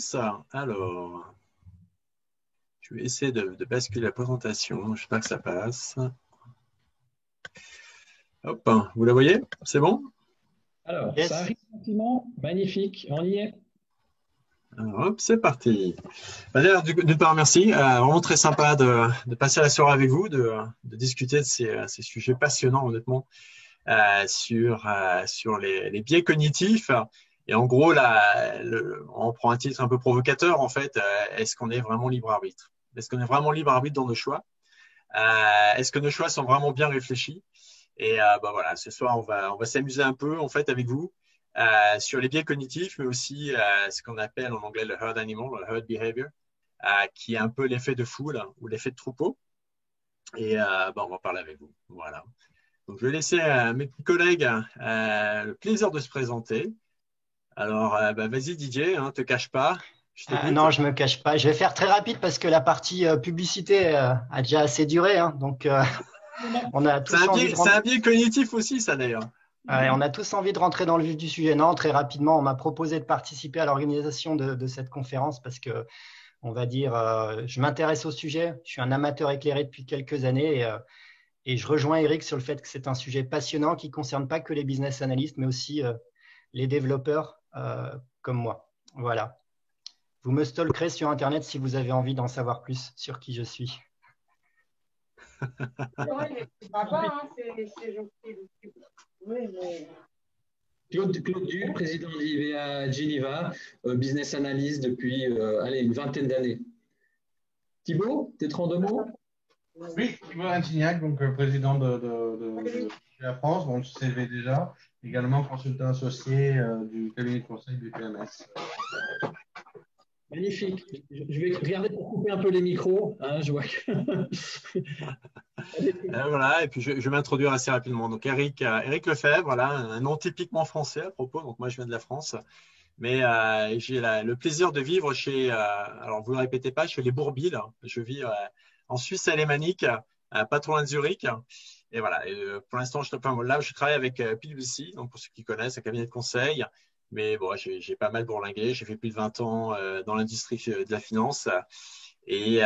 tous. Alors, je vais essayer de basculer la présentation. J'espère que ça passe. Hop, vous la voyez? C'est bon? Alors, ça Yes. arrive gentiment, magnifique, on y est. Alors, hop, c'est parti. D'ailleurs, d'une part, merci. Vraiment très sympa de passer la soirée avec vous, de discuter de ces sujets passionnants, honnêtement, sur les biais cognitifs. Et en gros, on prend un titre un peu provocateur, en fait. Est-ce qu'on est vraiment libre arbitre? Est-ce qu'on est vraiment libre arbitre dans nos choix? Est-ce que nos choix sont vraiment bien réfléchis? Et voilà, ce soir, on va s'amuser un peu, en fait, avec vous sur les biais cognitifs, mais aussi ce qu'on appelle en anglais le herd animal, le herd behavior, qui est un peu l'effet de foule ou l'effet de troupeau. Et on va parler avec vous. Voilà. Donc, je vais laisser mes petits collègues le plaisir de se présenter. Alors, vas-y Didier, te cache pas, je t'écoute. Non, je me cache pas. Je vais faire très rapide parce que la partie publicité a déjà assez duré. Donc, on a tous envie de C'est un biais cognitif aussi, ça d'ailleurs. on a tous envie de rentrer dans le vif du sujet. Non, très rapidement, on m'a proposé de participer à l'organisation de cette conférence parce que, on va dire, je m'intéresse au sujet. Je suis un amateur éclairé depuis quelques années et je rejoins Eric sur le fait que c'est un sujet passionnant qui ne concerne pas que les business analysts, mais aussi les développeurs comme moi. Voilà. Vous me stalkerez sur Internet si vous avez envie d'en savoir plus sur qui je suis. C'est sympa, hein, c'est gentil. Oui, mais... Claude Duc, président d'IVA Geneva, business analyst depuis une vingtaine d'années. Thibaut, peut-être en deux mots? Oui, Thibaut Antignac, donc président de la France, bon, le CV déjà, également consultant associé du cabinet de conseil du PMS. Magnifique. Je vais regarder pour couper un peu les micros. Je vois que... Voilà, et puis je vais m'introduire assez rapidement. Donc Eric Lefebvre, voilà, un nom typiquement français à propos. Donc moi je viens de la France, mais j'ai le plaisir de vivre alors vous ne le répétez pas, chez les Bourbilles. Je vis en Suisse alémanique, pas trop loin de Zurich. Et voilà, pour l'instant je travaille avec PwC, donc pour ceux qui connaissent, un cabinet de conseil. Mais bon, j'ai pas mal bourlingué. J'ai fait plus de 20 ans dans l'industrie de la finance. Et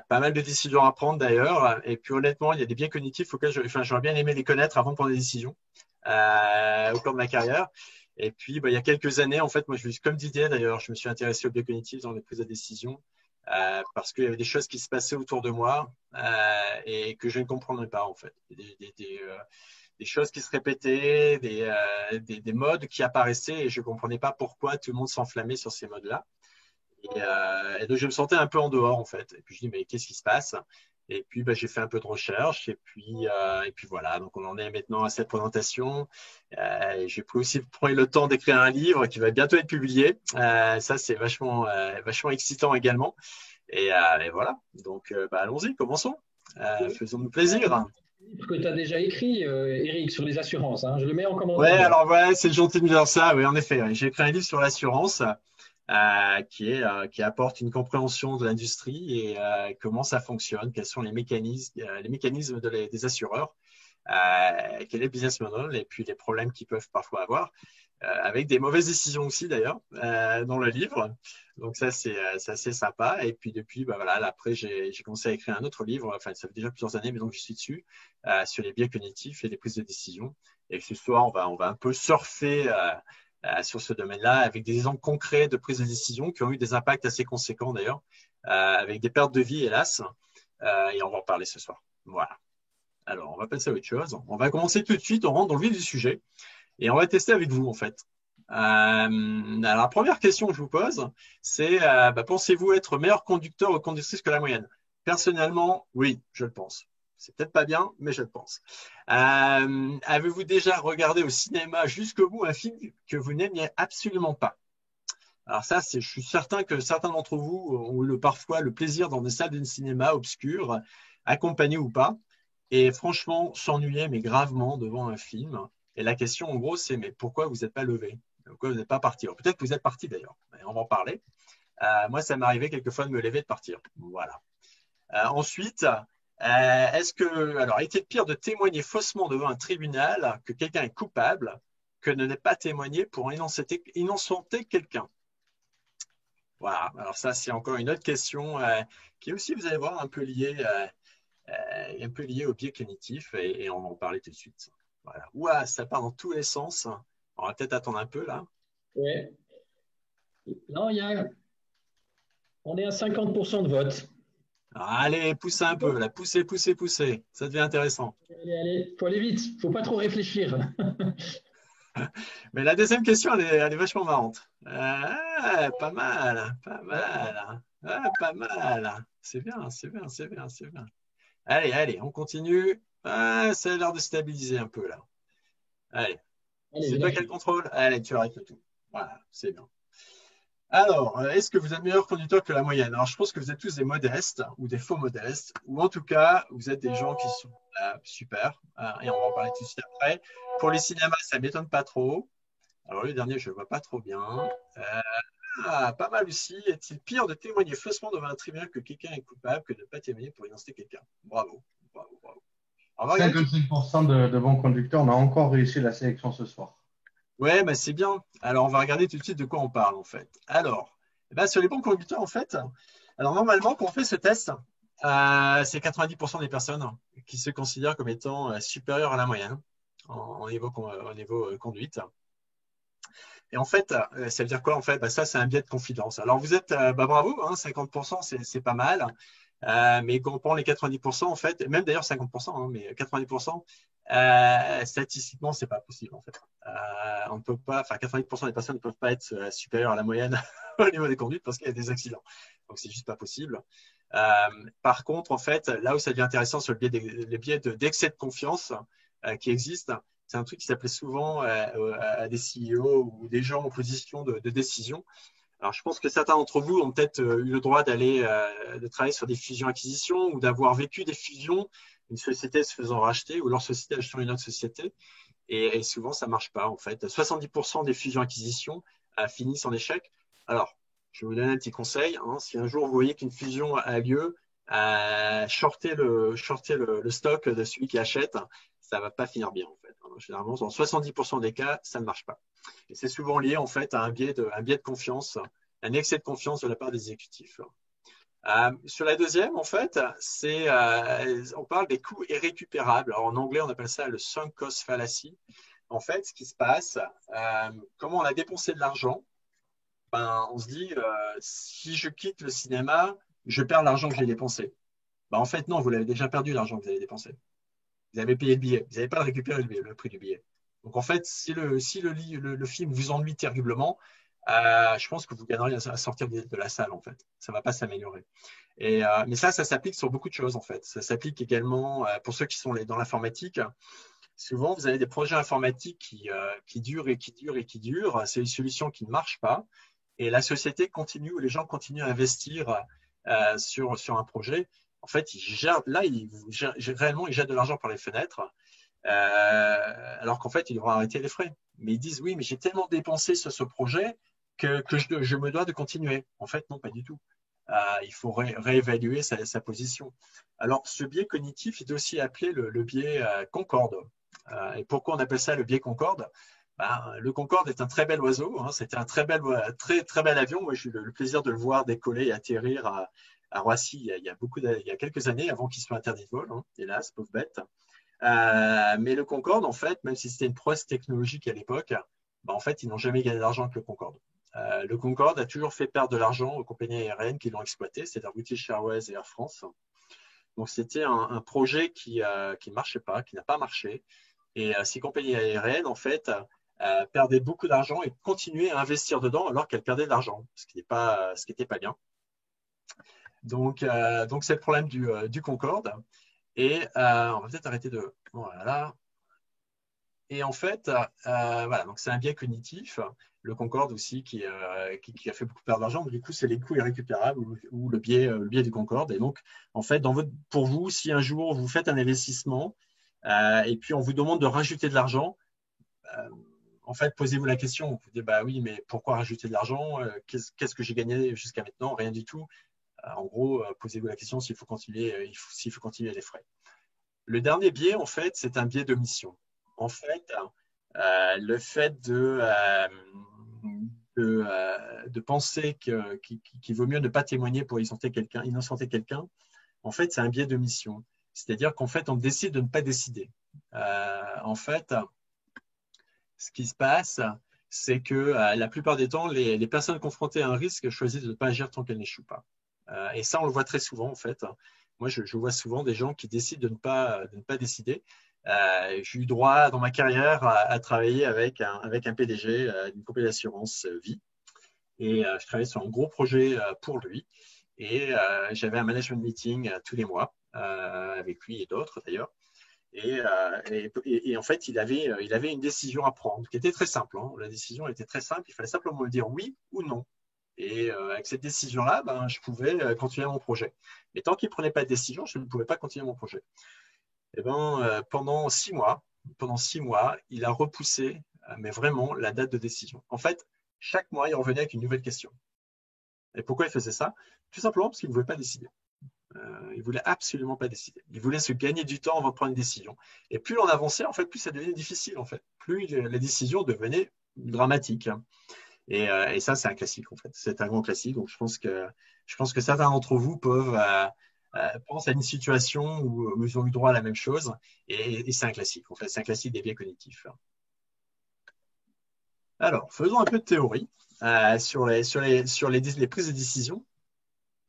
pas mal de décisions à prendre d'ailleurs. Et puis honnêtement, il y a des biais cognitifs auxquels j'aurais bien aimé les connaître avant de prendre des décisions au cours de ma carrière. Et puis, il y a quelques années, en fait, moi, comme Didier d'ailleurs, je me suis intéressé aux biais cognitifs dans les prises de décision parce qu'il y avait des choses qui se passaient autour de moi et que je ne comprenais pas en fait. Des choses qui se répétaient, des modes qui apparaissaient et je ne comprenais pas pourquoi tout le monde s'enflammait sur ces modes-là. Et donc, je me sentais un peu en dehors, en fait. Et puis, je dis, mais qu'est-ce qui se passe? Et puis, j'ai fait un peu de recherche. Et puis voilà. Donc, on en est maintenant à cette présentation. J'ai aussi pris le temps d'écrire un livre qui va bientôt être publié. Ça, c'est vachement excitant également. Et voilà. Donc, allons-y, commençons. Faisons-nous plaisir. Que tu as déjà écrit, Eric, sur les assurances. Je le mets en commentaire. Ouais, alors, c'est gentil de me dire ça. Oui, en effet. J'ai écrit un livre sur l'assurance. Qui apporte une compréhension de l'industrie et comment ça fonctionne, quels sont les mécanismes des assureurs, quel est le business model et puis les problèmes qu'ils peuvent parfois avoir, avec des mauvaises décisions aussi d'ailleurs dans le livre. Donc ça c'est assez sympa. Et puis depuis voilà, après j'ai commencé à écrire un autre livre. Enfin ça fait déjà plusieurs années, mais donc je suis dessus sur les biais cognitifs et les prises de décision. Et ce soir on va un peu surfer sur ce domaine-là, avec des exemples concrets de prise de décision qui ont eu des impacts assez conséquents d'ailleurs, avec des pertes de vie, hélas, et on va en parler ce soir. Voilà. Alors, on va passer à autre chose. On va commencer tout de suite, on rentre dans le vif du sujet, et on va tester avec vous, en fait. Alors, la première question que je vous pose, c'est pensez-vous être meilleur conducteur ou conductrice que la moyenne? Personnellement, oui, je le pense. C'est peut-être pas bien, mais je le pense. Avez-vous déjà regardé au cinéma jusqu'au bout un film que vous n'aimiez absolument pas? Alors ça, je suis certain que certains d'entre vous ont eu parfois le plaisir dans des salles de cinéma obscures, accompagnés ou pas, et franchement s'ennuyer, mais gravement, devant un film. Et la question, en gros, c'est mais pourquoi vous n'êtes pas levé? Pourquoi vous n'êtes pas parti? Peut-être que vous êtes parti d'ailleurs, on va en parler. Moi, ça m'est arrivé quelquefois de me lever et de partir. Voilà. Ensuite, alors, est-il pire de témoigner faussement devant un tribunal que quelqu'un est coupable que de ne pas témoigner pour innocenter quelqu'un? Voilà. Alors ça, c'est encore une autre question qui est aussi, vous allez voir, un peu liée au biais cognitif et on va en parler tout de suite. Voilà. Ouah, ça part dans tous les sens. On va peut-être attendre un peu là. Ouais. Non, on est à 50% de vote. Alors, allez, poussez un peu, là, poussez, poussez, poussez. Ça devient intéressant. Allez, allez, faut aller vite, faut pas trop réfléchir. Mais la deuxième question, elle est vachement marrante. Pas mal, pas mal. Pas mal. C'est bien, c'est bien, c'est bien, c'est bien. Allez, allez, on continue. Ça a l'air de stabiliser un peu là. Allez, Allez, c'est toi qui as lâche. le contrôle. Allez, tu arrêtes le tout. Voilà, c'est bien. Alors, est-ce que vous êtes meilleur conducteur que la moyenne? Alors, je pense que vous êtes tous des modestes ou des faux modestes, ou en tout cas, vous êtes des gens qui sont super. Et on va en parler tout de suite après. Pour les cinémas, ça ne m'étonne pas trop. Alors, le dernier, je ne vois pas trop bien. Pas mal aussi. Est-il pire de témoigner faussement devant un tribunal que quelqu'un est coupable que de ne pas témoigner pour innocenter quelqu'un? Bravo, bravo, bravo. Alors, on va regarder tout. 55% de bons conducteurs, on a encore réussi la sélection ce soir. Ouais, bah c'est bien. Alors, on va regarder tout de suite de quoi on parle, en fait. Alors, eh ben, sur les bons conducteurs, en fait, alors normalement, quand on fait ce test, c'est 90% des personnes qui se considèrent comme étant supérieures à la moyenne au niveau conduite. Et en fait, ça veut dire quoi en fait? Bah, ça, c'est un biais de confidence. Alors vous êtes, bravo, hein, 50%, c'est pas mal. Mais quand on prend les 90%, en fait, même d'ailleurs 50%, hein, mais 90%, statistiquement, c'est pas possible en fait. On ne peut pas, enfin 90% des personnes ne peuvent pas être supérieures à la moyenne au niveau des conduites parce qu'il y a des accidents. Donc c'est juste pas possible. Par contre, en fait, là où ça devient intéressant sur les biais d'excès de confiance qui existent, c'est un truc qui s'appelait souvent à des CEO ou des gens en position de décision. Alors, je pense que certains d'entre vous ont peut-être eu le droit de travailler sur des fusions-acquisitions ou d'avoir vécu des fusions, une société se faisant racheter ou leur société achetant une autre société. Et souvent, ça ne marche pas, en fait. 70% des fusions-acquisitions finissent en échec. Alors, je vais vous donner un petit conseil. Hein, si un jour vous voyez qu'une fusion a lieu, shortez le stock de celui qui achète. Ça ne va pas finir bien, en fait. Généralement, dans 70% des cas, ça ne marche pas. Et c'est souvent lié, en fait, à un biais de confiance, un excès de confiance de la part des exécutifs. Sur la deuxième, en fait, on parle des coûts irrécupérables. Alors, en anglais, on appelle ça le sunk cost fallacy. En fait, ce qui se passe, comment on a dépensé de l'argent, ben, on se dit, si je quitte le cinéma, je perds l'argent que j'ai dépensé. Ben, en fait, non, vous l'avez déjà perdu, l'argent que vous avez dépensé. Vous avez payé le billet. Vous n'avez pas récupéré le prix du billet. Donc, en fait, si le film vous ennuie terriblement, je pense que vous gagneriez à sortir de la salle, en fait. Ça ne va pas s'améliorer. Mais ça s'applique sur beaucoup de choses, en fait. Ça s'applique également pour ceux qui sont dans l'informatique. Souvent, vous avez des projets informatiques qui durent et qui durent et qui durent. C'est une solution qui ne marche pas. Et la société continue, ou les gens continuent à investir sur un projet. En fait, réellement, ils jettent de l'argent par les fenêtres, alors qu'en fait, ils devraient arrêter les frais. Mais ils disent, oui, mais j'ai tellement dépensé sur ce projet que je me dois de continuer. En fait, non, pas du tout. Il faut réévaluer sa position. Alors, ce biais cognitif est aussi appelé le biais Concorde. Et pourquoi on appelle ça le biais Concorde? Le Concorde est un très bel oiseau. Hein, c'était un très bel avion. Moi, j'ai eu le plaisir de le voir décoller et atterrir à Roissy il y a quelques années, avant qu'il soit interdit de vol. Hein, hélas, pauvre bête. Mais le Concorde, en fait, même si c'était une prouesse technologique à l'époque, en fait, ils n'ont jamais gagné d'argent avec le Concorde. Le Concorde a toujours fait perdre de l'argent aux compagnies aériennes qui l'ont exploité, c'est-à-dire British Airways et Air France. Donc, c'était un projet qui ne marchait pas, qui n'a pas marché. Et ces compagnies aériennes, en fait, perdaient beaucoup d'argent et continuaient à investir dedans alors qu'elles perdaient de l'argent, ce qui n'était pas bien. Donc, c'est le problème du Concorde. Et on va peut-être arrêter de… Voilà. Et en fait, voilà, donc c'est un biais cognitif. Le Concorde aussi qui a fait beaucoup perdre d'argent. Du coup, c'est les coûts irrécupérables ou le biais du Concorde. Et donc, en fait, pour vous, si un jour vous faites un investissement et puis on vous demande de rajouter de l'argent, en fait, posez-vous la question. Vous dites, bah oui, mais pourquoi rajouter de l'argent? Qu'est-ce que j'ai gagné jusqu'à maintenant? Rien du tout. En gros, posez-vous la question s'il faut continuer les frais. Le dernier biais, en fait, c'est un biais d'omission. En fait, le fait de penser qu'il vaut mieux ne pas témoigner pour innocenter quelqu'un, en fait, c'est un biais de mission. C'est-à-dire qu'en fait, on décide de ne pas décider. En fait, ce qui se passe, c'est que la plupart des temps, les personnes confrontées à un risque choisissent de ne pas agir tant qu'elles n'échouent pas. Et ça, on le voit très souvent, en fait. Moi, je vois souvent des gens qui décident de ne pas décider. J'ai eu droit dans ma carrière à travailler avec un PDG d'une compagnie d'assurance vie. Et je travaillais sur un gros projet pour lui. Et j'avais un management meeting tous les mois avec lui et d'autres d'ailleurs. Et en fait, il avait une décision à prendre qui était très simple. Hein. La décision était très simple. Il fallait simplement me dire oui ou non. Et avec cette décision-là, je pouvais continuer mon projet. Mais tant qu'il ne prenait pas de décision, je ne pouvais pas continuer mon projet. Et pendant 6 mois, il a repoussé, mais vraiment, la date de décision. En fait, chaque mois, il revenait avec une nouvelle question. Et pourquoi il faisait ça? Tout simplement parce qu'il ne voulait pas décider. Il ne voulait absolument pas décider. Il voulait se gagner du temps avant de prendre une décision. Et plus on avançait, en fait, plus ça devenait difficile. En fait. Plus la décision devenait dramatique. Et ça, c'est un classique, en fait. C'est un grand classique. Donc, je pense que certains d'entre vous pensent à une situation où ils ont eu droit à la même chose. Et c'est un classique, en fait. C'est un classique des biais cognitifs. Alors, faisons un peu de théorie sur les prises de décision.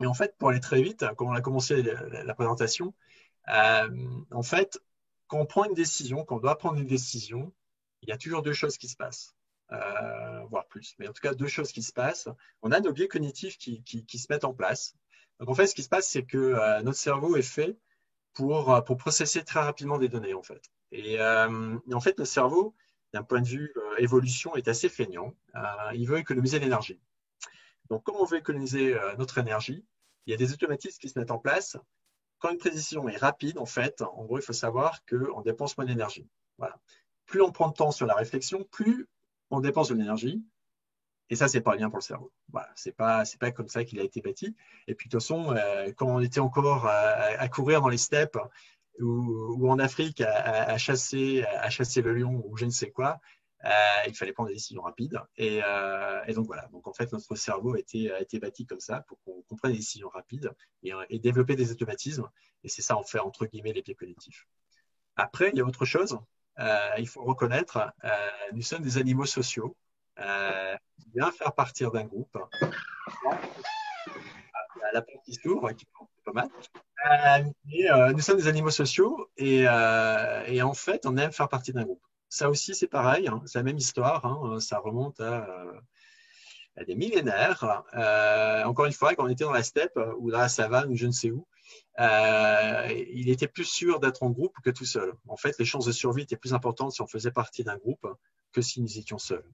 Mais en fait, pour aller très vite, comme on a commencé la présentation, en fait, quand on prend une décision, quand on doit prendre une décision, il y a toujours 2 choses qui se passent, voire plus. Mais en tout cas, 2 choses qui se passent. On a nos biais cognitifs qui se mettent en place. Donc, en fait, ce qui se passe, c'est que notre cerveau est fait pour processer très rapidement des données, en fait. Et en fait, notre cerveau, d'un point de vue évolution, est assez feignant. Il veut économiser l'énergie. Donc, comme on veut économiser notre énergie, il y a des automatismes qui se mettent en place. Quand une précision est rapide, en fait, en gros, il faut savoir qu'on dépense moins d'énergie. Voilà. Plus on prend de temps sur la réflexion, plus on dépense de l'énergie. Et ça, c'est pas bien pour le cerveau. Voilà. C'est pas comme ça qu'il a été bâti. Et puis, de toute façon, quand on était encore à courir dans les steppes ou en Afrique à chasser le lion ou je ne sais quoi, il fallait prendre des décisions rapides. Et donc, voilà. Donc, en fait, notre cerveau a été bâti comme ça pour qu'on prenne des décisions rapides et développer des automatismes. Et c'est ça, en fait, entre guillemets, les biais cognitifs. Après, il y a autre chose. Il faut reconnaître, nous sommes des animaux sociaux. Bien faire partir d'un groupe. La porte qui s'ouvre, qui est pas mal. Nous sommes des animaux sociaux et en fait, on aime faire partie d'un groupe. Ça aussi, c'est pareil, hein, c'est la même histoire. Hein, ça remonte à des millénaires. Encore une fois, quand on était dans la steppe ou dans la savane ou je ne sais où, il était plus sûr d'être en groupe que tout seul. En fait, les chances de survie étaient plus importantes si on faisait partie d'un groupe que si nous étions seuls.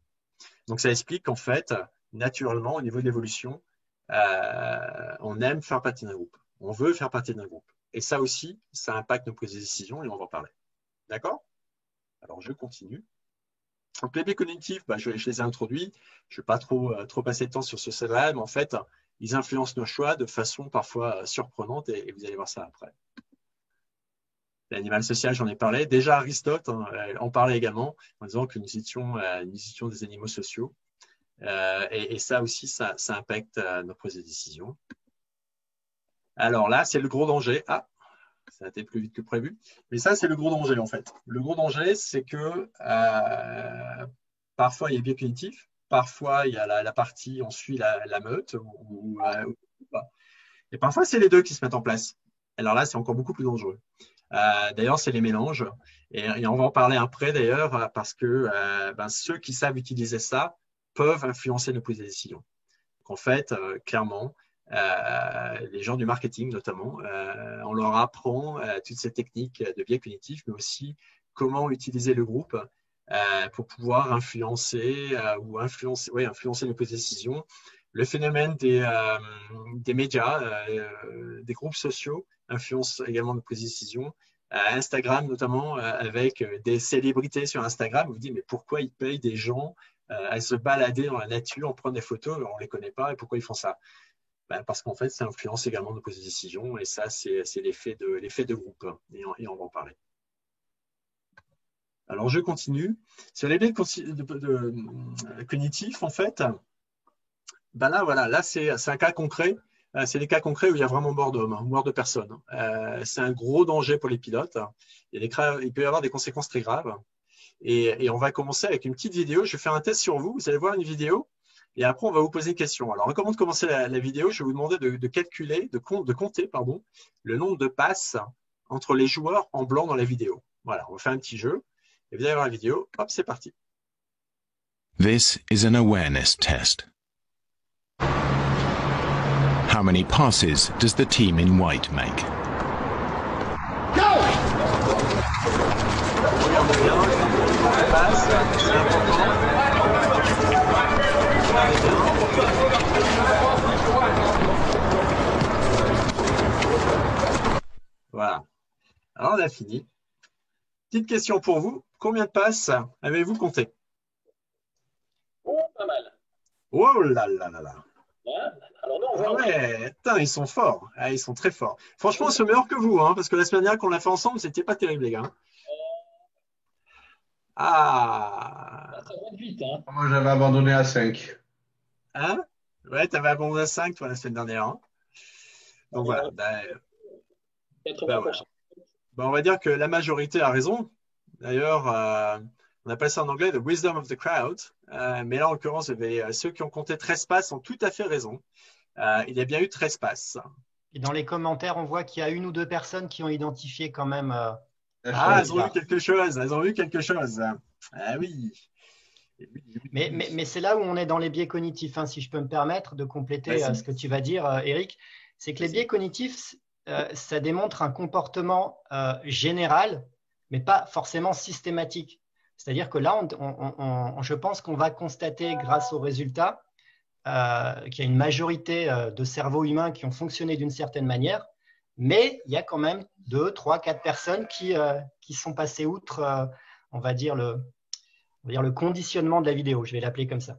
Donc, ça explique qu'en fait, naturellement, au niveau de l'évolution, on aime faire partie d'un groupe. On veut faire partie d'un groupe. Et ça aussi, ça impacte nos prises de décision et on va en parler. D'accord? Alors, je continue. Donc, les biais cognitifs, je les ai introduits. Je ne vais pas trop passer de temps sur ce slide, mais en fait, ils influencent nos choix de façon parfois surprenante et vous allez voir ça après. L'animal social, j'en ai parlé. Déjà, Aristote en parlait également en disant que nous étions des animaux sociaux. Et ça aussi, ça impacte nos prises de décision. Alors là, c'est le gros danger. Ah, ça a été plus vite que prévu. Mais ça, c'est le gros danger, en fait. Le gros danger, c'est que parfois, il y a le biais cognitif. Parfois, il y a la partie, on suit la meute. Et parfois, c'est les deux qui se mettent en place. Alors là, c'est encore beaucoup plus dangereux. D'ailleurs, c'est les mélanges. Et on va en parler après, d'ailleurs, parce que ceux qui savent utiliser ça peuvent influencer nos prises de décision. Donc, en fait, clairement, les gens du marketing, notamment, on leur apprend toutes ces techniques de biais cognitifs, mais aussi comment utiliser le groupe pour pouvoir influencer nos prises de décision. Le phénomène des médias, des groupes sociaux influence également nos prises de décision. Instagram, notamment, avec des célébrités sur Instagram, vous vous dites, mais pourquoi ils payent des gens à se balader dans la nature, on prend des photos, on ne les connaît pas, et pourquoi ils font ça? Parce qu'en fait, ça influence également nos prises de décision, et ça, c'est l'effet de groupe, et on va en parler. Alors, je continue. Sur les biais cognitifs, en fait, Ben là, voilà, là, c'est un cas concret. C'est des cas concrets où il y a vraiment mort d'homme, mort de personnes. C'est un gros danger pour les pilotes. Il peut y avoir des conséquences très graves. Et on va commencer avec une petite vidéo. Je vais faire un test sur vous. Vous allez voir une vidéo. Et après, on va vous poser une question. Alors, avant de commencer la vidéo, je vais vous demander de calculer, de compter, pardon, le nombre de passes entre les joueurs en blanc dans la vidéo. Voilà, on va faire un petit jeu. Et vous allez voir la vidéo. Hop, c'est parti. This is an awareness test. How many passes does the team in white make? Regardez bien, on passe, c'est important. Regardez bien. Voilà. Alors, on a fini. Petite question pour vous. Combien de passes avez-vous compté? Oh, pas mal. Oh là là là là. Hein, alors, non, on Ah voit. ouais, putain, ils sont forts. Ah, ils sont très forts. Franchement, ils sont meilleurs que vous, hein, parce que la semaine dernière qu'on l'a fait ensemble, c'était pas terrible, les gars. Ah. Ça va vite, hein. Moi, j'avais abandonné à 5. Hein? Ouais, t'avais abondé à 5, toi, la semaine dernière. Hein. Donc voilà. Ben 80%. voilà. Ben, on va dire que la majorité a raison. D'ailleurs, on appelle ça en anglais the wisdom of the crowd. Mais là, en l'occurrence, ceux qui ont compté 13 passes ont tout à fait raison. Il y a bien eu 13 passes. Et dans les commentaires, on voit qu'il y a une ou deux personnes qui ont identifié quand même. Ah, elles ont vu quelque chose. Elles ont vu quelque chose. Ah oui. Mais c'est là où on est dans les biais cognitifs, hein, si je peux me permettre de compléter ce que tu vas dire, Eric. C'est que les biais cognitifs, ça démontre un comportement général, mais pas forcément systématique. C'est-à-dire que là, je pense qu'on va constater, grâce aux résultats, qu'il y a une majorité de cerveaux humains qui ont fonctionné d'une certaine manière, mais il y a quand même 2, 3, 4 personnes qui sont passées outre, on va dire, le conditionnement de la vidéo. Je vais l'appeler comme ça.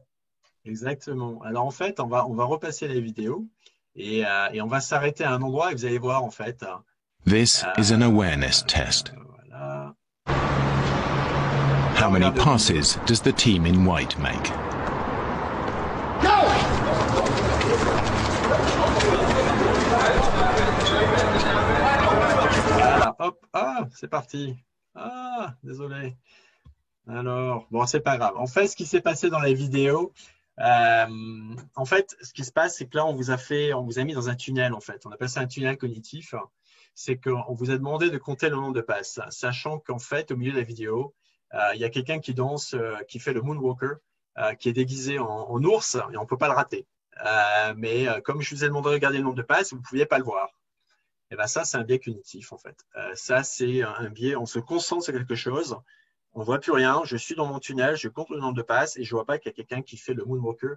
Exactement. Alors, en fait, on va repasser la vidéo et on va s'arrêter à un endroit et vous allez voir, en fait. This is an awareness test. Voilà. How many passes does the team in white make? Voilà, hop, ah, c'est parti. Ah, désolé. Alors, bon, c'est pas grave. En fait, ce qui s'est passé dans la vidéo, en fait, ce qui se passe, c'est que là, on vous a mis dans un tunnel, en fait. On appelle ça un tunnel cognitif. C'est qu'on vous a demandé de compter le nombre de passes, sachant qu'en fait, au milieu de la vidéo, il y a quelqu'un qui danse, qui fait le moonwalker, qui est déguisé en ours, et on ne peut pas le rater. Mais comme je vous ai demandé de regarder le nombre de passes, vous ne pouviez pas le voir. Et ben ça, c'est un biais cognitif, en fait. Ça, c'est un biais, on se concentre sur quelque chose, on ne voit plus rien, je suis dans mon tunnel, je compte le nombre de passes et je ne vois pas qu'il y a quelqu'un qui fait le moonwalker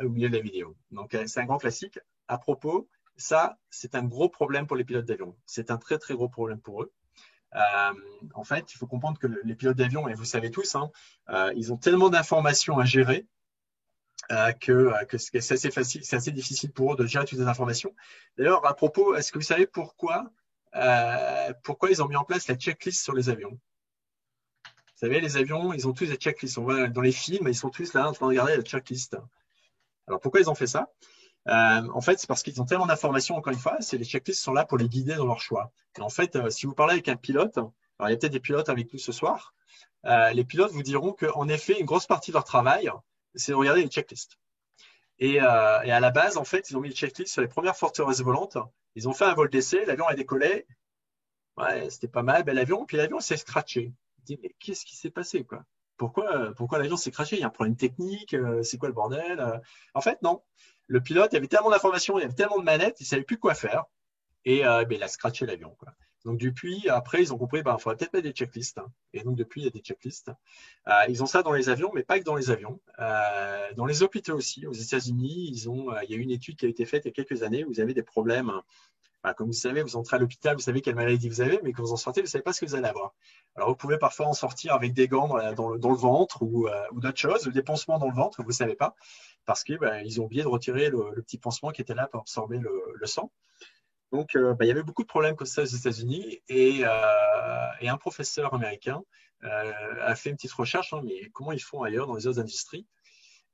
au milieu de la vidéo. Donc, c'est un grand classique. À propos, ça, c'est un gros problème pour les pilotes d'avion. C'est un très, très gros problème pour eux. En fait, il faut comprendre que les pilotes d'avion, et vous savez tous, hein, ils ont tellement d'informations à gérer que c'est assez facile, c'est assez difficile pour eux de gérer toutes les informations. D'ailleurs, à propos, est-ce que vous savez pourquoi ils ont mis en place la checklist sur les avions? Vous savez, les avions, ils ont tous des checklists. On voit dans les films, ils sont tous là en train de regarder la checklist. Alors, pourquoi ils ont fait ça? En fait, c'est parce qu'ils ont tellement d'informations, encore une fois, les checklists sont là pour les guider dans leur choix. Et en fait, si vous parlez avec un pilote, alors il y a peut-être des pilotes avec nous ce soir, les pilotes vous diront qu'en effet, une grosse partie de leur travail, c'est de regarder les checklists. Et à la base, en fait, ils ont mis les checklists sur les premières forteresses volantes. Ils ont fait un vol d'essai, l'avion a décollé. Ouais, c'était pas mal, bel avion. Puis l'avion s'est scratché. Je dis, mais qu'est-ce qui s'est passé, quoi? Pourquoi l'avion s'est crashé? Il y a un problème technique, c'est quoi le bordel? En fait, non. Le pilote, il y avait tellement d'informations, il y avait tellement de manettes, il ne savait plus quoi faire. Et il a scratché l'avion, quoi. Donc, depuis, après, ils ont compris, il faudrait peut-être mettre des checklists. Hein. Et donc, depuis, il y a des checklists. Ils ont ça dans les avions, mais pas que dans les avions. Dans les hôpitaux aussi. Aux États-Unis, il y a eu une étude qui a été faite il y a quelques années où vous avez des problèmes. Comme vous savez, vous entrez à l'hôpital, vous savez quelle maladie vous avez, mais quand vous en sortez, vous ne savez pas ce que vous allez avoir. Alors, vous pouvez parfois en sortir avec des gants dans le ventre ou d'autres choses, des pansements dans le ventre, vous ne savez pas, parce qu'ils ont oublié de retirer le petit pansement qui était là pour absorber le sang. Donc, il y avait beaucoup de problèmes comme ça aux États-Unis et un professeur américain a fait une petite recherche, hein, mais comment ils font ailleurs dans les autres industries.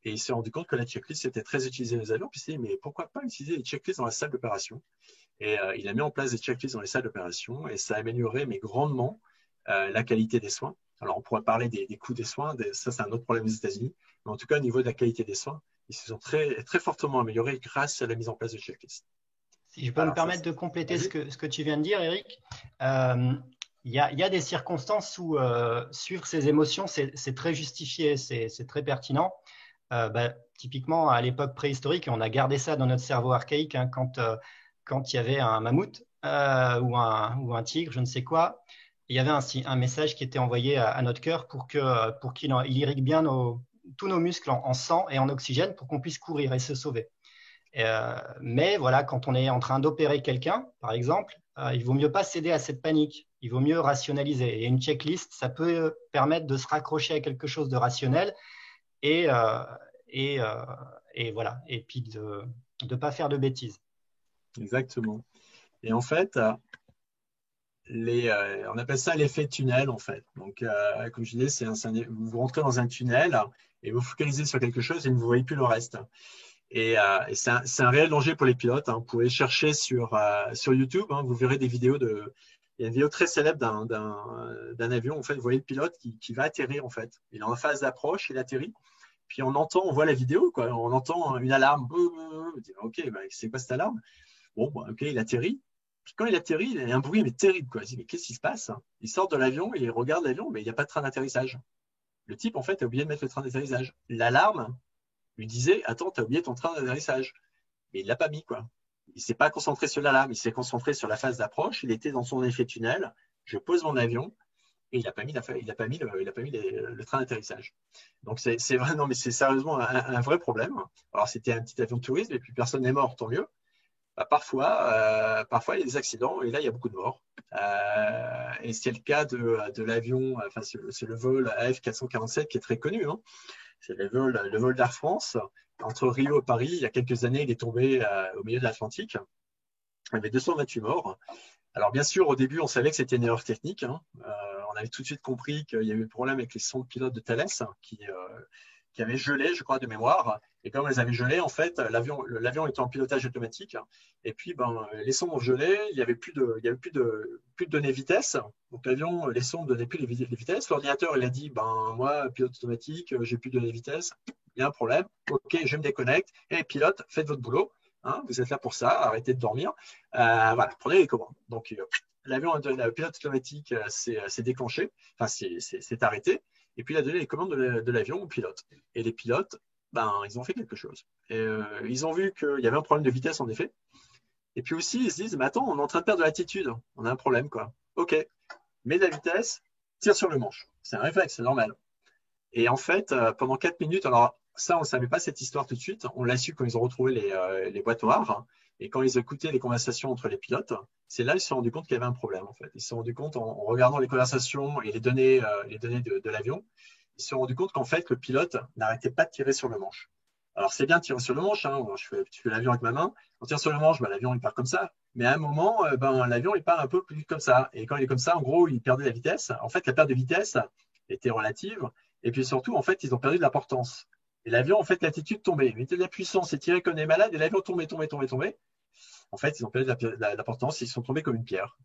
Et il s'est rendu compte que la checklist était très utilisée dans les avions. Puis il s'est dit, mais pourquoi pas utiliser les checklists dans la salle d'opération? Et il a mis en place des checklists dans les salles d'opération et ça a amélioré mais grandement la qualité des soins. Alors, on pourrait parler des coûts des soins. Ça, c'est un autre problème aux États-Unis. Mais en tout cas, au niveau de la qualité des soins, ils se sont très, très fortement améliorés grâce à la mise en place de checklists. Si je peux me permettre de compléter ce que tu viens de dire, Eric, il y a des circonstances où suivre ses émotions, c'est très justifié, c'est très pertinent. Typiquement, à l'époque préhistorique, on a gardé ça dans notre cerveau archaïque, hein, quand il y avait un mammouth ou un tigre, je ne sais quoi, il y avait un message qui était envoyé à notre cœur pour qu'il irrigue bien tous nos muscles en sang et en oxygène pour qu'on puisse courir et se sauver. Mais voilà, quand on est en train d'opérer quelqu'un, par exemple, il vaut mieux pas céder à cette panique. Il vaut mieux rationaliser. Et une checklist, ça peut permettre de se raccrocher à quelque chose de rationnel et voilà. Et puis de ne pas faire de bêtises. Exactement. Et en fait, on appelle ça l'effet tunnel, en fait. Donc, comme je disais, vous rentrez dans un tunnel et vous focalisez sur quelque chose et vous ne voyez plus le reste. Et c'est un réel danger pour les pilotes. Hein. Vous pouvez chercher sur YouTube, hein, vous verrez des vidéos il y a une vidéo très célèbre d'un avion. En fait, vous voyez le pilote qui va atterrir, en fait. Il est en phase d'approche, il atterrit. Puis on voit la vidéo, quoi. On entend une alarme. Ok, c'est quoi cette alarme? Bon, ok, il atterrit. Puis quand il atterrit, il y a un bruit mais terrible, quoi. Il dit, mais qu'est-ce qui se passe? Il sort de l'avion, il regarde l'avion, mais il n'y a pas de train d'atterrissage. Le type, en fait, a oublié de mettre le train d'atterrissage. L'alarme lui disait, attends, tu as oublié ton train d'atterrissage. Mais il ne l'a pas mis, quoi. Il ne s'est pas concentré sur l'alarme, il s'est concentré sur la phase d'approche. Il était dans son effet tunnel. Je pose mon avion et il n'a pas mis le train d'atterrissage. Donc, c'est vrai, non, mais c'est sérieusement un vrai problème. Alors, c'était un petit avion de tourisme et puis personne n'est mort, tant mieux. Parfois, il y a des accidents et là, il y a beaucoup de morts. Et c'est le cas de l'avion, enfin, c'est le vol AF447 qui est très connu. Hein. C'est le vol d'Air France entre Rio et Paris. Il y a quelques années, il est tombé au milieu de l'Atlantique. Il y avait 228 morts. Alors, bien sûr, au début, on savait que c'était une erreur technique. Hein. On avait tout de suite compris qu'il y avait eu un problème avec les sondes pilotes de Thales qui avaient gelé, je crois, de mémoire. Et comme elles avaient gelé, en fait, l'avion était en pilotage automatique. Et puis, les sondes ont gelé. Il n'y avait plus de données vitesse. Donc, les sondes ne donnaient plus les vitesses. L'ordinateur, il a dit, moi, pilote automatique, j'ai plus de données vitesse. Il y a un problème. OK, je me déconnecte. Et pilote, faites votre boulot. Hein, vous êtes là pour ça. Arrêtez de dormir. Voilà, prenez les commandes. Donc, le pilote automatique s'est déclenché. Enfin, s'est arrêté. Et puis, il a donné les commandes de l'avion au pilote. Et les pilotes, ils ont fait quelque chose. Et, ils ont vu qu'il y avait un problème de vitesse, en effet. Et puis aussi, ils se disent, mais attends, on est en train de perdre de l'altitude. On a un problème, quoi. OK, mets de la vitesse, tire sur le manche. C'est un réflexe, c'est normal. Et en fait, pendant 4 minutes, alors ça, on ne savait pas cette histoire tout de suite. On l'a su quand ils ont retrouvé les boîtes noires. Et quand ils écoutaient les conversations entre les pilotes, c'est là qu'ils se sont rendus compte qu'il y avait un problème, en fait. Ils se sont rendus compte, en regardant les conversations et les données de l'avion, ils se sont rendus compte qu'en fait, le pilote n'arrêtait pas de tirer sur le manche. Alors, c'est bien de tirer sur le manche. Hein. Je fais l'avion avec ma main. On tire sur le manche, l'avion, il part comme ça. Mais à un moment, l'avion, il part un peu plus comme ça. Et quand il est comme ça, en gros, il perdait la vitesse. En fait, la perte de vitesse était relative. Et puis surtout, en fait, ils ont perdu de la portance. Et l'avion, en fait, l'altitude tombait. Il mettait de la puissance, il tirait comme des malades et l'avion tombait. En fait, ils ont perdu de la portance, ils sont tombés comme une pierre.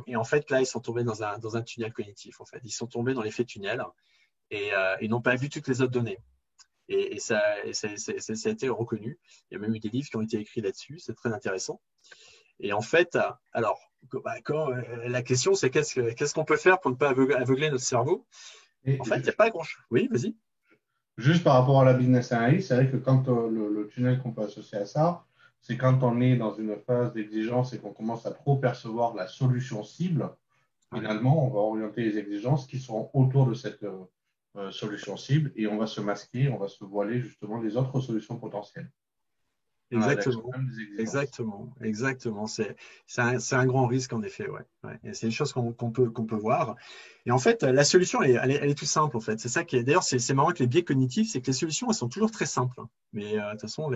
Et en fait, là, ils sont tombés dans un tunnel cognitif. En fait, ils sont tombés dans l'effet tunnel et ils n'ont pas vu toutes les autres données. Et ça a été reconnu. Il y a même eu des livres qui ont été écrits là-dessus. C'est très intéressant. Et en fait, alors, la question, c'est qu'est-ce qu'on peut faire pour ne pas aveugler notre cerveau? En fait, il n'y a pas grand-chose. Oui, vas-y. Juste par rapport à la business analysis, c'est vrai que quand le tunnel qu'on peut associer à ça, c'est quand on est dans une phase d'exigence et qu'on commence à trop percevoir la solution cible. Finalement, on va orienter les exigences qui seront autour de cette solution cible et on va se masquer, on va se voiler justement les autres solutions potentielles. Exactement. C'est un grand risque en effet, ouais. Et c'est une chose qu'on peut voir. Et en fait, la solution, elle est tout simple en fait. C'est ça qui est. D'ailleurs, c'est marrant avec les biais cognitifs, c'est que les solutions, elles sont toujours très simples. Mais de toute façon,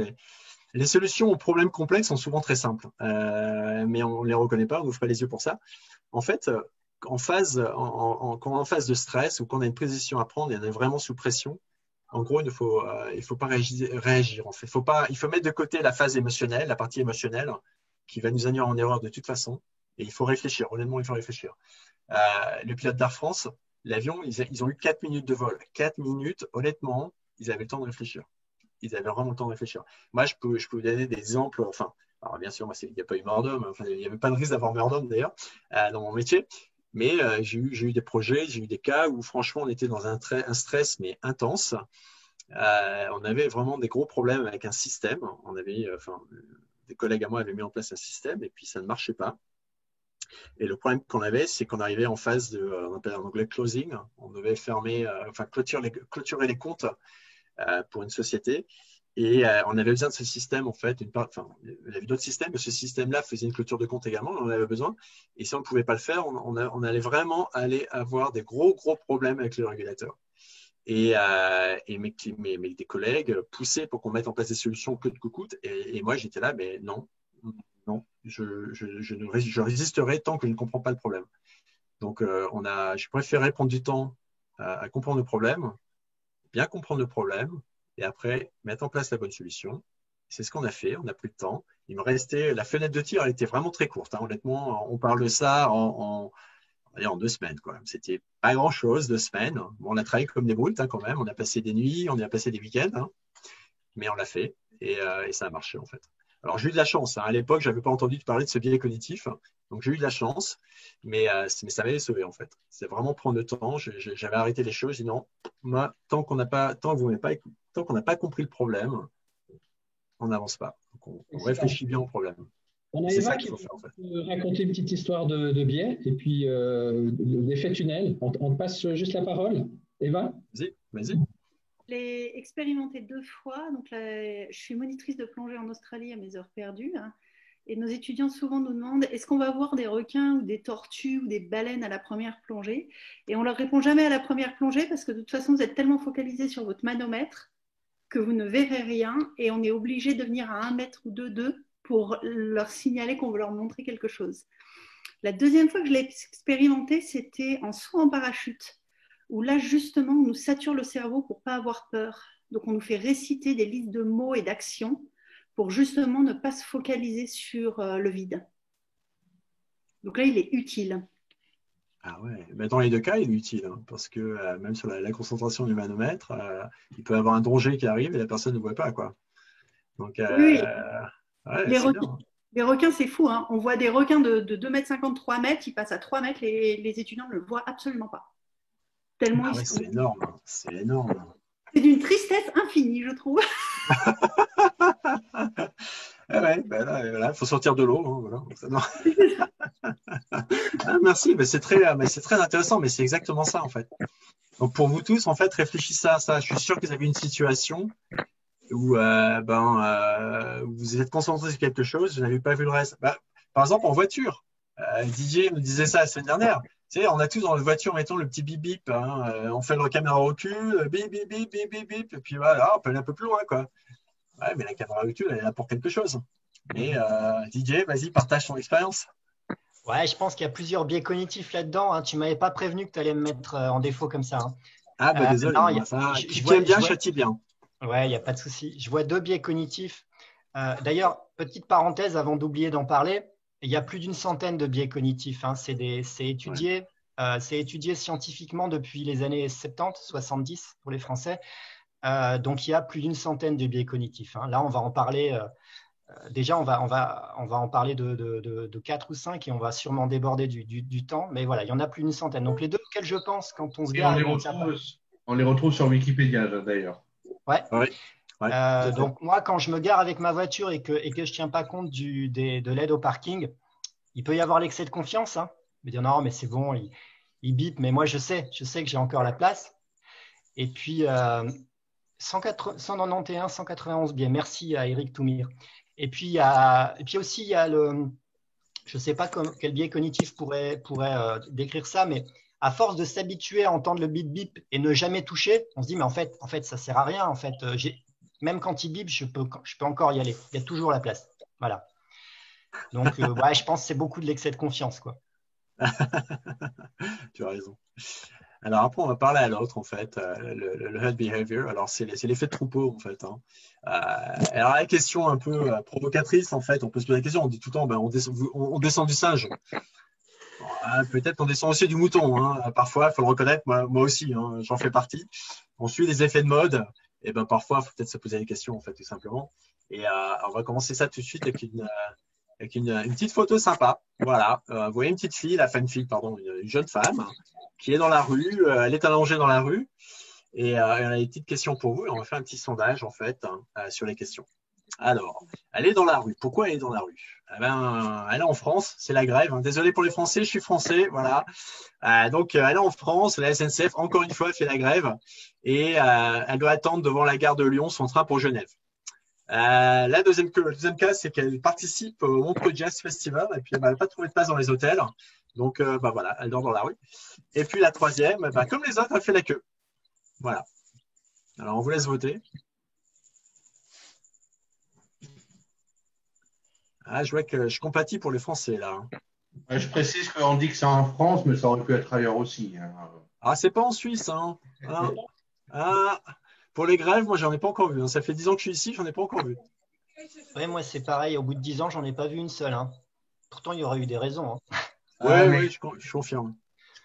les solutions aux problèmes complexes sont souvent très simples. Mais on ne les reconnaît pas, on n'ouvre pas les yeux pour ça. En fait, quand on est en phase de stress ou qu'on a une position à prendre et on est vraiment sous pression, En gros, il faut pas réagir. En fait. Il faut mettre de côté la phase émotionnelle, la partie émotionnelle, qui va nous induire en erreur de toute façon. Et il faut réfléchir. Honnêtement, il faut réfléchir. Le pilote d'Air France, l'avion, ils ont eu 4 minutes de vol. 4 minutes, honnêtement, ils avaient le temps de réfléchir. Ils avaient vraiment le temps de réfléchir. Moi, je peux vous donner des exemples. Enfin, alors bien sûr, il n'y a pas eu mort d'homme. Enfin, il n'y avait pas de risque d'avoir mort d'homme d'ailleurs dans mon métier. Mais j'ai eu des projets, j'ai eu des cas où franchement, on était dans un stress mais intense. On avait vraiment des gros problèmes avec un système. Des collègues à moi avaient mis en place un système et puis ça ne marchait pas. Et le problème qu'on avait, c'est qu'on arrivait en phase on appelle en anglais closing. On devait clôturer les comptes pour une société. Et on avait besoin de ce système, en fait. Il y avait d'autres systèmes, mais ce système-là faisait une clôture de compte également. On en avait besoin. Et si on ne pouvait pas le faire, on allait vraiment avoir des gros problèmes avec le régulateur. Et des collègues poussaient pour qu'on mette en place des solutions coûte que coûte. Et moi, j'étais là, mais non, je résisterai tant que je ne comprends pas le problème. Donc, je préférais prendre du temps à comprendre le problème, bien comprendre le problème, et après, mettre en place la bonne solution. C'est ce qu'on a fait, on n'a plus de temps. Il me restait, la fenêtre de tir, elle était vraiment très courte. Hein. Honnêtement, on parle de ça en 2 semaines. C'était pas grand-chose, 2 semaines. Bon, on a travaillé comme des brutes quand même. On a passé des nuits, on a passé des week-ends, hein. Mais on l'a fait et ça a marché en fait. Alors, j'ai eu de la chance. Hein. À l'époque, je n'avais pas entendu parler de ce biais cognitif. Donc, j'ai eu de la chance, mais ça m'avait sauvé en fait. C'est vraiment prendre le temps. J'avais arrêté les choses. J'ai dit non, moi, tant qu'on n'a pas compris le problème, on n'avance pas. Donc, on réfléchit bien au problème. On a Eva qui peut raconter une petite histoire de biais et puis l'effet tunnel. On te passe juste la parole. Eva ? Vas-y. Je l'ai expérimenté 2 fois. Donc là, je suis monitrice de plongée en Australie à mes heures perdues. Hein, et nos étudiants souvent nous demandent est-ce qu'on va voir des requins ou des tortues ou des baleines à la première plongée ? Et on leur répond jamais à la première plongée parce que de toute façon, vous êtes tellement focalisés sur votre manomètre que vous ne verrez rien et on est obligé de venir à 1 mètre ou 2 d'eux pour leur signaler qu'on veut leur montrer quelque chose. La deuxième fois que je l'ai expérimenté, c'était en saut en parachute, où là, justement, on nous sature le cerveau pour ne pas avoir peur. Donc, on nous fait réciter des listes de mots et d'actions pour justement ne pas se focaliser sur le vide. Donc là, il est utile. Ah ouais, mais dans les 2 cas, il est utile, hein, parce que même sur la concentration du manomètre, il peut y avoir un danger qui arrive et la personne ne voit pas, quoi. Donc, oui. Ouais, les requins, c'est fou. Hein. On voit des requins de 2,50 m, 3 mètres, ils passent à 3 mètres, les étudiants ne le voient absolument pas. Tellement ils sont... C'est énorme, c'est énorme. C'est d'une tristesse infinie, je trouve. Ouais, là, il faut sortir de l'eau. Hein, voilà. Merci, mais c'est très intéressant, mais c'est exactement ça en fait. Donc pour vous tous, en fait, réfléchissez à ça. Je suis sûr que vous avez une situation où vous êtes concentré sur quelque chose, vous n'avez pas vu le reste. Par exemple, en voiture, Didier nous disait ça la semaine dernière. Tu sais, on a tous dans la voiture, mettons le petit bip bip, hein, on fait la caméra au recul, bip bip bip bip bip bip, et puis voilà, on peut aller un peu plus loin, quoi. Ouais, mais la caméra au recul, elle est là pour quelque chose. Mais Didier, vas-y, partage ton expérience. Ouais, je pense qu'il y a plusieurs biais cognitifs là-dedans. Hein. Tu ne m'avais pas prévenu que tu allais me mettre en défaut comme ça. Hein. Ah, désolé. Non, qui aime bien, châtie bien. Ouais, il n'y a pas de souci. Je vois 2 biais cognitifs. D'ailleurs, petite parenthèse avant d'oublier d'en parler, il y a plus d'une centaine de biais cognitifs. Hein. C'est étudié, scientifiquement depuis les années 70, 70 pour les Français. Donc, il y a plus d'une centaine de biais cognitifs. Hein. Là, on va en parler. Déjà, on va en parler de 4 ou 5 et on va sûrement déborder du temps. Mais voilà, il y en a plus d'une centaine. Donc, les 2 auxquels je pense quand on se gare… On les retrouve sur Wikipédia d'ailleurs. Ouais. Ouais, donc, moi, quand je me gare avec ma voiture et que je ne tiens pas compte de l'aide au parking, il peut y avoir l'excès de confiance. Hein. Me dire non, mais c'est bon, il bip, mais moi, je sais que j'ai encore la place. Et puis, 191, 191 biais. Merci à Eric Toumir. Et puis aussi, il y a je ne sais pas quel biais cognitif pourrait décrire ça, mais à force de s'habituer à entendre le bip bip et ne jamais toucher, on se dit mais en fait ça sert à rien. En fait, même quand il bip, je peux encore y aller. Il y a toujours la place. Voilà. Donc je pense que c'est beaucoup de l'excès de confiance, quoi. Tu as raison. Alors après, on va parler à l'autre, en fait, le herd behavior. Alors, c'est l'effet de troupeau, en fait. Hein. Alors, la question un peu provocatrice, en fait, on peut se poser la question, on dit tout le temps, ben, on descend du singe. Bon, peut-être qu'on descend aussi du mouton. Hein. Parfois, il faut le reconnaître, moi aussi, hein, j'en fais partie. On suit les effets de mode, et ben parfois, il faut peut-être se poser des questions, en fait, tout simplement. Et on va commencer ça tout de suite avec une petite photo sympa. Voilà, vous voyez une petite fille, une fille, pardon, une jeune femme qui est dans la rue, elle est allongée dans la rue, et elle a des petites questions pour vous, et on va faire un petit sondage, en fait, sur les questions. Alors, elle est dans la rue. Pourquoi elle est dans la rue? Eh ben, elle est en France, c'est la grève. Hein. Désolé pour les Français, je suis français, voilà. Donc, elle est en France, la SNCF, encore une fois, fait la grève, et elle doit attendre devant la gare de Lyon son train pour Genève. Le deuxième cas, c'est qu'elle participe au Montreux Jazz Festival, et puis elle n'a pas trouvé de place dans les hôtels. Donc, voilà, elle dort dans la rue. Et puis la troisième, comme les autres, elle fait la queue. Voilà. Alors, on vous laisse voter. Je vois que je compatis pour les Français, là. Je précise qu'on dit que c'est en France, mais ça aurait pu être ailleurs aussi. Hein. C'est pas en Suisse. Hein. Pour les grèves, moi, j'en ai pas encore vu. Hein. Ça fait 10 ans que je suis ici, j'en ai pas encore vu. Oui, moi, c'est pareil. Au bout de 10 ans, j'en ai pas vu une seule. Hein. Pourtant, il y aurait eu des raisons. Hein. Oui, je confirme.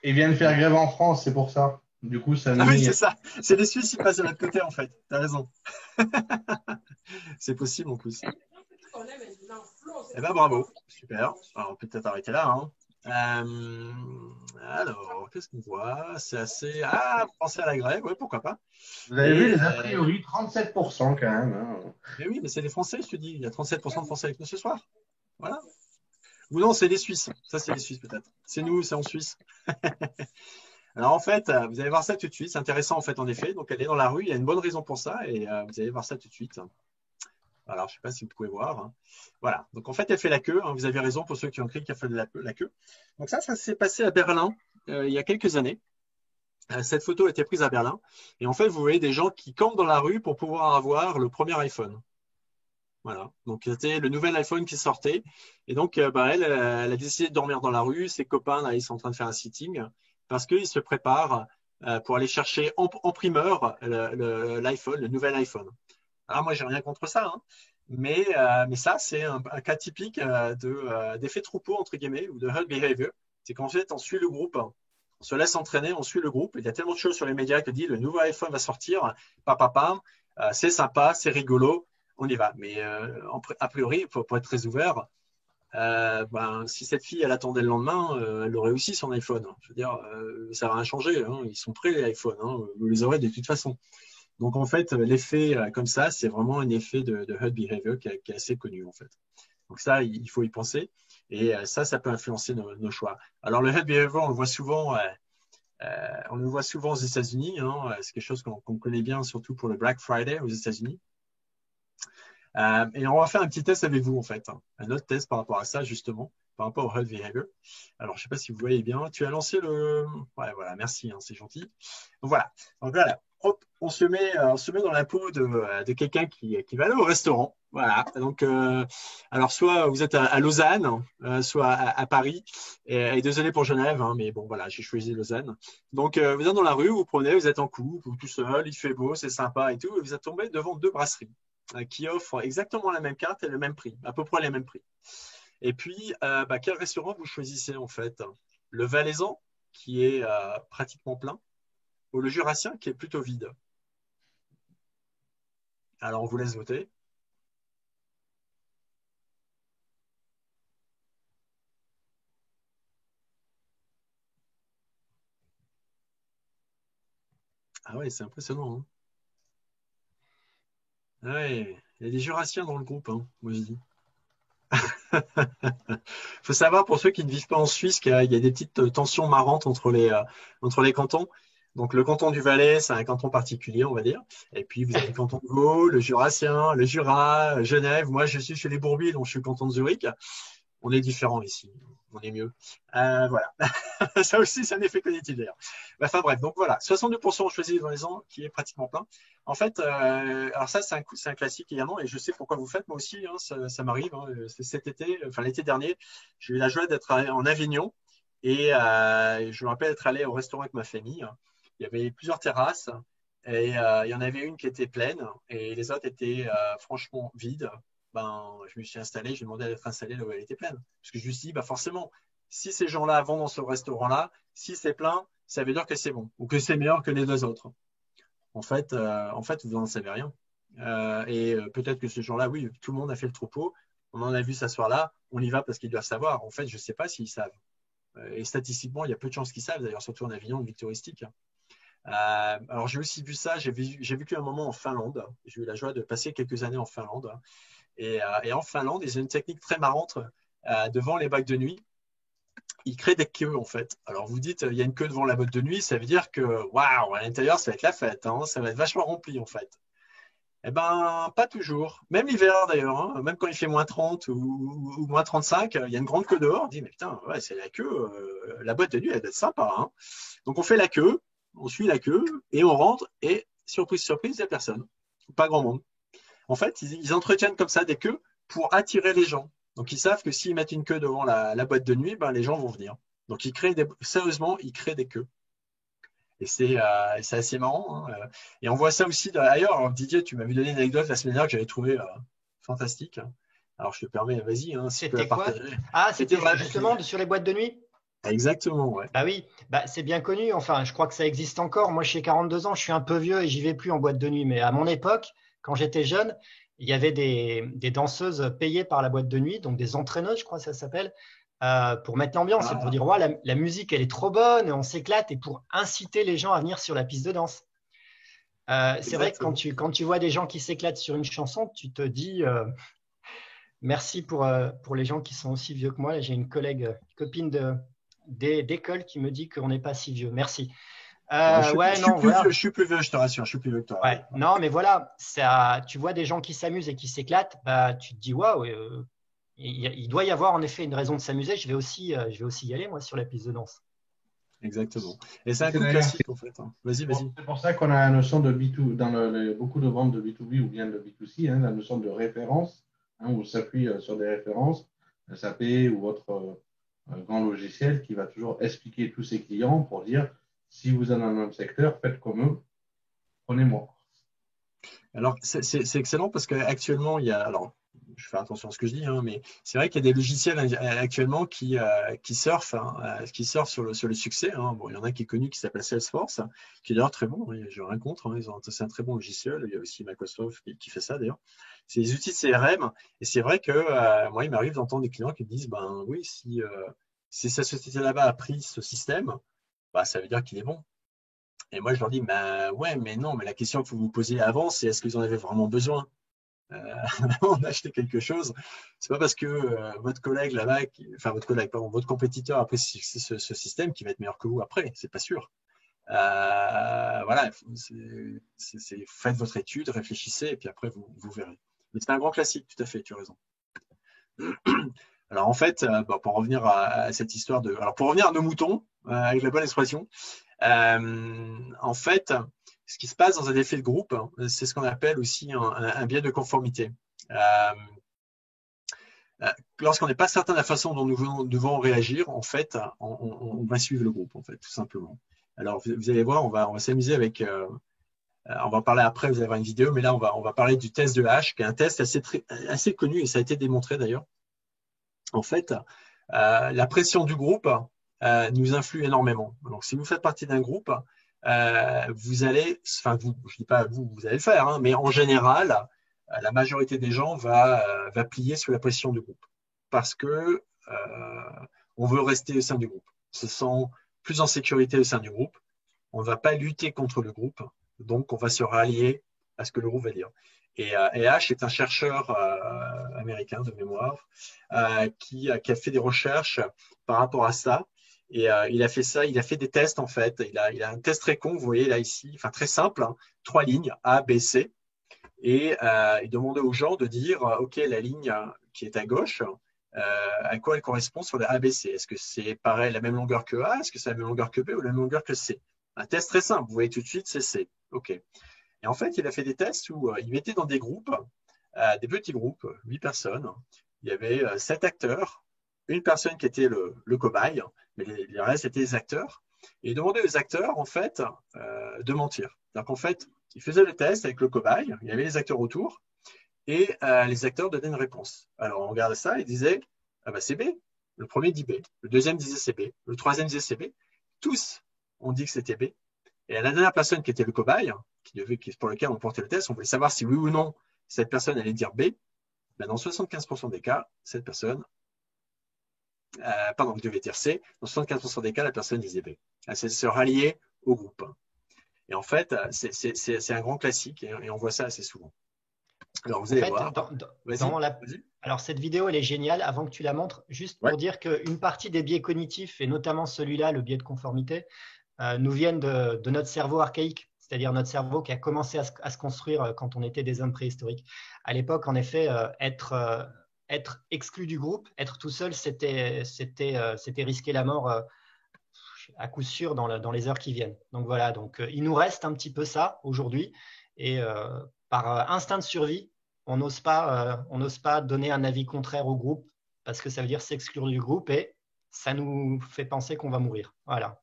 Ils viennent faire grève en France, c'est pour ça. Du coup, ça nuit. Oui, c'est ça. C'est les Suisses qui passent de l'autre côté, en fait. T'as raison. C'est possible, en plus. Eh ben, bravo. Super. Alors, on peut peut-être arrêter là. Hein. Alors, qu'est-ce qu'on voit? C'est assez. Penser à la grève, ouais, pourquoi pas. Vous avez vu, les a priori, 37% quand même. Hein. Mais oui, mais c'est les Français, je te dis. Il y a 37% de Français avec nous ce soir. Voilà. Ou non, c'est les Suisses. Ça, c'est les Suisses, peut-être. C'est nous, c'est en Suisse. Alors, en fait, vous allez voir ça tout de suite. C'est intéressant, en fait, en effet. Donc, elle est dans la rue. Il y a une bonne raison pour ça. Et vous allez voir ça tout de suite. Alors, je ne sais pas si vous pouvez voir. Hein. Voilà. Donc, en fait, elle fait la queue. Hein. Vous avez raison pour ceux qui ont écrit qu'elle fait la queue. Donc, ça s'est passé à Berlin il y a quelques années. Cette photo a été prise à Berlin. Et en fait, vous voyez des gens qui campent dans la rue pour pouvoir avoir le premier iPhone. Voilà. Donc, c'était le nouvel iPhone qui sortait. Et donc, elle a décidé de dormir dans la rue. Ses copains, là, ils sont en train de faire un sitting parce qu'ils se préparent pour aller chercher en primeur l'iPhone, le nouvel iPhone. Alors, moi, j'ai rien contre ça, hein. Mais ça, c'est un cas typique d'effet troupeau, entre guillemets, ou de herd behavior. C'est qu'en fait, on suit le groupe, on se laisse entraîner, on suit le groupe. Il y a tellement de choses sur les médias qui disent le nouveau iPhone va sortir, c'est sympa, c'est rigolo, on y va. Mais a priori, pour être très ouvert, si cette fille, elle attendait le lendemain, elle aurait aussi son iPhone. Je veux dire, ça n'a rien changé. Hein. Ils sont prêts, les iPhones. Hein. Vous les aurez de toute façon. Donc, en fait, l'effet comme ça, c'est vraiment un effet de herd behavior qui est assez connu, en fait. Donc, ça, il faut y penser. Et ça peut influencer nos choix. Alors, le herd behavior, on le voit souvent aux États-Unis. Hein. C'est quelque chose qu'on connaît bien, surtout pour le Black Friday aux États-Unis. Et on va faire un petit test avec vous, en fait. Hein. Un autre test par rapport à ça, justement, par rapport au herd behavior. Alors, je ne sais pas si vous voyez bien. Tu as lancé le… Ouais, voilà, merci, hein, c'est gentil. Donc, voilà. Hop, on se met dans la peau de quelqu'un qui va aller au restaurant. Voilà. Donc, alors soit vous êtes à Lausanne, soit à Paris. Et désolé pour Genève, hein, mais bon, voilà, j'ai choisi Lausanne. Donc, vous êtes dans la rue, vous êtes en couple, ou tout seul, il fait beau, c'est sympa et tout. Et vous êtes tombé devant deux brasseries qui offrent exactement la même carte et le même prix, à peu près les mêmes prix. Et puis, quel restaurant vous choisissez en fait? Le Valaisan, qui est pratiquement plein, ou le Jurassien qui est plutôt vide? Alors, on vous laisse voter. Ah ouais, c'est impressionnant. Hein. Ouais, il y a des Jurassiens dans le groupe, hein, moi je dis. Il faut savoir, pour ceux qui ne vivent pas en Suisse, qu'il y a des petites tensions marrantes entre les cantons. Donc, le canton du Valais, c'est un canton particulier, on va dire. Et puis, vous avez le canton de Vaud, le Jurassien, le Jura, Genève. Moi, je suis chez les Bourbiers, donc je suis le canton de Zurich. On est différents ici. On est mieux. Voilà. Ça aussi, c'est un effet cognitif d'ailleurs. Enfin bref, donc voilà. 62% ont choisi les Valaisan, qui est pratiquement plein. En fait, alors ça, c'est un classique également, et je sais pourquoi vous faites, moi aussi, hein, ça m'arrive. Hein, cet été, enfin l'été dernier, j'ai eu la joie d'être en Avignon. Et je me rappelle être allé au restaurant avec ma famille. Il y avait plusieurs terrasses et il y en avait une qui était pleine et les autres étaient franchement vides. Ben, je me suis installé, j'ai demandé d'être installé là où elle était pleine. Parce que je me suis dit, bah forcément, si ces gens-là vont dans ce restaurant-là, si c'est plein, ça veut dire que c'est bon ou que c'est meilleur que les deux autres. En fait, vous n'en savez rien. Peut-être que ces gens-là, oui, tout le monde a fait le troupeau. On en a vu s'asseoir là. On y va parce qu'ils doivent savoir. En fait, je ne sais pas s'ils savent. Et statistiquement, il y a peu de chances qu'ils savent, d'ailleurs, surtout en Avignon, en ville touristique. Alors, j'ai aussi vu ça. J'ai vécu un moment en Finlande. J'ai eu la joie de passer quelques années en Finlande. Et en Finlande, ils ont une technique très marrante devant les boîtes de nuit. Ils créent des queues, en fait. Alors, vous dites, il y a une queue devant la boîte de nuit. Ça veut dire que, waouh, à l'intérieur, ça va être la fête. Hein, ça va être vachement rempli, en fait. Eh ben, pas toujours. Même l'hiver d'ailleurs, hein. Même quand il fait moins 30 ou moins 35, il y a une grande queue dehors. On dit, mais putain, ouais, c'est la queue. La boîte de nuit, elle doit être sympa. Hein. Donc on fait la queue, on suit la queue et on rentre. Et surprise, surprise, il n'y a personne. Pas grand monde. En fait, ils entretiennent comme ça des queues pour attirer les gens. Donc ils savent que s'ils mettent une queue devant la boîte de nuit, ben, les gens vont venir. Donc sérieusement, ils créent des queues. Et c'est assez marrant. Hein. Et on voit ça aussi ailleurs. Alors, Didier, tu m'avais donné une anecdote la semaine dernière que j'avais trouvée fantastique. Alors, je te permets, vas-y, hein, si tu peux la C'était quoi? partager. Ah, c'était C'était justement sur les boîtes de nuit? exactement, ouais. Bah oui, bah c'est bien connu. Enfin, je crois que ça existe encore. Moi, j'ai 42 ans, je suis un peu vieux et j'y vais plus en boîte de nuit. Mais à mon époque, quand j'étais jeune, il y avait des danseuses payées par la boîte de nuit, donc des entraîneuses, je crois que ça s'appelle, pour mettre l'ambiance et pour dire, ouais, la musique, elle est trop bonne, on s'éclate, et pour inciter les gens à venir sur la piste de danse. C'est vrai que Exactement. quand tu vois des gens qui s'éclatent sur une chanson, tu te dis merci pour les gens qui sont aussi vieux que moi. Là, j'ai une collègue, copine d'école qui me dit qu'on n'est pas si vieux. Merci. Ouais, Je suis non, plus vieux, voilà. je suis plus vieux, je te rassure, je suis plus vieux que toi. Ouais, non, mais voilà, ça, tu vois des gens qui s'amusent et qui s'éclatent, bah, tu te dis, waouh, il doit y avoir en effet une raison de s'amuser. Je vais aussi y aller, moi, sur la piste de danse. Exactement. Et c'est un C'est coup d'ailleurs classique, en fait. Hein. Vas-y, vas-y. c'est pour ça qu'on a la notion de B2, dans beaucoup de ventes de B2B ou bien de B2C, hein, la notion de référence, hein, où on s'appuie sur des références, SAP ou autre grand logiciel qui va toujours expliquer tous ses clients pour dire si vous êtes dans le même secteur, faites comme eux, prenez-moi. Alors, c'est excellent parce qu'actuellement, il y a. Alors, je fais attention à ce que je dis, hein, mais c'est vrai qu'il y a des logiciels actuellement qui surfent, hein, qui surfent sur le succès. Hein. Bon, il y en a qui est connu qui s'appelle Salesforce, qui est d'ailleurs très bon. Hein, je rien contre. Hein, c'est un très bon logiciel. Il y a aussi Microsoft qui fait ça d'ailleurs. C'est des outils de CRM. Et c'est vrai que moi, il m'arrive d'entendre des clients qui me disent ben oui, si cette société là-bas a pris ce système, bah, ça veut dire qu'il est bon. Et moi, je leur dis, bah, ouais, mais non, mais la question que vous vous posiez avant, c'est est-ce que vous en avez vraiment besoin on a acheté quelque chose. C'est pas parce que votre collègue là-bas, enfin votre collègue, pardon, votre compétiteur a pris ce système qui va être meilleur que vous après, c'est pas sûr. Voilà, faites votre étude, réfléchissez et puis après vous verrez. Mais c'est un grand classique, tout à fait, tu as raison. Alors en fait, pour revenir à cette histoire de, alors pour revenir à nos moutons, avec la bonne expression, en fait, ce qui se passe dans un effet de groupe, c'est ce qu'on appelle aussi un biais de conformité. Lorsqu'on n'est pas certain de la façon dont nous devons réagir, en fait, on va suivre le groupe, en fait, tout simplement. Alors, vous allez voir, on va s'amuser avec. On va parler après, vous allez voir une vidéo, mais là, on va parler du test de H, qui est un test assez connu et ça a été démontré d'ailleurs. En fait, la pression du groupe nous influe énormément. Donc, si vous faites partie d'un groupe, vous allez, enfin, je dis pas vous allez le faire, hein, mais en général, la majorité des gens va plier sous la pression du groupe parce que on veut rester au sein du groupe. On se sent plus en sécurité au sein du groupe. On ne va pas lutter contre le groupe, donc on va se rallier à ce que le groupe va dire. Et H est un chercheur américain de mémoire qui a fait des recherches par rapport à ça. Et il a fait ça, il a fait des tests en fait. Il a un test très con, vous voyez là ici, enfin très simple, hein, 3 lignes, A, B, C. Et il demandait aux gens de dire, OK, la ligne qui est à gauche, à quoi elle correspond sur le ABC. Est-ce que c'est pareil, la même longueur que A? Est-ce que c'est la même longueur que B ou la même longueur que C? Un test très simple, vous voyez tout de suite, c'est C. OK. Et en fait, il a fait des tests où il mettait dans des groupes, des petits groupes, 8 personnes. Il y avait 7 acteurs une personne qui était le cobaye, mais les restes étaient les acteurs. Et il demandait aux acteurs, en fait, de mentir. C'est-à-dire qu'en fait, il faisait le test avec le cobaye, il y avait les acteurs autour, et les acteurs donnaient une réponse. Alors, on regardait ça, ils disaient, ah bah c'est B. Le premier dit B, le deuxième disait c'est B, le troisième disait c'est B. Tous ont dit que c'était B. Et la dernière personne qui était le cobaye, pour lequel on portait le test, on voulait savoir si oui ou non cette personne allait dire B. Ben, dans 75% des cas, cette personne, il devait dire C. Dans 75% des cas, la personne disait B. C'est se rallier au groupe. Et en fait, c'est un grand classique et on voit ça assez souvent. Alors, vous allez voir. Alors, cette vidéo, elle est géniale. Avant que tu la montres, juste pour dire qu'une partie des biais cognitifs, et notamment celui-là, le biais de conformité, nous viennent de notre cerveau archaïque, c'est-à-dire notre cerveau qui a commencé à se construire quand on était des hommes préhistoriques. À l'époque, en effet, être exclu du groupe, être tout seul, c'était risquer la mort à coup sûr dans les heures qui viennent. Donc voilà, il nous reste un petit peu ça aujourd'hui. Et par instinct de survie, on n'ose pas donner un avis contraire au groupe parce que ça veut dire s'exclure du groupe et ça nous fait penser qu'on va mourir. Voilà.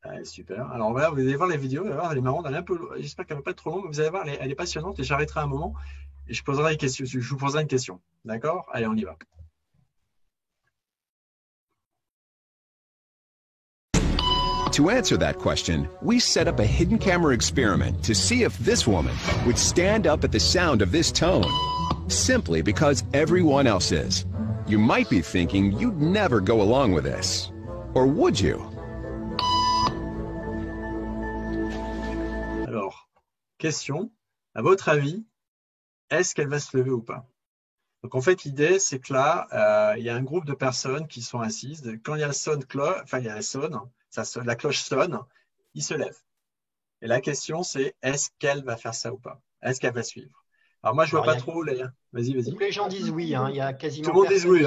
Ouais, super. Alors voilà, vous allez voir les vidéos, elle est marrante, j'espère qu'elle ne va pas être trop longue, mais vous allez voir, elle est passionnante et j'arrêterai un moment et je vous poserai une question. D'accord? Allez, on y va. To answer that question, we set up a hidden camera experiment to see if this woman would stand up at the sound of this tone, simply because everyone else is. You might be thinking you'd never go along with this. Or would you? Alors, question, à votre avis, est-ce qu'elle va se lever ou pas? Donc en fait, l'idée, c'est que là, il y a un groupe de personnes qui sont assises. Quand il y a la cloche sonne, ils se lèvent. Et la question, c'est est-ce qu'elle va faire ça ou pas? Est-ce qu'elle va suivre? Alors moi, je ne vois pas trop les... Vas-y. Tous les gens disent oui. Il y a quasiment tout le monde dit oui.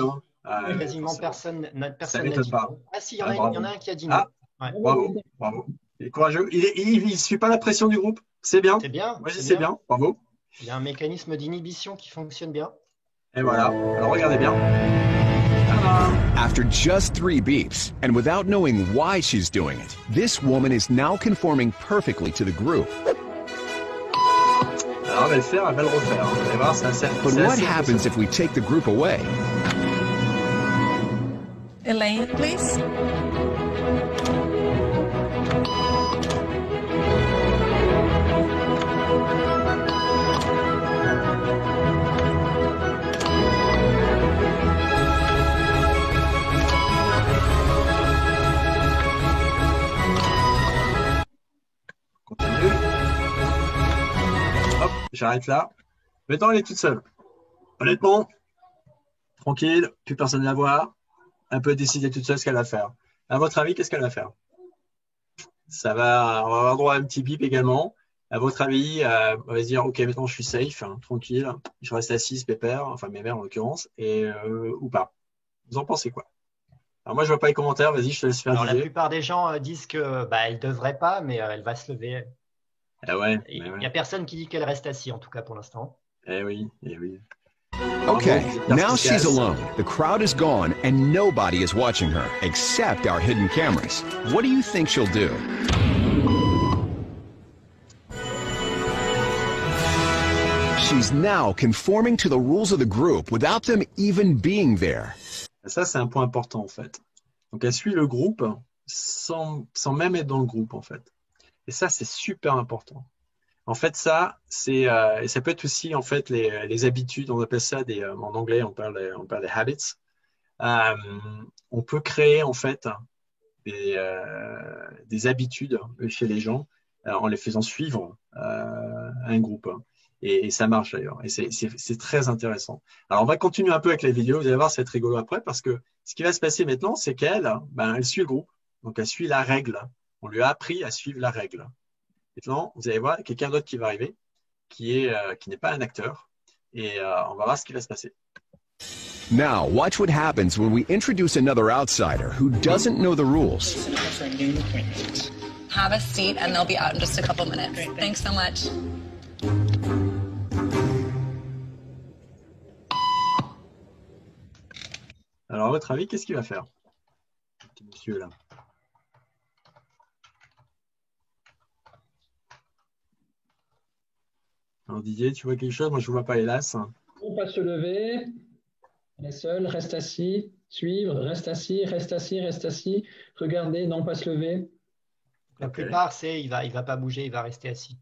Quasiment personne n'a dit pas. non. Ah si, il y en a un qui a dit non. Ah, ouais. Bravo. Il est courageux. Il ne suit pas la pression du groupe. C'est bien. C'est bien. Moi, c'est bien. Bravo. Il y a un mécanisme d'inhibition qui fonctionne bien. Et voilà. Alors, regardez bien. After just 3 beeps, and without knowing why she's doing it, this woman is now conforming perfectly to the group. Alors, elle va le faire, elle va le refaire. Vous allez voir, But what happens if we take the group away? Elaine, please. J'arrête là. Maintenant, elle est toute seule. Honnêtement, tranquille, plus personne ne la voit. Elle peut décider toute seule ce qu'elle va faire. À votre avis, qu'est-ce qu'elle va faire? On va avoir droit à un petit bip également. À votre avis, on va se dire, OK, maintenant je suis safe, tranquille. Je reste assise, pépère, enfin mes mères en l'occurrence, ou pas. Vous en pensez quoi? Alors moi, je vois pas les commentaires. Vas-y, je te laisse faire. Alors, la plupart des gens disent que elle devrait pas, mais elle va se lever. Il n'y a personne qui dit qu'elle reste assise, en tout cas pour l'instant. Eh oui. Okay, now she's alone. The crowd is gone and nobody is watching her except our hidden cameras. What do you think she'll do? She's now conforming to the rules of the group without them even being there. Ça, c'est un point important en fait. Donc, elle suit le groupe sans même être dans le groupe en fait. Et ça, c'est super important. En fait, ça peut être aussi en fait les habitudes. On appelle ça en anglais, on parle des habits. On peut créer en fait des habitudes chez les gens en les faisant suivre un groupe. Et ça marche d'ailleurs. Et c'est très intéressant. Alors, on va continuer un peu avec la vidéo. Vous allez voir, ça va être rigolo après parce que ce qui va se passer maintenant, c'est qu'elle, elle suit le groupe. Donc, elle suit la règle. On lui a appris à suivre la règle. Maintenant, vous allez voir quelqu'un d'autre qui va arriver, qui n'est pas un acteur. Et on va voir ce qui va se passer. Now, watch what happens when we introduce another outsider who doesn't know the rules. Have a seat and they'll be out in just a couple minutes. Thanks so much. Alors Alors, à votre avis, qu'est-ce qu'il va faire, ce petit monsieur là? Alors, Didier, tu vois quelque chose? Moi, je ne vois pas, hélas. On pas se lever. On est seul, reste assis. Suivre, reste assis, reste assis, reste assis. Regardez, non pas se lever. La Ok. plupart, il va pas bouger, il va rester assis.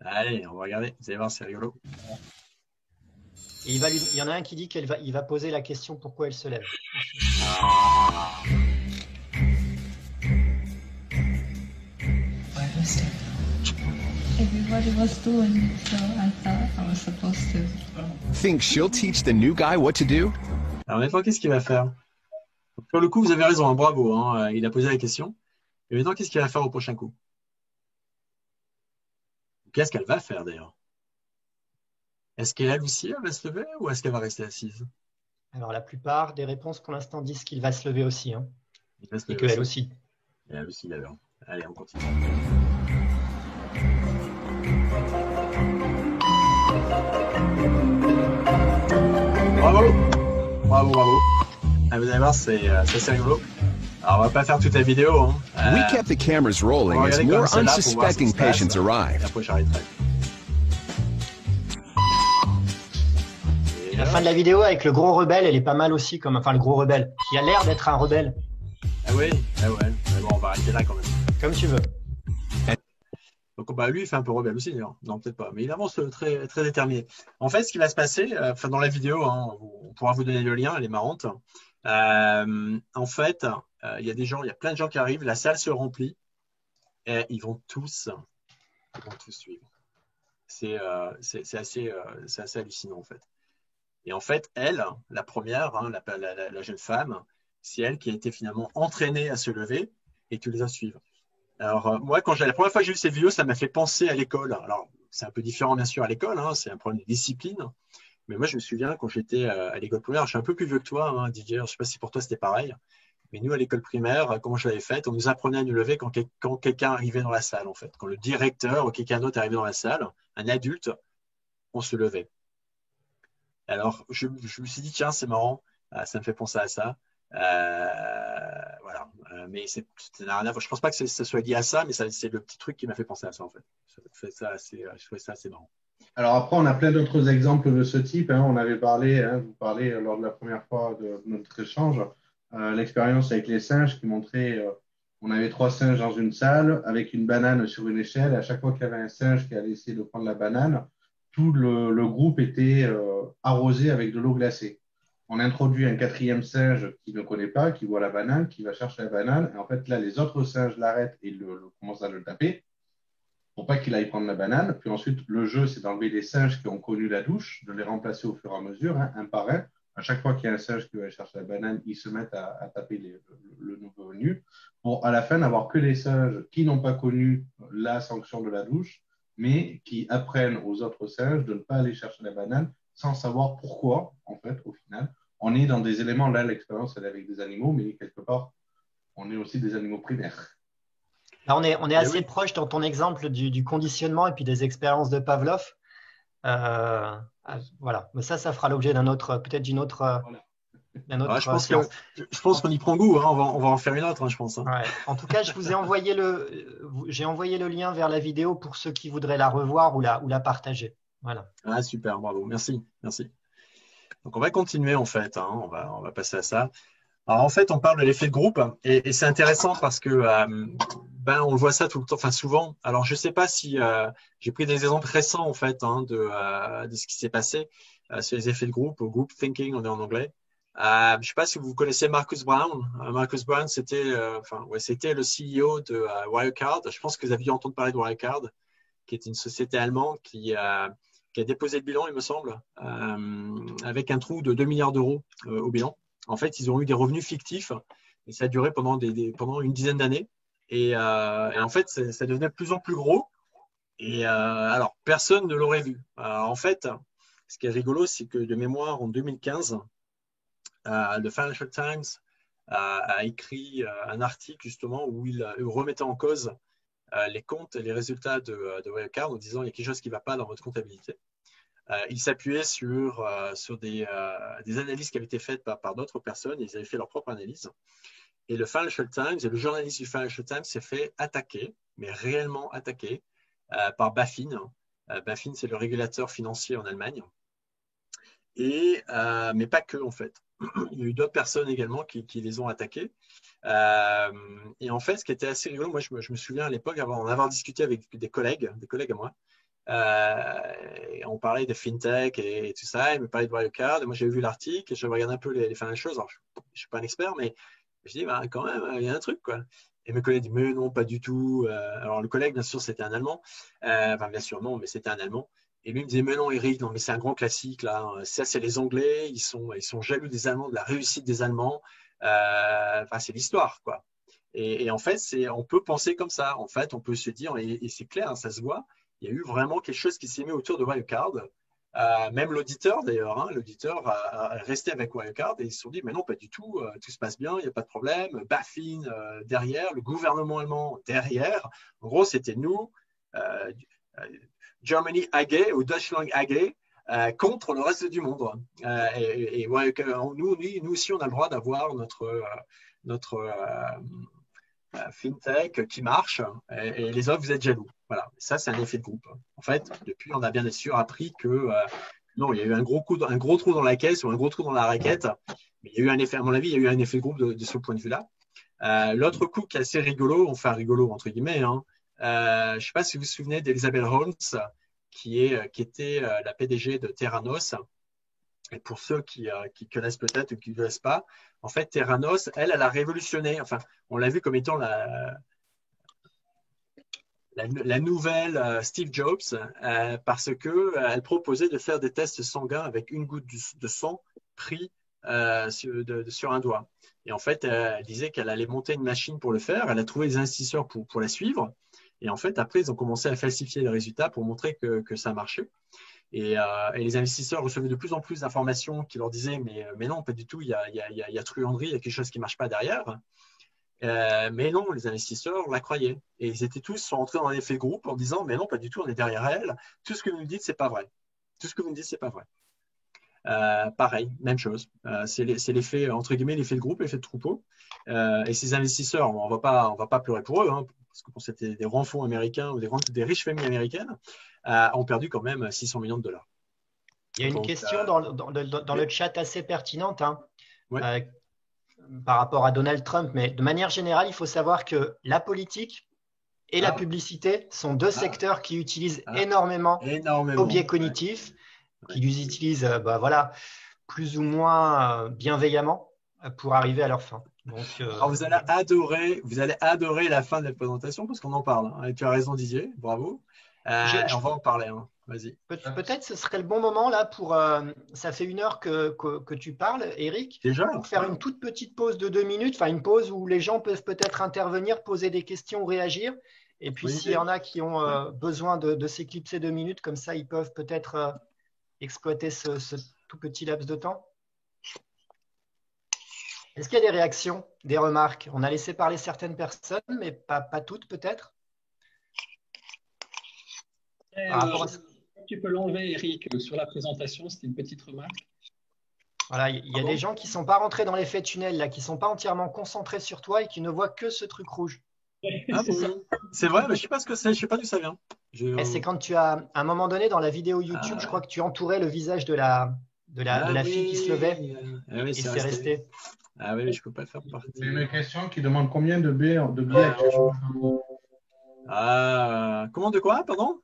Allez, on va regarder. Vous allez voir, c'est rigolo. Et il y en a un qui dit il va poser la question pourquoi elle se lève. Ah. Why do I stand up? Everybody was doing it, so I thought I was supposed to. Think she'll teach the new guy what to do? Alors maintenant, qu'est-ce qu'il va faire? Sur le coup, vous avez raison, hein, bravo. Hein, il a posé la question. Et maintenant, qu'est-ce qu'il va faire au prochain coup? Qu'est-ce qu'elle va faire d'ailleurs? Est-ce qu'elle aussi, elle va se lever ou est-ce qu'elle va rester assise? Alors, la plupart des réponses pour l'instant disent qu'il va se lever aussi. Hein, Il va se et lever qu'elle aussi. Et elle aussi, d'ailleurs. Allez, on continue. Bravo! Bravo, bravo. Ah, vous allez voir, c'est assez rigolo. Alors, on va pas faire toute la vidéo. Hein. We kept the cameras rolling as more unsuspecting patients Et arrived. après, j'arrêterai. Et la fin de la vidéo avec le gros rebelle, elle est pas mal aussi, enfin le gros rebelle, qui a l'air d'être un rebelle. Ah oui, ah ouais. Mais bon, on va arrêter là quand même. Comme tu veux. Donc, bah, lui, il fait un peu rebelle aussi, d'ailleurs. Non, peut-être pas. Mais il avance très, très déterminé. En fait, ce qui va se passer, dans la vidéo, hein, on pourra vous donner le lien, elle est marrante. En fait, il y a plein de gens qui arrivent, la salle se remplit et ils vont tous suivre. C'est assez hallucinant, en fait. Et en fait, elle, la première, hein, la jeune femme, c'est elle qui a été finalement entraînée à se lever et qui les a suivre. Alors, moi, la première fois que j'ai vu cette vidéo, ça m'a fait penser à l'école. Alors, c'est un peu différent, bien sûr, à l'école, hein, c'est un problème de discipline. Mais moi, je me souviens quand j'étais à l'école primaire, je suis un peu plus vieux que toi, hein, Didier, je ne sais pas si pour toi c'était pareil. Mais nous, à l'école primaire, comment je l'avais fait, on nous apprenait à nous lever quand quelqu'un arrivait dans la salle, en fait. Quand le directeur ou quelqu'un d'autre arrivait dans la salle, un adulte, on se levait. Alors, je me suis dit, tiens, c'est marrant, ça me fait penser à ça. Voilà. Mais ça n'a rien à voir. Je pense pas que ça soit lié à ça, mais c'est le petit truc qui m'a fait penser à ça, en fait. Je trouvais ça assez marrant. Alors après, on a plein d'autres exemples de ce type. Hein. On avait parlé, hein, vous parlez lors de la première fois de notre échange, l'expérience avec les singes qui montrait, on avait 3 singes dans une salle avec une banane sur une échelle. Et à chaque fois qu'il y avait un singe qui allait essayer de prendre la banane, tout le groupe était arrosé avec de l'eau glacée. On introduit un 4e singe qui ne connaît pas, qui voit la banane, qui va chercher la banane. Et en fait, là, les autres singes l'arrêtent et commencent à le taper pour pas qu'il aille prendre la banane. Puis ensuite, le jeu, c'est d'enlever les singes qui ont connu la douche, de les remplacer au fur et à mesure, hein, un par un. À chaque fois qu'il y a un singe qui va chercher la banane, ils se mettent à taper le nouveau venu pour, à la fin, n'avoir que les singes qui n'ont pas connu la sanction de la douche, mais qui apprennent aux autres singes de ne pas aller chercher la banane sans savoir pourquoi, en fait, au final. On est dans des éléments, là, l'expérience, elle est avec des animaux, mais quelque part, on est aussi des animaux primaires. Là, on est assez proche dans ton exemple du conditionnement et puis des expériences de Pavlov. Voilà. Mais ça fera l'objet peut-être d'une autre. Ouais, je pense qu'on y prend goût. Hein. On va en faire une autre, hein, je pense. Hein. Ouais. En tout cas, je vous ai envoyé j'ai envoyé le lien vers la vidéo pour ceux qui voudraient la revoir ou la partager. Voilà. Ah, super, bravo. Merci. Donc, on va continuer, en fait. Hein. On va passer à ça. Alors, en fait, on parle de l'effet de groupe et c'est intéressant parce que on le voit ça tout le temps, enfin souvent. Alors, je ne sais pas si j'ai pris des exemples récents, en fait, hein, de ce qui s'est passé sur les effets de groupe, au group thinking, on est en anglais. Je ne sais pas si vous connaissez Marcus Brown. Marcus Brown, c'était le CEO de Wirecard. Je pense que vous avez dû entendre parler de Wirecard, qui est une société allemande qui a déposé le bilan, il me semble, avec un trou de 2 milliards d'euros au bilan. En fait, ils ont eu des revenus fictifs et ça a duré pendant une dizaine d'années. Et en fait, ça devenait de plus en plus gros. Et alors, personne ne l'aurait vu. En fait, ce qui est rigolo, c'est que de mémoire, en 2015, le Financial Times a écrit un article justement où il remettait en cause les comptes et les résultats de Wirecard en disant il y a quelque chose qui ne va pas dans votre comptabilité. ils s'appuyaient sur des analyses qui avaient été faites par d'autres personnes. Ils avaient fait leur propre analyse. Et le Financial Times et le journaliste du Financial Times s'est fait attaquer, mais réellement attaquer, par BaFin. BaFin, c'est le régulateur financier en Allemagne. Mais pas que, en fait. Il y a eu d'autres personnes également qui les ont attaqués. Et en fait, ce qui était assez rigolo, moi, je me souviens à l'époque en avoir discuté avec des collègues à moi. Et on parlait de FinTech et tout ça. Ils me parlaient de Wirecard. Et moi, j'avais vu l'article et j'avais regardé un peu les financials. Alors, je ne suis pas un expert, mais je dis, bah, quand même, il y a un truc, quoi. Et mes collègues disent, mais non, pas du tout. Alors, le collègue, bien sûr, c'était un Allemand. Enfin, bien sûr, non, mais c'était un Allemand. Et lui me disait, mais non, Eric, non, mais c'est un grand classique, là. Ça, c'est les Anglais. Ils sont jaloux des Allemands, de la réussite des Allemands. Enfin, c'est l'histoire, quoi. Et en fait, on peut penser comme ça. En fait, on peut se dire, et c'est clair, hein, ça se voit, il y a eu vraiment quelque chose qui s'est mis autour de Wirecard. Même l'auditeur, d'ailleurs, hein, l'auditeur a resté avec Wirecard et ils se sont dit, mais non, pas du tout, tout se passe bien, il n'y a pas de problème. BaFin derrière, le gouvernement allemand derrière. En gros, c'était nous, Germany AG ou Deutschland AG, contre le reste du monde. Et nous aussi, on a le droit d'avoir notre FinTech qui marche et les autres, vous êtes jaloux. Voilà, ça, c'est un effet de groupe. En fait, depuis, on a bien sûr appris que non, il y a eu un gros trou dans la caisse ou un gros trou dans la raquette. Mais il y a eu un effet, à mon avis, il y a eu un effet de groupe de ce point de vue-là. L'autre coup qui est assez rigolo, enfin rigolo entre guillemets, hein, je ne sais pas si vous vous souvenez d'Elizabeth Holmes, qui était la PDG de Theranos. Et pour ceux qui connaissent peut-être ou qui ne connaissent pas, en fait, Theranos, elle a révolutionné. Enfin, on l'a vu comme étant la nouvelle Steve Jobs, parce qu'elle proposait de faire des tests sanguins avec une goutte de sang pris sur un doigt. Et en fait, elle disait qu'elle allait monter une machine pour le faire. Elle a trouvé des investisseurs pour la suivre. Et en fait, après, ils ont commencé à falsifier les résultats pour montrer que ça marchait. Et les investisseurs recevaient de plus en plus d'informations qui leur disaient mais non, pas du tout, il y a truanderie, il y a quelque chose qui ne marche pas derrière. Mais non, les investisseurs la croyaient. Et ils étaient tous rentrés dans l'effet groupe en disant mais non, pas du tout, on est derrière elle. Tout ce que vous nous dites, c'est pas vrai. Tout ce que vous nous dites, c'est pas vrai. Pareil, même chose. C'est l'effet, entre guillemets, l'effet de groupe, l'effet de troupeau. Et ces investisseurs, on va pas pleurer pour eux, hein, parce que c'était des grands fonds américains ou des riches familles américaines, ont perdu quand même 600 millions de dollars. Il y a une question dans le chat assez pertinente, hein, ouais. Par rapport à Donald Trump, mais de manière générale, il faut savoir que la politique et la publicité sont deux secteurs qui utilisent énormément le biais cognitif, qui les utilisent plus ou moins bienveillamment pour arriver à leur fin. Donc, alors vous allez adorer la fin de la présentation parce qu'on en parle. Hein. Et tu as raison, Didier, bravo. On va en parler. Hein. Vas-y. Peut-être ce serait le bon moment là pour. Ça fait 1 heure que tu parles, Eric. Déjà. Pour faire une toute petite pause de 2 minutes, enfin une pause où les gens peuvent peut-être intervenir, poser des questions ou réagir. Et puis s'il y en a qui ont besoin de s'éclipser 2 minutes, comme ça ils peuvent peut-être exploiter ce tout petit laps de temps. Est-ce qu'il y a des réactions, des remarques? On a laissé parler certaines personnes, mais pas toutes peut-être. Tu peux l'enlever, Eric, sur la présentation, c'était une petite remarque. Voilà, il y a des gens qui ne sont pas rentrés dans l'effet tunnel, là, qui ne sont pas entièrement concentrés sur toi et qui ne voient que ce truc rouge. Ah, c'est vrai, mais je ne sais pas ce que c'est, je ne sais pas d'où ça vient. C'est quand tu as, à un moment donné, dans la vidéo YouTube, je crois que tu entourais le visage de la fille qui se levait et c'est resté. Ah oui, mais je ne peux pas le faire partie. C'est une question qui demande combien de biais actuellement. Comment de quoi, pardon?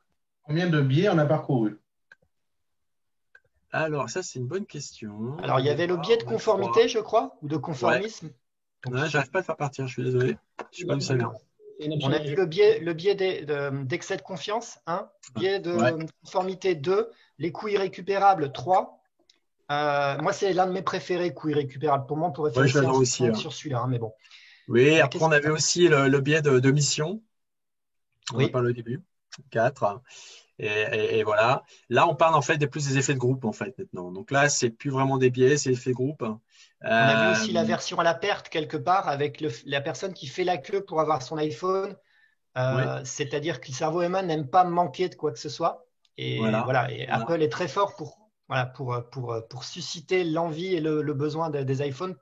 Combien de biais on a parcouru? Alors, ça, c'est une bonne question. Alors, il y avait le biais de conformité, je crois, ou de conformisme. Non, j'arrive pas à le faire partir, je suis désolé. Je sais pas d'où ça vient. On a vu le biais d'excès de confiance, 1. Biais de conformité, 2. Les coûts irrécupérables, 3. Moi, c'est l'un de mes préférés, coûts irrécupérables. Pour moi, on pourrait faire une séance sur celui-là, hein, mais bon. Oui, après, on avait aussi le biais de mission. On en parle au début. 4. Et voilà. Là, on parle en fait plus des effets de groupe en fait maintenant. Donc là, c'est plus vraiment des biais, c'est l'effet de groupe. On a vu aussi la version à la perte quelque part avec la personne qui fait la queue pour avoir son iPhone. C'est-à-dire que le cerveau humain n'aime pas manquer de quoi que ce soit. Et Voilà. et Apple est très fort pour susciter l'envie et le besoin des iPhones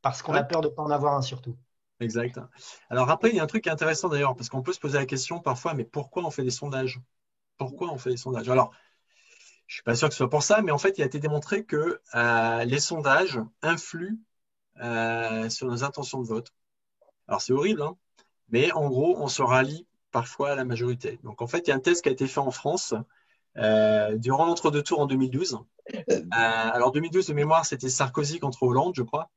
parce qu'on Ouais, a peur de ne pas en avoir un surtout. exact. Alors après, il y a un truc qui est intéressant d'ailleurs, parce qu'on peut se poser la question parfois, mais pourquoi on fait des sondages? Pourquoi on fait des sondages? Alors, je suis pas sûr que ce soit pour ça, mais en fait, il a été démontré que les sondages influent sur nos intentions de vote. Alors, c'est horrible, hein, mais en gros, on se rallie parfois à la majorité. Donc, en fait, il y a un test qui a été fait en France durant l'entre-deux tours en 2012. Alors, 2012, de mémoire, c'était Sarkozy contre Hollande, je crois.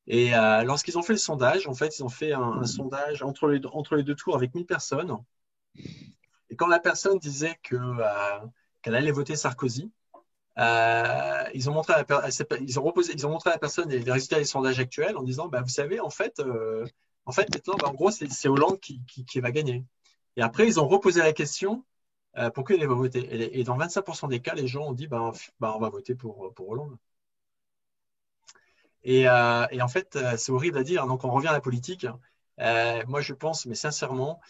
Et lorsqu'ils ont fait le sondage, en fait, ils ont fait un sondage entre les deux tours avec 1000 personnes. Et quand la personne disait qu'elle allait voter Sarkozy, ils ont montré ils ont montré à la personne les résultats des sondages actuels en disant, bah, vous savez, en fait maintenant, bah, en gros, c'est Hollande qui va gagner. Et après, ils ont reposé la question pourquoi il va voter. Et dans 25% des cas, les gens ont dit, bah, on va voter pour Hollande. Et en fait, c'est horrible à dire. Donc, on revient à la politique. Moi, je pense, mais sincèrement,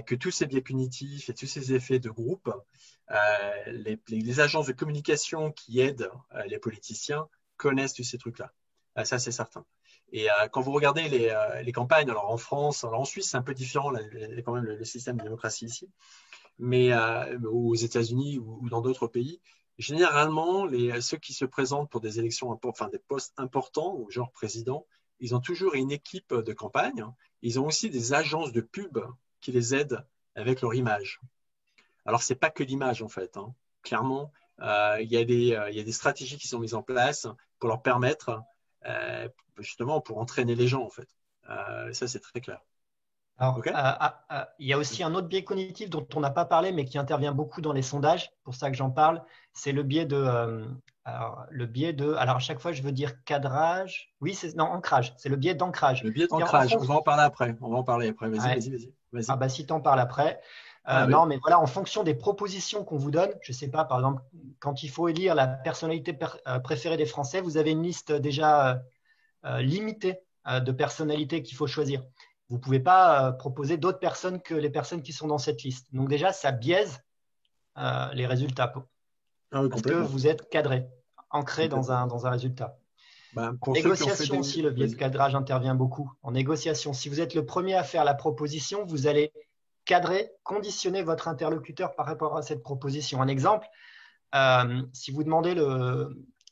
que tous ces biais punitifs et tous ces effets de groupe, les agences de communication qui aident les politiciens connaissent tous ces trucs-là. Ça, c'est certain. Et quand vous regardez les campagnes, alors en France, alors en Suisse, c'est un peu différent, là, quand même, le système de démocratie ici, mais aux États-Unis ou dans d'autres pays, généralement, ceux qui se présentent pour des élections, enfin des postes importants, ou genre président, ils ont toujours une équipe de campagne. Ils ont aussi des agences de pub qui les aident avec leur image. Alors, c'est pas que l'image, en fait, hein. Clairement, il y a des stratégies qui sont mises en place pour leur permettre, justement, pour entraîner les gens, en fait. Ça, c'est très clair. Alors, OK? il y a aussi un autre biais cognitif dont on n'a pas parlé, mais qui intervient beaucoup dans les sondages, pour ça que j'en parle, c'est le biais alors à chaque fois je veux dire cadrage, oui, non, ancrage, c'est le biais d'ancrage. Le biais C'est-à-dire, d'ancrage, on va en parler après. On va en parler après. Vas-y, ouais. vas-y, vas-y. Ah Vas-y. bah si tu en parles après. Ah oui. Non, mais voilà, en fonction des propositions qu'on vous donne, je ne sais pas, par exemple, quand il faut élire la personnalité préférée des Français, vous avez une liste déjà limitée de personnalités qu'il faut choisir. Vous ne pouvez pas proposer d'autres personnes que les personnes qui sont dans cette liste. Donc déjà, ça biaise les résultats Ah oui, parce que complètement. vous êtes cadré, ancré dans Complètement. un résultat. Ben, En pour ceux qui ont fait négociation des... aussi, le biais de Vas-y. cadrage intervient beaucoup. En négociation, si vous êtes le premier à faire la proposition, vous allez cadrer, conditionner votre interlocuteur par rapport à cette proposition. Un exemple, si vous demandez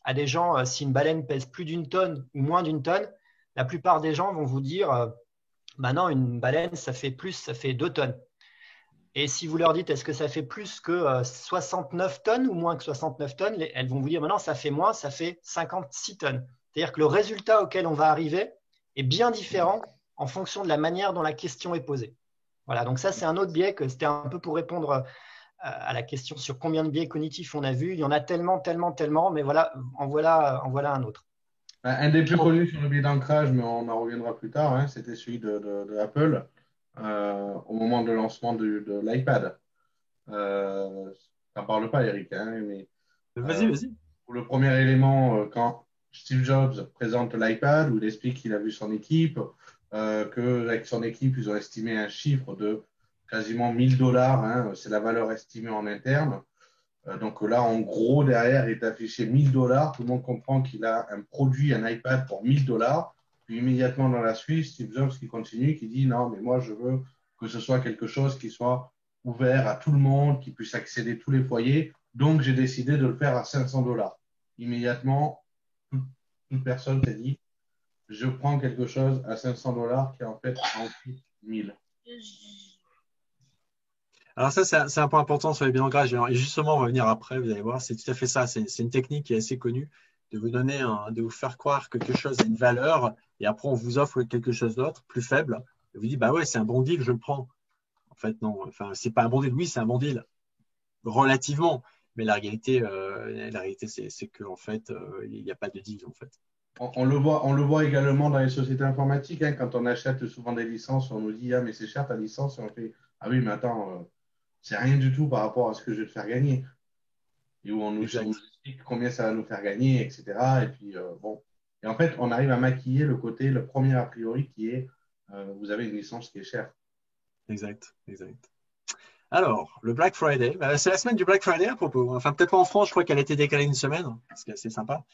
à des gens si une baleine pèse plus d'une tonne ou moins d'une tonne, la plupart des gens vont vous dire bah non, une baleine, ça fait 2 tonnes. Et si vous leur dites est-ce que ça fait plus que 69 tonnes ou moins que 69 tonnes, elles vont vous dire bah non, ça fait moins, ça fait 56 tonnes. C'est-à-dire que le résultat auquel on va arriver est bien différent en fonction de la manière dont la question est posée. Voilà, donc ça c'est un autre biais que c'était un peu pour répondre à la question sur combien de biais cognitifs on a vu. Il y en a tellement, mais voilà, en voilà un autre. Un des plus connus sur le biais d'ancrage, mais on en reviendra plus tard, hein, c'était celui de Apple au moment de lancement de l'iPad. T'en parles pas, Eric, hein, mais Vas-y, vas-y. pour le premier élément, quand Steve Jobs présente l'iPad, où il explique qu'il a vu son équipe, qu'avec son équipe, ils ont estimé un chiffre de quasiment 1000 $, hein, c'est la valeur estimée en interne. Donc là, en gros, derrière est affiché 1000 $. Tout le monde comprend qu'il a un produit, un iPad pour 1000 $. Puis immédiatement dans la suite, Steve Jobs qui continue, qui dit non, mais moi, je veux que ce soit quelque chose qui soit ouvert à tout le monde, qui puisse accéder tous les foyers. Donc, j'ai décidé de le faire à 500 $. Immédiatement, toute personne s'est dit je prends quelque chose à 500 $ qui en fait ensuite 1000. Alors ça, c'est un point important sur les biais d'ancrage. Et justement, on va venir après, vous allez voir, c'est tout à fait ça. C'est une technique qui est assez connue de vous faire croire que quelque chose a une valeur et après on vous offre quelque chose d'autre, plus faible. Et vous dites, bah ouais, c'est un bon deal, je le prends. En fait, non. Enfin, c'est pas un bon deal. Oui, c'est un bon deal. Relativement. Mais la réalité, c'est qu'en fait, il n'y a pas de deal, en fait. On le voit également dans les sociétés informatiques, hein, quand on achète souvent des licences, on nous dit ah mais c'est cher ta licence et on fait ah oui mais attends c'est rien du tout par rapport à ce que je vais te faire gagner et où on nous explique combien ça va nous faire gagner, etc. Et puis bon, et en fait on arrive à maquiller le premier a priori qui est vous avez une licence qui est chère. Exact. Alors, le Black Friday, c'est la semaine du Black Friday à propos. Enfin, peut-être pas en France, je crois qu'elle a été décalée une semaine, ce qui est assez sympa.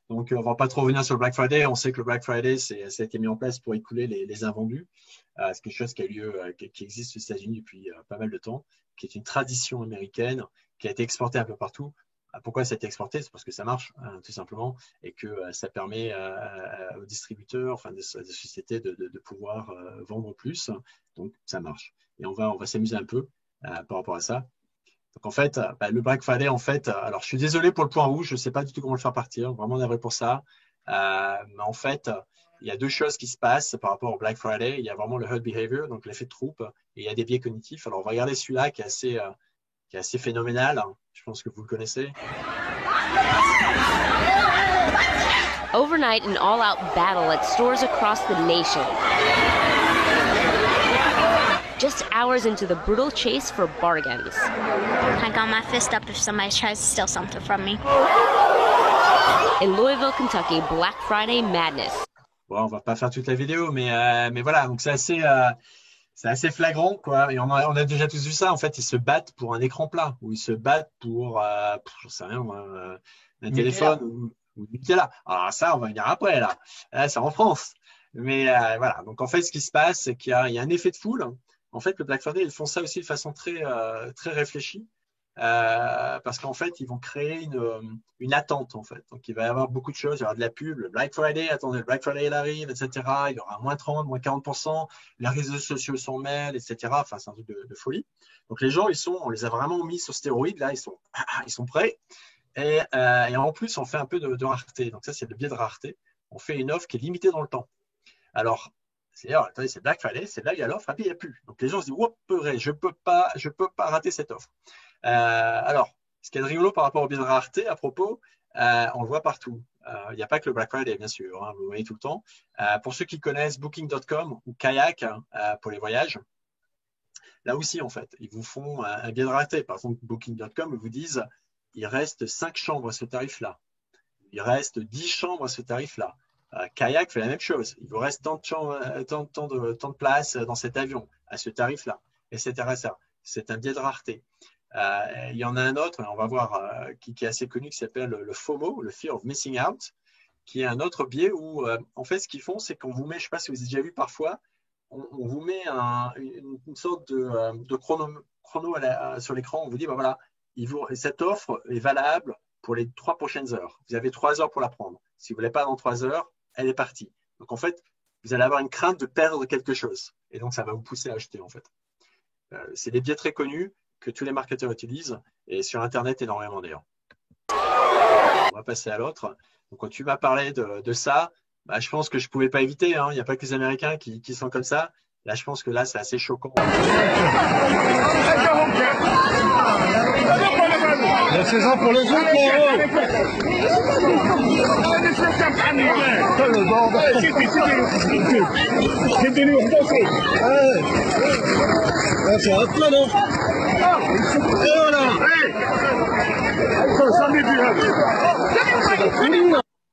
Donc, on ne va pas trop revenir sur le Black Friday. On sait que le Black Friday, ça a été mis en place pour écouler les invendus. C'est quelque chose qui a lieu, qui existe aux États-Unis depuis pas mal de temps, qui est une tradition américaine, qui a été exportée un peu partout. Pourquoi ça a été exporté? C'est parce que ça marche, tout simplement, et que ça permet aux distributeurs, enfin des sociétés, de pouvoir vendre plus. Donc, ça marche. Et on va s'amuser un peu par rapport à ça. Donc, en fait, le Black Friday, en fait, alors je suis désolé pour le point rouge, je ne sais pas du tout comment le faire partir, vraiment navré pour ça. Mais en fait, il y a deux choses qui se passent par rapport au Black Friday. Il y a vraiment le herd behavior, donc l'effet de troupe, et il y a des biais cognitifs. Alors, on va regarder celui-là qui est assez phénoménal. Je pense que vous le connaissez. Overnight, an all-out battle at stores across the nation. Just hours into the brutal chase for bargains. I got my fist up if somebody tries to steal something from me. In Louisville, Kentucky, Black Friday madness. Bon, on va pas faire toute la vidéo, mais voilà, donc c'est assez flagrant, quoi. Et on a déjà tous vu ça. En fait, ils se battent pour un écran plat, ou ils se battent pour, j'en sais rien, un téléphone ou Nutella. Alors ça, on va venir après, là. Là, c'est en France. Mais voilà, donc en fait, ce qui se passe, c'est qu'il y a un effet de foule. En fait, le Black Friday, ils font ça aussi de façon très réfléchie. Parce qu'en fait, ils vont créer une attente, en fait. Donc, il va y avoir beaucoup de choses. Il y aura de la pub, le Black Friday, attendez, le Black Friday, il arrive, etc. Il y aura moins 30, moins 40%. Les réseaux sociaux s'en mêlent, etc. Enfin, c'est un truc de folie. Donc, les gens, on les a vraiment mis sur stéroïdes. Là, ils sont prêts. Et en plus, on fait un peu de rareté. Donc, ça, c'est le biais de rareté. On fait une offre qui est limitée dans le temps. Alors, attendez, c'est Black Friday, c'est là, il y a l'offre, et puis il n'y a plus. Donc, les gens se disent, oh, purée, je peux pas rater cette offre. Alors, ce qui est rigolo par rapport au biais de rareté, à propos, on le voit partout. Il n'y a pas que le Black Friday, bien sûr, vous le voyez tout le temps. Pour ceux qui connaissent Booking.com ou Kayak pour les voyages, là aussi, en fait, ils vous font un biais de rareté. Par exemple, Booking.com vous disent, il reste 5 chambres à ce tarif-là. Il reste 10 chambres à ce tarif-là. Kayak fait la même chose. Il vous reste tant de places dans cet avion à ce tarif-là, etc. C'est un biais de rareté. Il y en a un autre, on va voir, qui est assez connu, qui s'appelle le FOMO, le Fear of Missing Out, qui est un autre biais où, en fait, ce qu'ils font, c'est qu'on vous met, je ne sais pas si vous avez déjà vu parfois, on vous met une sorte de chrono sur l'écran. On vous dit, ben voilà, cette offre est valable pour les 3 prochaines heures. Vous avez 3 heures pour la prendre. Si vous ne voulez pas dans 3 heures, elle est partie. Donc, en fait, vous allez avoir une crainte de perdre quelque chose. Et donc, ça va vous pousser à acheter, en fait. C'est des biais très connus que tous les marketeurs utilisent et sur Internet énormément d'ailleurs. On va passer à l'autre. Donc, quand tu m'as parlé de ça, je pense que je ne pouvais pas éviter. Il n'y a pas que les Américains qui sont comme ça. Là, je pense que là, c'est assez choquant. Laissez-en pour les autres, c'est un plan, non? Et voilà.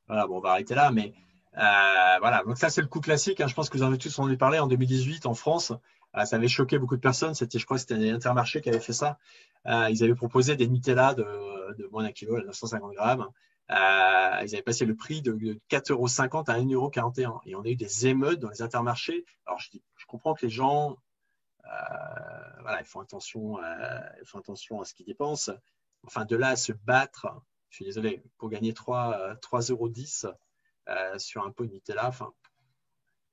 Voilà, bon, on va arrêter là, mais voilà. Donc ça, c'est le coup classique. Je pense que vous en avez tous entendu parler en 2018 en France. Ça avait choqué beaucoup de personnes. Je crois que c'était Intermarché qui avait fait ça. Ils avaient proposé des Nutella de moins d'un kilo, à 950 grammes. Ils avaient passé le prix de 4,50 € à 1,41 €. Et on a eu des émeutes dans les Intermarchés. Alors, je comprends que les gens, voilà, ils font attention à ce qu'ils dépensent. Enfin, de là à se battre, je suis désolé, pour gagner 3,10 € sur un pot de Nutella, enfin,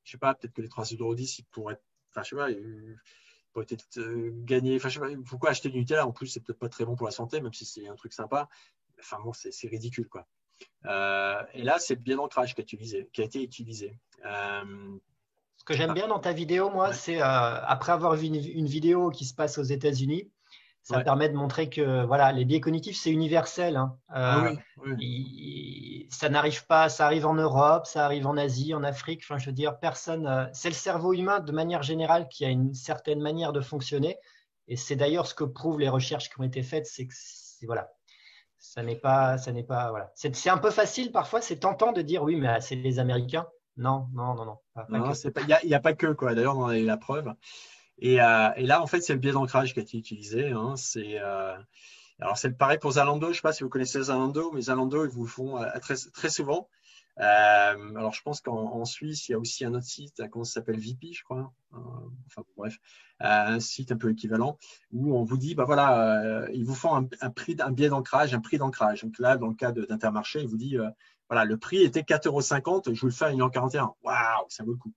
je sais pas, peut-être que les 3,10 €, ils pourraient, enfin, je sais pas, peut-être gagner, enfin, je sais pas, pourquoi acheter du Nutella? En plus, c'est peut-être pas très bon pour la santé, même si c'est un truc sympa. Enfin, bon, c'est ridicule, quoi. Et là, c'est le biais d'ancrage qui a été utilisé. Ce que j'aime bien dans ta vidéo, moi, c'est après avoir vu une vidéo qui se passe aux États-Unis, ça permet de montrer que voilà, les biais cognitifs, c'est universel. Ça n'arrive pas, ça arrive en Europe, ça arrive en Asie, en Afrique. Enfin, je veux dire, personne. C'est le cerveau humain de manière générale qui a une certaine manière de fonctionner. Et c'est d'ailleurs ce que prouvent les recherches qui ont été faites, c'est que voilà, ça n'est pas voilà. C'est un peu facile parfois, c'est tentant de dire oui, mais c'est les Américains. Non. Il n'y a pas que, quoi. D'ailleurs, on en a eu la preuve. Et là, en fait, c'est le biais d'ancrage qui a été utilisé. Hein. Alors, c'est pareil pour Zalando. Je ne sais pas si vous connaissez Zalando, mais Zalando, ils vous le font très, très souvent. Alors, je pense qu'en Suisse, il y a aussi un autre site, comment ça s'appelle, VP, je crois. Enfin, bref, un site un peu équivalent où on vous dit, bah voilà, ils vous font un biais d'ancrage, un prix d'ancrage. Donc là, dans le cas d'Intermarché, il vous dit, voilà, le prix était 4,50 €, je vous le fais à 1,41 €. Waouh, ça vaut le coup.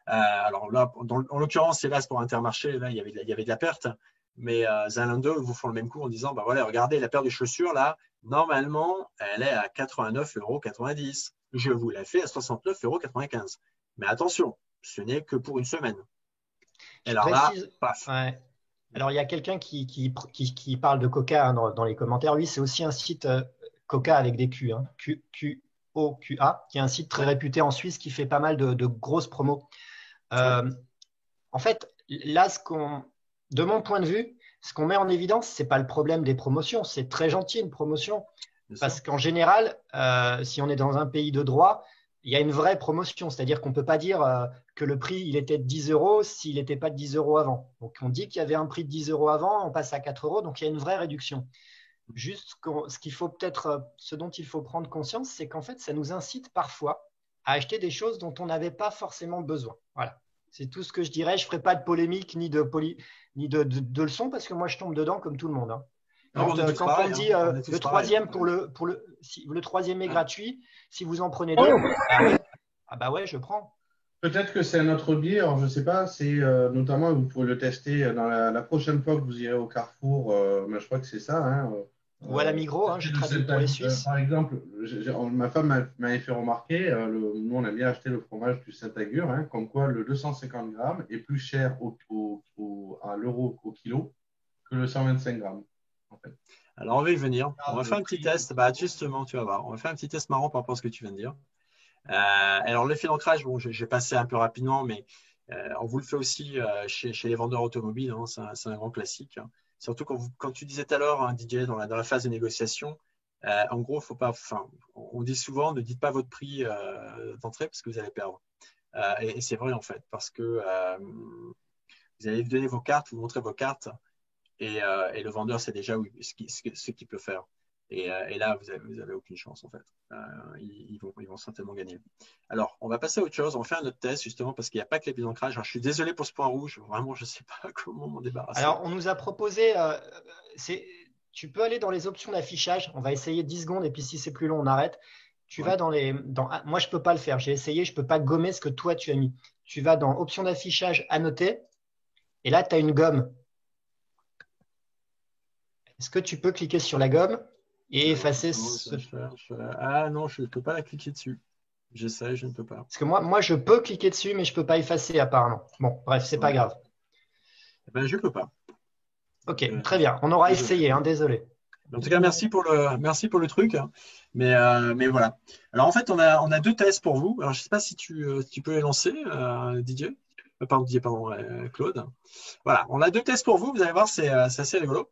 Alors là, en l'occurrence, hélas pour Intermarché, là, il y avait de la perte. Mais Zalando vous font le même coup en disant, bah voilà, regardez, la paire de chaussures, là, normalement, elle est à 89,90 €. Je vous la fais à 69,95 €. Mais attention, ce n'est que pour une semaine. Et alors là, paf. Ouais. Alors, il y a quelqu'un qui parle de Coca hein, dans les commentaires. Oui, c'est aussi un site Coca avec des Q, hein, Q-O-Q-A, qui est un site très réputé en Suisse qui fait pas mal de grosses promos. En fait, là, de mon point de vue, ce qu'on met en évidence, ce n'est pas le problème des promotions. C'est très gentil une promotion. Parce qu'en général, si on est dans un pays de droit, il y a une vraie promotion. C'est-à-dire qu'on ne peut pas dire que le prix il était de 10 € s'il n'était pas de 10 € avant. Donc, on dit qu'il y avait un prix de 10 € avant, on passe à 4 €. Donc, il y a une vraie réduction. Juste, ce dont il faut prendre conscience, c'est qu'en fait, ça nous incite parfois à acheter des choses dont on n'avait pas forcément besoin. Voilà. C'est tout ce que je dirais. Je ne ferai pas de polémique ni de leçon parce que moi, je tombe dedans comme tout le monde. Hein. Quand on me dit le troisième le troisième est gratuit, si vous en prenez deux, bah ouais, je prends. Peut-être que c'est un autre biais, alors je ne sais pas, c'est notamment, vous pouvez le tester dans la prochaine fois que vous irez au Carrefour, mais je crois que c'est ça. Hein, ou à la Migros, hein, je traduis pour les Suisses. Par exemple, ma femme m'avait fait remarquer, nous on a bien acheté le fromage du Saint-Agur, hein, comme quoi le 250 grammes est plus cher à l'euro au kilo que le 125 grammes. En fait. Alors on va y venir. On va faire un petit test. Bah, justement, tu vas voir. On va faire un petit test marrant par rapport à ce que tu viens de dire. Alors l'effet d'ancrage, bon, j'ai passé un peu rapidement, mais on vous le fait aussi chez les vendeurs automobiles. Hein, c'est un grand classique. Hein. Surtout quand tu disais tout à l'heure, hein, DJ, dans la phase de négociation, en gros, faut pas. Enfin, on dit souvent, ne dites pas votre prix d'entrée parce que vous allez perdre. Et c'est vrai en fait, parce que vous allez donner vos cartes, vous montrez vos cartes. Et le vendeur sait déjà ce qu'il peut faire. Et là, vous avez aucune chance, en fait. Ils vont certainement gagner. Alors, on va passer à autre chose. On va faire un autre test, justement, parce qu'il n'y a pas que les biais d'ancrage. Alors, je suis désolé pour ce point rouge. Vraiment, je ne sais pas comment m'en débarrasser. Alors, on nous a proposé… tu peux aller dans les options d'affichage. On va essayer 10 secondes, et puis si c'est plus long, on arrête. Tu vas moi, je ne peux pas le faire. J'ai essayé, je ne peux pas gommer ce que toi, tu as mis. Tu vas dans options d'affichage, annoter, et là, tu as une gomme. Est-ce que tu peux cliquer sur la gomme et effacer Ah non, je ne peux pas la cliquer dessus. J'essaie, je ne peux pas. Parce que moi, je peux cliquer dessus, mais je ne peux pas effacer apparemment. Bon, bref, c'est pas grave. Ben, je ne peux pas. Ok, très bien. On aura essayé, hein, désolé. En tout cas, merci pour le truc. Hein. Mais voilà. Alors en fait, on a deux tests pour vous. Alors je ne sais pas si tu peux les lancer, Didier. Pardon, Claude. Voilà, on a deux tests pour vous. Vous allez voir, c'est assez rigolo.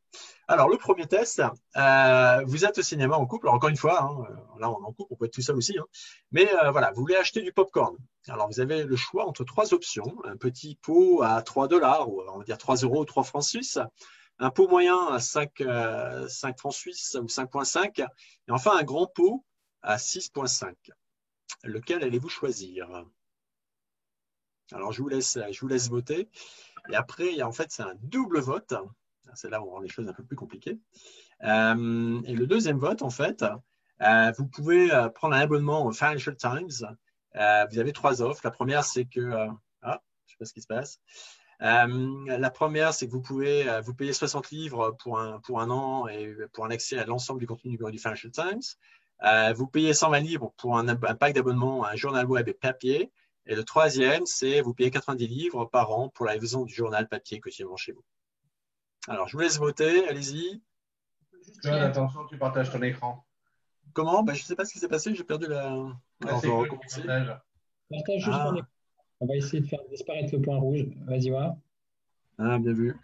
Alors, le premier test, vous êtes au cinéma en couple. Alors, encore une fois, hein, là, on est en couple, on peut être tout seul aussi. Hein. Mais voilà, vous voulez acheter du popcorn. Alors, vous avez le choix entre trois options. Un petit pot à 3 $, ou on va dire 3 € ou 3 francs suisses. Un pot moyen à 5 francs suisses ou 5,5. Et enfin, un grand pot à 6,5. Lequel allez-vous choisir ? Alors, je vous laisse voter. Et après, en fait, c'est un double vote. C'est là où on rend les choses un peu plus compliquées. Et le deuxième vote, en fait, vous pouvez prendre un abonnement au Financial Times. Vous avez trois offres. La première, c'est que… je ne sais pas ce qui se passe. La première, c'est que vous pouvez vous payer 60 livres pour un an et pour un accès à l'ensemble du contenu du Financial Times. Vous payez 120 livres pour un pack d'abonnement à un journal web et papier. Et le troisième, c'est vous payez 90 livres par an pour la livraison du journal papier quotidiennement chez vous. Alors, je vous laisse voter, allez-y. Attention, tu partages ton écran. Comment ? Je ne sais pas ce qui s'est passé, j'ai perdu la… Alors, je vais recommencer. Partage juste ton écran. On va essayer de faire disparaître le point rouge. Vas-y, voir. Ah, bien vu.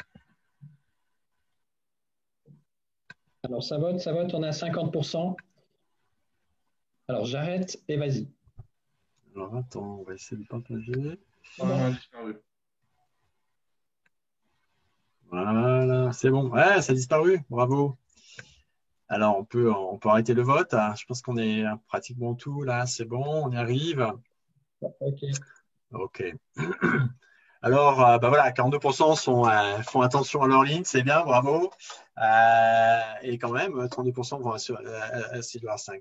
Alors, ça vote, on est à 50%. Alors, j'arrête et vas-y. Alors, attends, on va essayer de partager. On a disparu. c'est bon. Ouais, ça a disparu. Bravo. Alors, on peut arrêter le vote. Je pense qu'on est pratiquement tout là. C'est bon, on y arrive. Ok. OK. Alors, voilà, 42% font attention à leur ligne, c'est bien, bravo. Et quand même, 32% vont à $6.05.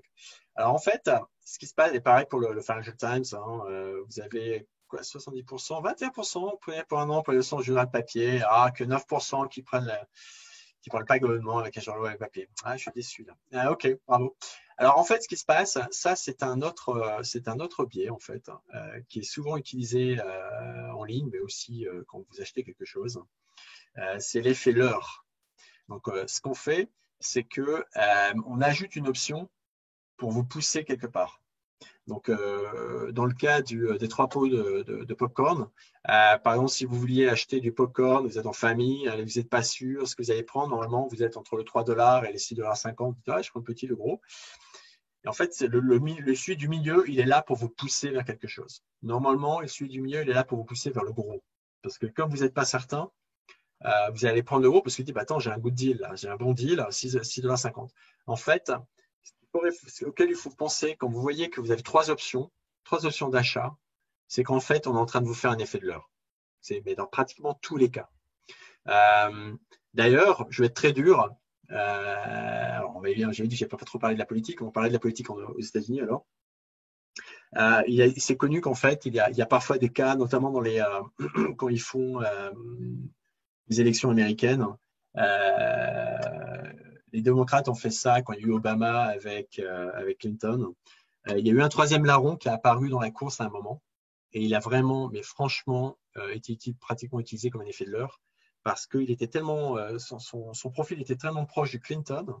Alors, en fait, ce qui se passe est pareil pour le Financial Times. Vous avez quoi, 70%, 21% pour un an pour le journal papier, que 9% qui prennent le pack d'abonnement avec un journal papier. Je suis déçu là. OK, bravo. Alors en fait, ce qui se passe, ça c'est un autre biais en fait, qui est souvent utilisé en ligne, mais aussi quand vous achetez quelque chose. C'est l'effet leurre. Donc ce qu'on fait, c'est que on ajoute une option pour vous pousser quelque part. Donc, dans le cas des 3 pots de popcorn, par exemple, si vous vouliez acheter du popcorn, vous êtes en famille, vous n'êtes pas sûr ce que vous allez prendre, normalement, vous êtes entre le $3 et les $6,50. Je prends le petit, le gros. Et en fait, celui du milieu, il est là pour vous pousser vers quelque chose. Normalement, celui du milieu, il est là pour vous pousser vers le gros. Parce que comme vous n'êtes pas certain, vous allez prendre le gros parce que vous dites, attends, j'ai un good deal, j'ai un bon deal, $6,50. En fait, auquel il faut penser quand vous voyez que vous avez 3 options d'achat, c'est qu'en fait, on est en train de vous faire un effet de leurre. Mais dans pratiquement tous les cas. D'ailleurs, je vais être très dur. J'ai dit que je n'ai pas trop parlé de la politique. On va parler de la politique aux États-Unis alors. C'est connu qu'en fait, il y a parfois des cas, notamment dans quand ils font les élections américaines. Les démocrates ont fait ça quand il y a eu Obama avec Clinton. Il y a eu un 3e larron qui a apparu dans la course à un moment. Et il a vraiment, mais franchement, été pratiquement utilisé comme un effet de leurre parce qu'il était tellement, son profil était tellement proche de Clinton,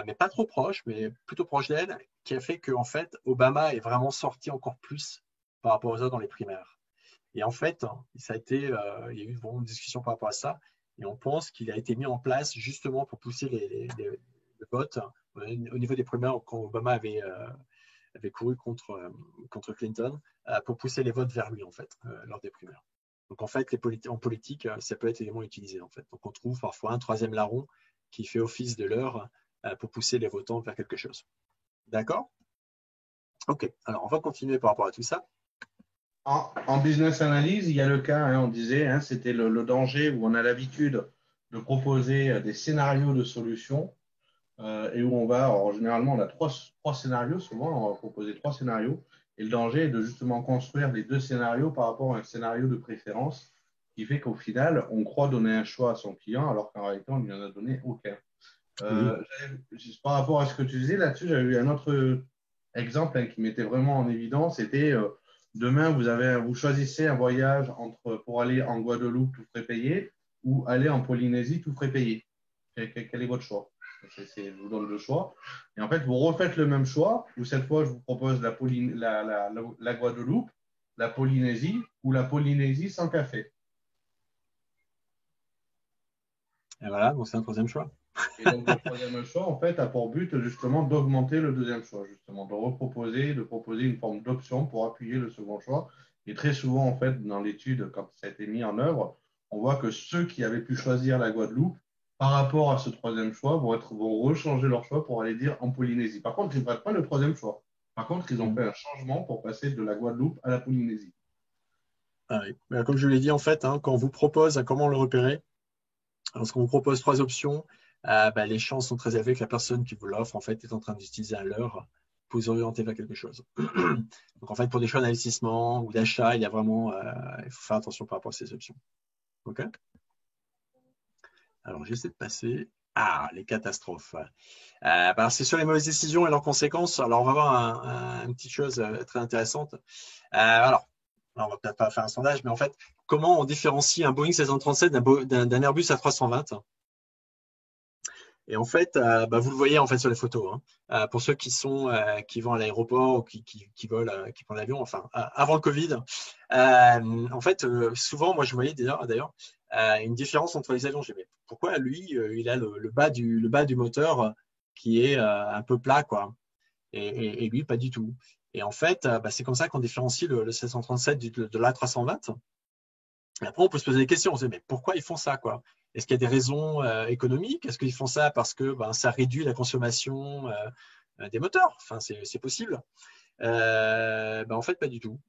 mais pas trop proche, mais plutôt proche d'elle, qui a fait qu'en fait, Obama est vraiment sorti encore plus par rapport aux autres dans les primaires. Et en fait, il y a eu vraiment une discussion par rapport à ça. Et on pense qu'il a été mis en place justement pour pousser le vote au niveau des primaires quand Obama avait couru contre Clinton pour pousser les votes vers lui en fait lors des primaires. Donc en fait, en politique, ça peut être également utilisé en fait. Donc on trouve parfois un 3e larron qui fait office de leurre pour pousser les votants vers quelque chose. D'accord? OK. Alors on va continuer par rapport à tout ça. En business analyse, il y a le cas, on disait, c'était le danger où on a l'habitude de proposer des scénarios de solutions et où généralement, on a trois scénarios, souvent, on va proposer 3 scénarios. Et le danger est de justement construire les 2 scénarios par rapport à un scénario de préférence qui fait qu'au final, on croit donner un choix à son client alors qu'en réalité, on ne lui en a donné aucun. Par rapport à ce que tu disais là-dessus, j'avais eu un autre exemple qui m'était vraiment en évidence, c'était demain, vous choisissez un voyage pour aller en Guadeloupe, tout frais payé, ou aller en Polynésie, tout frais payé. Quel est votre choix? Je vous donne le choix. Et en fait, vous refaites le même choix, où cette fois, je vous propose la Guadeloupe, la Polynésie, ou la Polynésie sans café. Et voilà, donc c'est un 3e choix. Et donc, le 3e choix, en fait, a pour but justement d'augmenter le 2e choix, justement, de proposer une forme d'option pour appuyer le second choix. Et très souvent, en fait, dans l'étude, quand ça a été mis en œuvre, on voit que ceux qui avaient pu choisir la Guadeloupe, par rapport à ce 3e choix, vont rechanger leur choix pour aller dire en Polynésie. Par contre, ils ne prennent pas le 3e choix. Par contre, ils ont fait un changement pour passer de la Guadeloupe à la Polynésie. Oui. Comme je vous l'ai dit, en fait, quand on vous propose comment le repérer, lorsqu'on vous propose 3 options, les chances sont très élevées que la personne qui vous l'offre en fait est en train d'utiliser un leurre pour vous orienter vers quelque chose. Donc en fait, pour des choix d'investissement ou d'achat, il y a vraiment, il faut faire attention par rapport à ces options. OK? Alors j'essaie de passer. Les catastrophes. C'est sur les mauvaises décisions et leurs conséquences. Alors on va voir une petite chose très intéressante. Alors on va peut-être pas faire un sondage, mais en fait, comment on différencie un Boeing 737 d'un Airbus A320? Et en fait, vous le voyez en fait sur les photos. Pour ceux qui vont à l'aéroport ou qui prennent l'avion, enfin avant le Covid, en fait, souvent, moi je voyais d'ailleurs une différence entre les avions. Je me disais, pourquoi lui, il a le bas du moteur qui est un peu plat, quoi, et lui pas du tout. Et en fait, c'est comme ça qu'on différencie le 737 de l'A320. Et après, on peut se poser des questions. On se dit, mais pourquoi ils font ça, quoi? Est-ce qu'il y a des raisons économiques? Est-ce qu'ils font ça parce que ça réduit la consommation des moteurs? Enfin, c'est possible. En fait, pas du tout.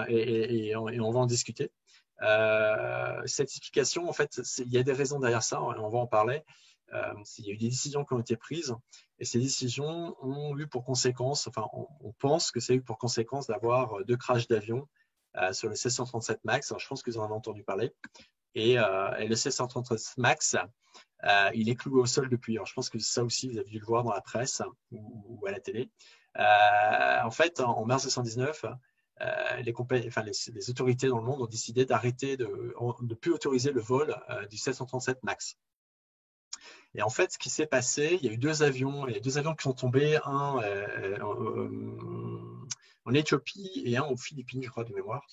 Et on va en discuter. Cette explication, en fait, il y a des raisons derrière ça, on va en parler. Il y a eu des décisions qui ont été prises et ces décisions ont eu pour conséquence, enfin, on pense que ça a eu pour conséquence d'avoir 2 crashs d'avion sur le C-137 MAX. Alors, je pense que vous en avez entendu parler. Et le C-137 MAX, il est cloué au sol depuis. Alors, je pense que ça aussi, vous avez dû le voir dans la presse ou à la télé. En fait, en mars 1919, les autorités dans le monde ont décidé d'arrêter de plus autoriser le vol du 737 MAX. Et en fait, ce qui s'est passé, il y a eu 2 avions qui sont tombés, un en Éthiopie et un aux Philippines, je crois, de mémoire.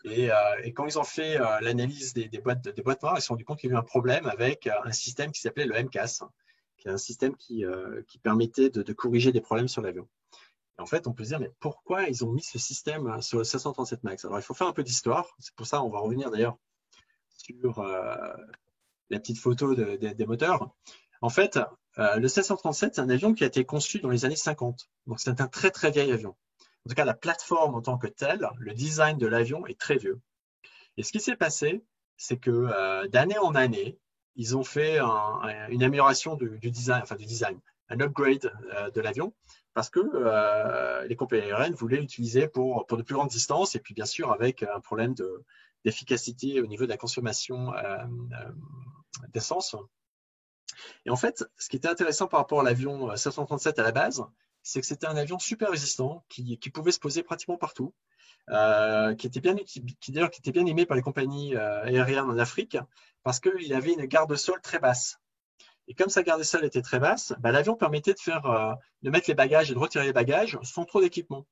Et quand ils ont fait l'analyse des boîtes noires, ils se sont rendus compte qu'il y avait eu un problème avec un système qui s'appelait le MCAS, qui est un système qui permettait de corriger des problèmes sur l'avion. En fait, on peut se dire, mais pourquoi ils ont mis ce système sur le 737 MAX? Alors, il faut faire un peu d'histoire. C'est pour ça on va revenir d'ailleurs sur la petite photo des moteurs. En fait, le 737, c'est un avion qui a été conçu dans les années 50. Donc, c'est un très, très vieil avion. En tout cas, la plateforme en tant que telle, le design de l'avion est très vieux. Et ce qui s'est passé, c'est que d'année en année, ils ont fait une amélioration du design, un upgrade de l'avion, parce que les compagnies aériennes voulaient l'utiliser pour de plus grandes distances, et puis bien sûr avec un problème d'efficacité au niveau de la consommation d'essence. Et en fait, ce qui était intéressant par rapport à l'avion 737 à la base, c'est que c'était un avion super résistant qui pouvait se poser pratiquement partout, qui était bien aimé par les compagnies aériennes en Afrique parce qu'il avait une garde sol très basse. Et comme sa garde sol était très basse, l'avion permettait de mettre les bagages et de retirer les bagages sans trop d'équipement.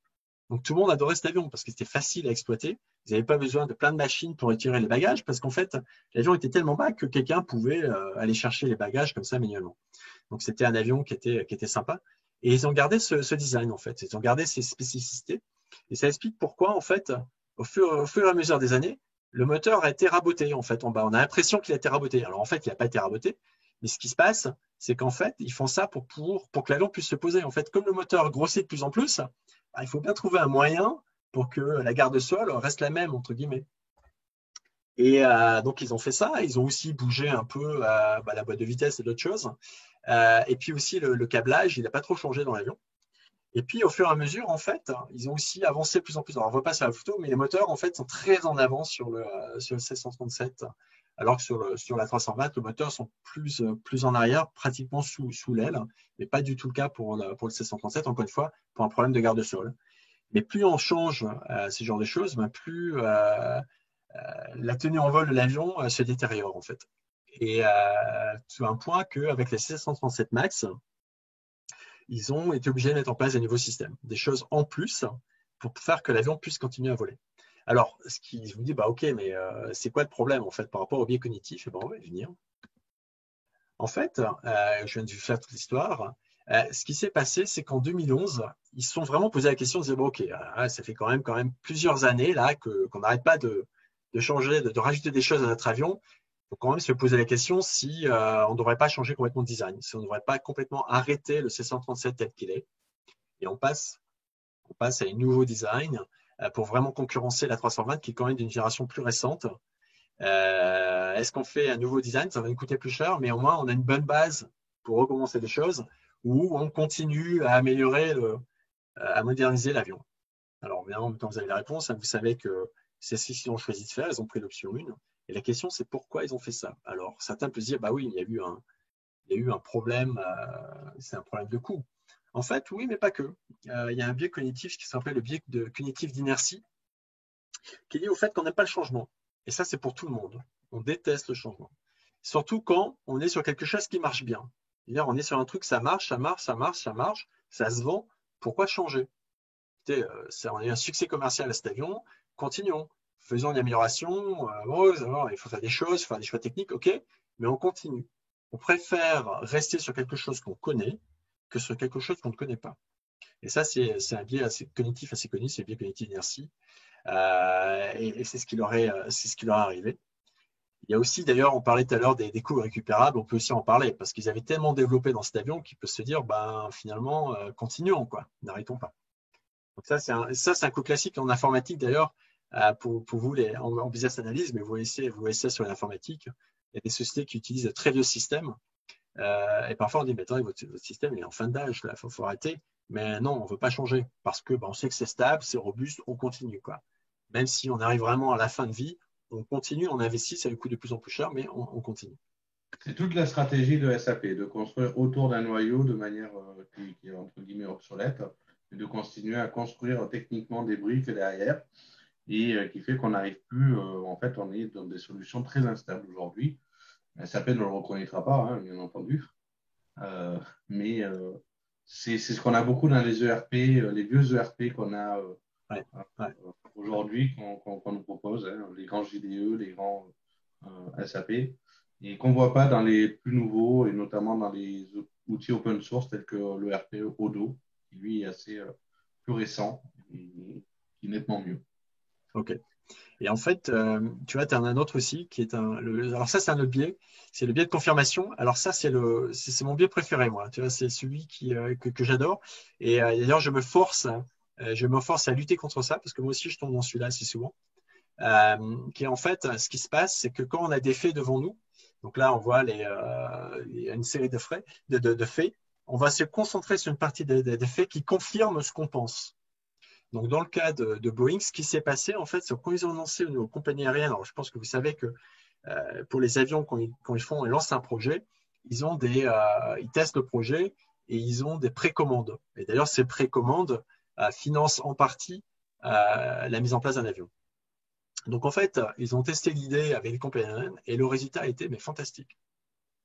Donc tout le monde adorait cet avion parce que c'était facile à exploiter. Vous n'avez pas besoin de plein de machines pour retirer les bagages parce qu'en fait, l'avion était tellement bas que quelqu'un pouvait aller chercher les bagages comme ça manuellement. Donc c'était un avion qui était sympa. Et ils ont gardé ce design, en fait. Ils ont gardé ces spécificités. Et ça explique pourquoi, en fait, au fur et à mesure des années, le moteur a été raboté, en fait, en bas. On a l'impression qu'il a été raboté. Alors, en fait, il n'a pas été raboté. Mais ce qui se passe, c'est qu'en fait, ils font ça pour que l'avion puisse se poser. En fait, comme le moteur grossit de plus en plus, il faut bien trouver un moyen pour que la garde sol reste la même, entre guillemets. Et donc, ils ont fait ça. Ils ont aussi bougé un peu la boîte de vitesse et d'autres choses. Et puis aussi, le câblage, il n'a pas trop changé dans l'avion. Et puis, au fur et à mesure, en fait, ils ont aussi avancé de plus en plus. Alors, on ne voit pas sur la photo, mais les moteurs, en fait, sont très en avant sur le 737, alors que sur la 320, les moteurs sont plus en arrière, pratiquement sous l'aile, mais pas du tout le cas pour le 737, encore une fois, pour un problème de garde-sol. Mais plus on change ces genres de choses, plus la tenue en vol de l'avion se détériore, en fait. Et à un point qu'avec les 737 MAX, ils ont été obligés de mettre en place des nouveaux systèmes, des choses en plus pour faire que l'avion puisse continuer à voler. Alors, je vous dis, ok, mais c'est quoi le problème en fait par rapport au biais cognitif? On va y venir. En fait, je viens de vous faire toute l'histoire. Ce qui s'est passé, c'est qu'en 2011, ils se sont vraiment posé la question, ils se disaient, ok, ça fait quand même plusieurs années là qu'on n'arrête pas de changer, de rajouter des choses à notre avion. Il faut quand même se poser la question si on ne devrait pas changer complètement de design, si on ne devrait pas complètement arrêter le C-137 tel qu'il est. Et on passe à un nouveau design pour vraiment concurrencer la 320 qui est quand même d'une génération plus récente. Est-ce qu'on fait un nouveau design? Ça va nous coûter plus cher, mais au moins on a une bonne base pour recommencer des choses ou on continue à améliorer, à moderniser l'avion. Alors, bien, quand vous avez la réponse, vous savez que c'est ce qu'ils ont choisi de faire, ils ont pris l'option 1. Et la question, c'est pourquoi ils ont fait ça. Alors, certains peuvent se dire, oui, il y a eu un problème, c'est un problème de coût. En fait, oui, mais pas que. Il y a un biais cognitif qui s'appelle le biais cognitif d'inertie, qui est lié au fait qu'on n'aime pas le changement. Et ça, c'est pour tout le monde. On déteste le changement. Surtout quand on est sur quelque chose qui marche bien. C'est-à-dire, on est sur un truc, ça marche, ça se vend. Pourquoi changer? On a eu un succès commercial à cet avion, continuons. Faisons une amélioration, il faut faire des choses, faire des choix techniques, ok, mais on continue. On préfère rester sur quelque chose qu'on connaît que sur quelque chose qu'on ne connaît pas. Et ça, c'est un biais cognitif assez connu, c'est le biais cognitif d'inertie. Et c'est ce qui leur est arrivé. Il y a aussi, d'ailleurs, on parlait tout à l'heure des coûts récupérables, on peut aussi en parler, parce qu'ils avaient tellement développé dans cet avion qu'il peut se dire, finalement, continuons, quoi, n'arrêtons pas. Donc ça, c'est un coup classique en informatique, d'ailleurs, pour vous en business analyse, mais vous voyez ça sur l'informatique. Il y a des sociétés qui utilisent de très vieux systèmes, et parfois on dit, mais attendez, votre système est en fin d'âge, il faut arrêter. Mais non, on ne veut pas changer, parce que on sait que c'est stable, c'est robuste, on continue, quoi. Même si on arrive vraiment à la fin de vie, on continue, on investit, ça lui coûte de plus en plus cher, mais on continue. C'est toute la stratégie de SAP, de construire autour d'un noyau de manière qui est entre guillemets obsolète, et de continuer à construire techniquement des briques derrière, et qui fait qu'on n'arrive plus, en fait, on est dans des solutions très instables aujourd'hui. SAP ne le reconnaîtra pas, hein, bien entendu, mais c'est ce qu'on a beaucoup dans les ERP, les vieux ERP qu'on a aujourd'hui, qu'on nous propose, hein, les grands JDE, les grands SAP, et qu'on ne voit pas dans les plus nouveaux, et notamment dans les outils open source tels que l'ERP Odoo, qui lui est assez plus récent et qui est nettement mieux. Ok. Et en fait, tu vois, tu en as un autre aussi qui est alors ça, c'est un autre biais, c'est le biais de confirmation. Alors ça, c'est mon biais préféré, moi. Tu vois, c'est celui que j'adore. Et d'ailleurs, je me force à lutter contre ça parce que moi aussi, je tombe dans celui-là assez souvent. Qui est en fait, ce qui se passe, c'est que quand on a des faits devant nous, donc là, on voit une série de faits, on va se concentrer sur une partie des faits qui confirment ce qu'on pense. Donc, dans le cas de Boeing, ce qui s'est passé, en fait, c'est quand ils ont lancé aux compagnies aériennes, alors je pense que vous savez que pour les avions, quand ils lancent un projet, ils testent le projet et ils ont des précommandes. Et d'ailleurs, ces précommandes financent en partie la mise en place d'un avion. Donc, en fait, ils ont testé l'idée avec les compagnies aériennes et le résultat a été fantastique.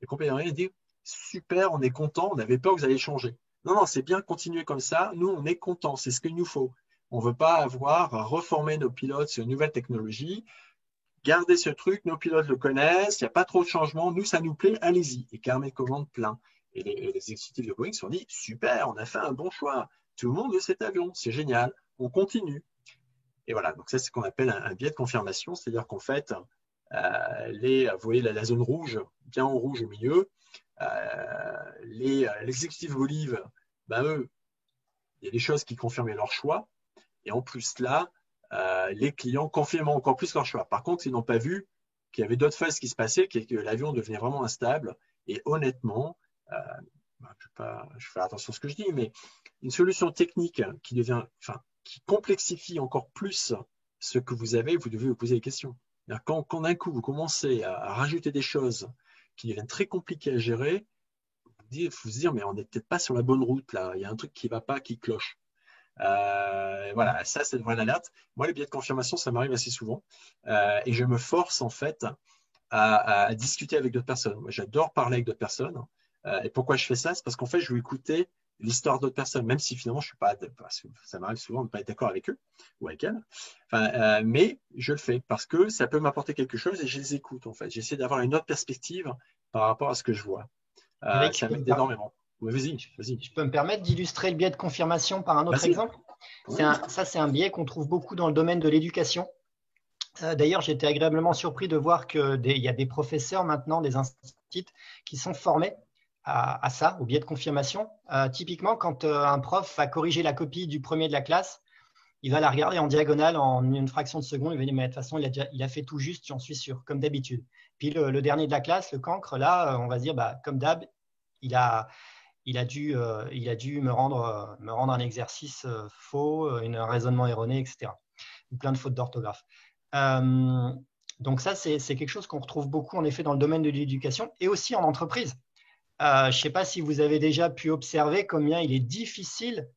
Les compagnies aériennes ont dit super, on est content, on avait peur que vous alliez changer. Non, c'est bien, continuer comme ça. Nous, on est content, c'est ce qu'il nous faut. On ne veut pas avoir à reformer nos pilotes sur une nouvelle technologie. Gardez ce truc, nos pilotes le connaissent, il n'y a pas trop de changements. Nous, ça nous plaît, allez-y. Et carnet de commande plein. Et les exécutifs de Boeing se sont dit super, on a fait un bon choix. Tout le monde veut cet avion, c'est génial, on continue. Et voilà, donc ça, c'est ce qu'on appelle un biais de confirmation, c'est-à-dire qu'en fait, vous voyez la zone rouge, bien en rouge au milieu, les exécutifs Volive, eux, il y a des choses qui confirmaient leur choix. Et en plus là, les clients confirment encore plus leur choix. Par contre, ils n'ont pas vu qu'il y avait d'autres phases qui se passaient, que l'avion devenait vraiment instable. Et honnêtement, je fais attention à ce que je dis, mais une solution technique qui complexifie encore plus ce que vous avez, vous devez vous poser des questions. Quand d'un coup, vous commencez à rajouter des choses qui deviennent très compliquées à gérer, il faut se dire, mais on n'est peut-être pas sur la bonne route là. Il y a un truc qui ne va pas, qui cloche. Voilà, ça c'est une vraie alerte. Moi, les biais de confirmation, ça m'arrive assez souvent. Et je me force en fait à discuter avec d'autres personnes. Moi, j'adore parler avec d'autres personnes. Et pourquoi je fais ça? C'est parce qu'en fait, je veux écouter l'histoire d'autres personnes, même si finalement, je suis pas, ça m'arrive souvent de ne pas être d'accord avec eux ou avec elles. Mais je le fais parce que ça peut m'apporter quelque chose et je les écoute en fait. J'essaie d'avoir une autre perspective par rapport à ce que je vois. Ça m'aide énormément. Oui, vas-y. Je peux me permettre d'illustrer le biais de confirmation par un autre exemple. Ça, c'est un biais qu'on trouve beaucoup dans le domaine de l'éducation. D'ailleurs, j'ai été agréablement surpris de voir qu'il y a des professeurs maintenant, des instituts qui sont formés à ça, au biais de confirmation. Typiquement, quand un prof va corriger la copie du premier de la classe, il va la regarder en diagonale en une fraction de seconde. Il va dire, mais de toute façon, il a fait tout juste, j'en suis sûr, comme d'habitude. Puis le dernier de la classe, le cancre, là, on va se dire, comme d'hab, il a dû me rendre un exercice faux, un raisonnement erroné, etc. Plein de fautes d'orthographe. Donc ça, c'est quelque chose qu'on retrouve beaucoup en effet dans le domaine de l'éducation et aussi en entreprise. Je ne sais pas si vous avez déjà pu observer combien il est difficile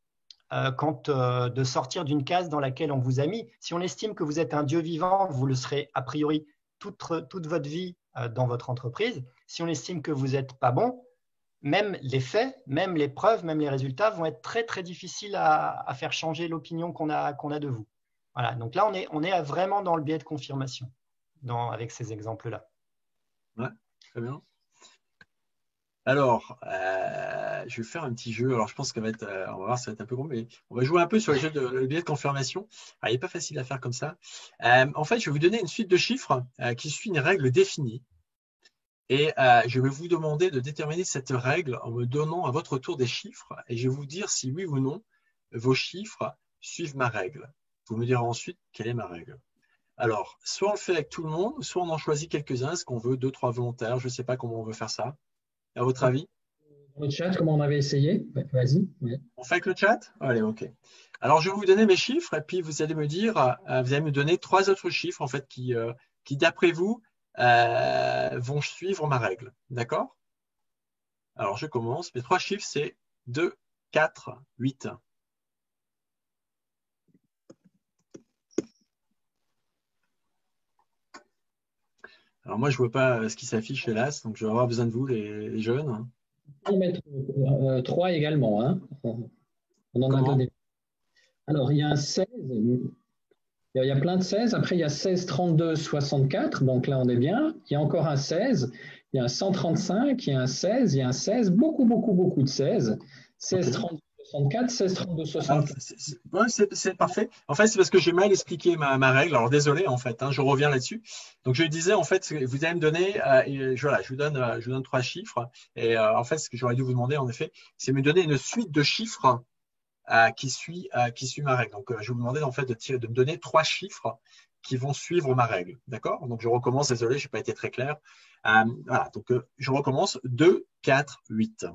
de sortir d'une case dans laquelle on vous a mis. Si on estime que vous êtes un dieu vivant, vous le serez a priori toute votre vie dans votre entreprise. Si on estime que vous n'êtes pas bon, même les faits, même les preuves, même les résultats vont être très, très difficiles à faire changer l'opinion qu'on a de vous. Voilà, donc là, on est vraiment dans le biais de confirmation avec ces exemples-là. Ouais, très bien. Alors, je vais faire un petit jeu. Alors, je pense qu'on va être, on va voir, ça va être un peu gros, mais on va jouer un peu sur le jeu de le biais de confirmation. Alors, il n'est pas facile à faire comme ça. En fait, je vais vous donner une suite de chiffres qui suit une règle définie. Et je vais vous demander de déterminer cette règle en me donnant à votre tour des chiffres. Et je vais vous dire si oui ou non, vos chiffres suivent ma règle. Vous me direz ensuite quelle est ma règle. Alors, soit on le fait avec tout le monde, soit on en choisit quelques-uns. Est-ce qu'on veut 2, 3 volontaires? Je ne sais pas comment on veut faire ça. À votre avis? Dans le chat, comment on avait essayé? Vas-y. Ouais. On fait avec le chat? Allez, ok. Alors, je vais vous donner mes chiffres et puis vous allez me dire, vous allez me donner 3 autres chiffres en fait qui d'après vous, vont suivre ma règle. D'accord? Alors, je commence. Mes 3 chiffres, c'est 2, 4, 8. Alors, moi, je ne vois pas ce qui s'affiche, hélas, donc je vais avoir besoin de vous, les jeunes. On va mettre 3 également. Hein. On en a donné. Alors, il y a un 16. Il y a plein de 16. Après, il y a 16, 32, 64. Donc là, on est bien. Il y a encore un 16. Il y a un 135. Il y a un 16. Il y a un 16. Beaucoup de 16. 16, 32, 64. 16, 32, 64. C'est parfait. En fait, c'est parce que j'ai mal expliqué ma règle. Alors, désolé, en fait, hein, je reviens là-dessus. Donc, je disais, en fait, vous allez me donner, voilà, je vous donne 3 chiffres. Et en fait, ce que j'aurais dû vous demander, en effet, c'est me donner une suite de chiffres qui suit ma règle. Donc, je vais vous demander en fait de me donner 3 chiffres qui vont suivre ma règle. D'accord? Donc, je recommence. Désolé, je n'ai pas été très clair. Voilà. Donc, je recommence. 2, 4, 8.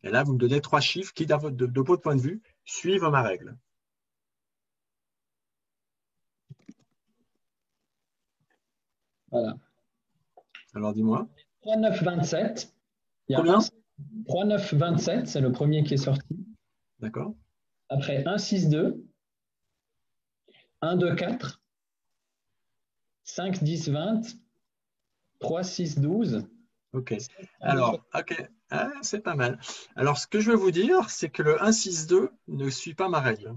Et là, vous me donnez 3 chiffres qui, de votre point de vue, suivent ma règle. Voilà. Alors, dis-moi. 3, 9, 27. Combien? 3, 9, 27, c'est le premier qui est sorti. D'accord. Après 1, 6, 2, 1, 2, 4, 5, 10, 20, 3, 6, 12. Ok. Alors, ok. Ah, c'est pas mal. Alors, ce que je veux vous dire, c'est que le 1, 6, 2 ne suit pas ma règle.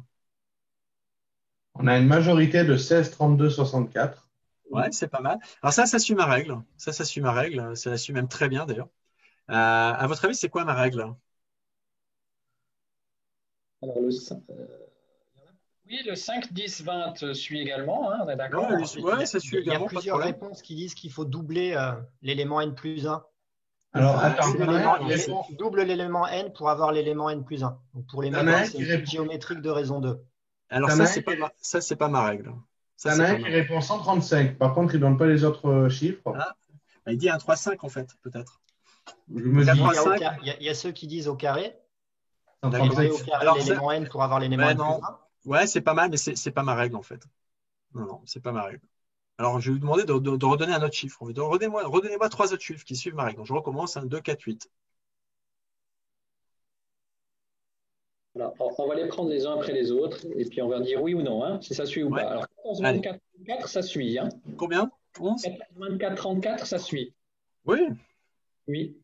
On a une majorité de 16, 32, 64. Ouais, c'est pas mal. Alors ça suit ma règle. Ça suit ma règle. Ça la suit même très bien d'ailleurs. À votre avis, c'est quoi ma règle? Alors, oui, le 5, 10, 20 suit également, hein, on est d'accord? Ouais, ça suit également. Il y a plusieurs réponses qui disent qu'il faut doubler l'élément n plus 1. Alors, attends, double l'élément n pour avoir l'élément n plus 1. Donc, pour les mêmes, c'est une géométrique de raison 2. Alors, ça, c'est pas ma règle. Il y en a un qui répond 135. Par contre, il ne donne pas les autres chiffres. Ah, il dit un 3,5 en fait, peut-être. Il y a ceux qui disent au carré. Au carré l'élément n pour avoir l'élément n plus 1. Ouais, c'est pas mal, mais c'est pas ma règle en fait. Non, c'est pas ma règle. Alors, je vais vous demander de redonner un autre chiffre. Redonnez-moi 3 autres chiffres qui suivent ma règle. Donc, je recommence. 1, 2, 4, 8. Alors, on va les prendre les uns après les autres et puis on va dire oui ou non, hein, si ça suit ou pas. Alors, 14, 24, 34, ça suit. Hein. Combien? 11 24, 34, ça suit. Oui. Oui.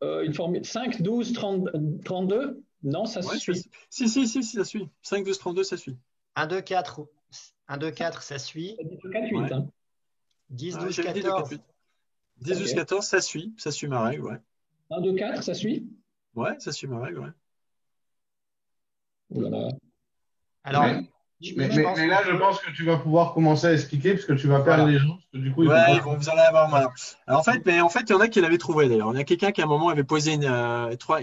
Une formule 5, 12, 32, non, ça suit. Si, ça suit. 5, 12, 32, ça suit. 1, 2, 4, ça suit. 10, 2, 4, 8. Ouais. Hein. 10, 12, 14. 10, 12, 14, ça suit ma règle, ouais. 1, 2, 4, ça suit. Ouais, ça suit ma règle, ouais. Voilà. Alors, mais là, je pense que tu vas pouvoir commencer à expliquer parce que tu vas perdre les gens. Parce que du coup, ils vont vous en avoir marre. Alors, en fait, il y en a qui l'avaient trouvé d'ailleurs. Il y a quelqu'un qui à un moment avait posé trois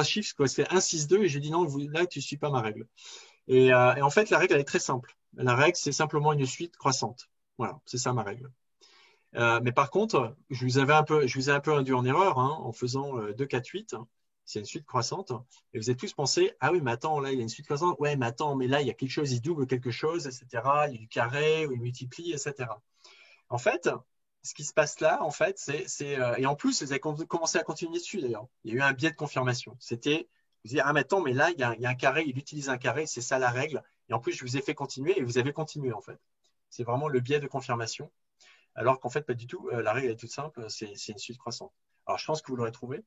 chiffres, quoi. C'était 1, 6, 2, et j'ai dit non, là, tu ne suis pas ma règle. Et en fait, la règle, elle est très simple. La règle, c'est simplement une suite croissante. Voilà, c'est ça ma règle. Mais par contre, je vous ai un peu induit en erreur en faisant 2, 4, 8. C'est une suite croissante. Et vous avez tous pensé, ah oui, mais attends, là, il y a une suite croissante. Ouais, mais attends, mais là, il y a quelque chose, il double quelque chose, etc. Il y a du carré, ou il multiplie, etc. En fait, ce qui se passe là, en fait, et en plus, vous avez commencé à continuer dessus, d'ailleurs. Il y a eu un biais de confirmation. C'était, vous dites, ah, mais attends, mais là, il y a un carré, il utilise un carré, c'est ça la règle. Et en plus, je vous ai fait continuer, et vous avez continué, en fait. C'est vraiment le biais de confirmation. Alors qu'en fait, pas du tout. La règle est toute simple, c'est une suite croissante. Alors, je pense que vous l'aurez trouvé.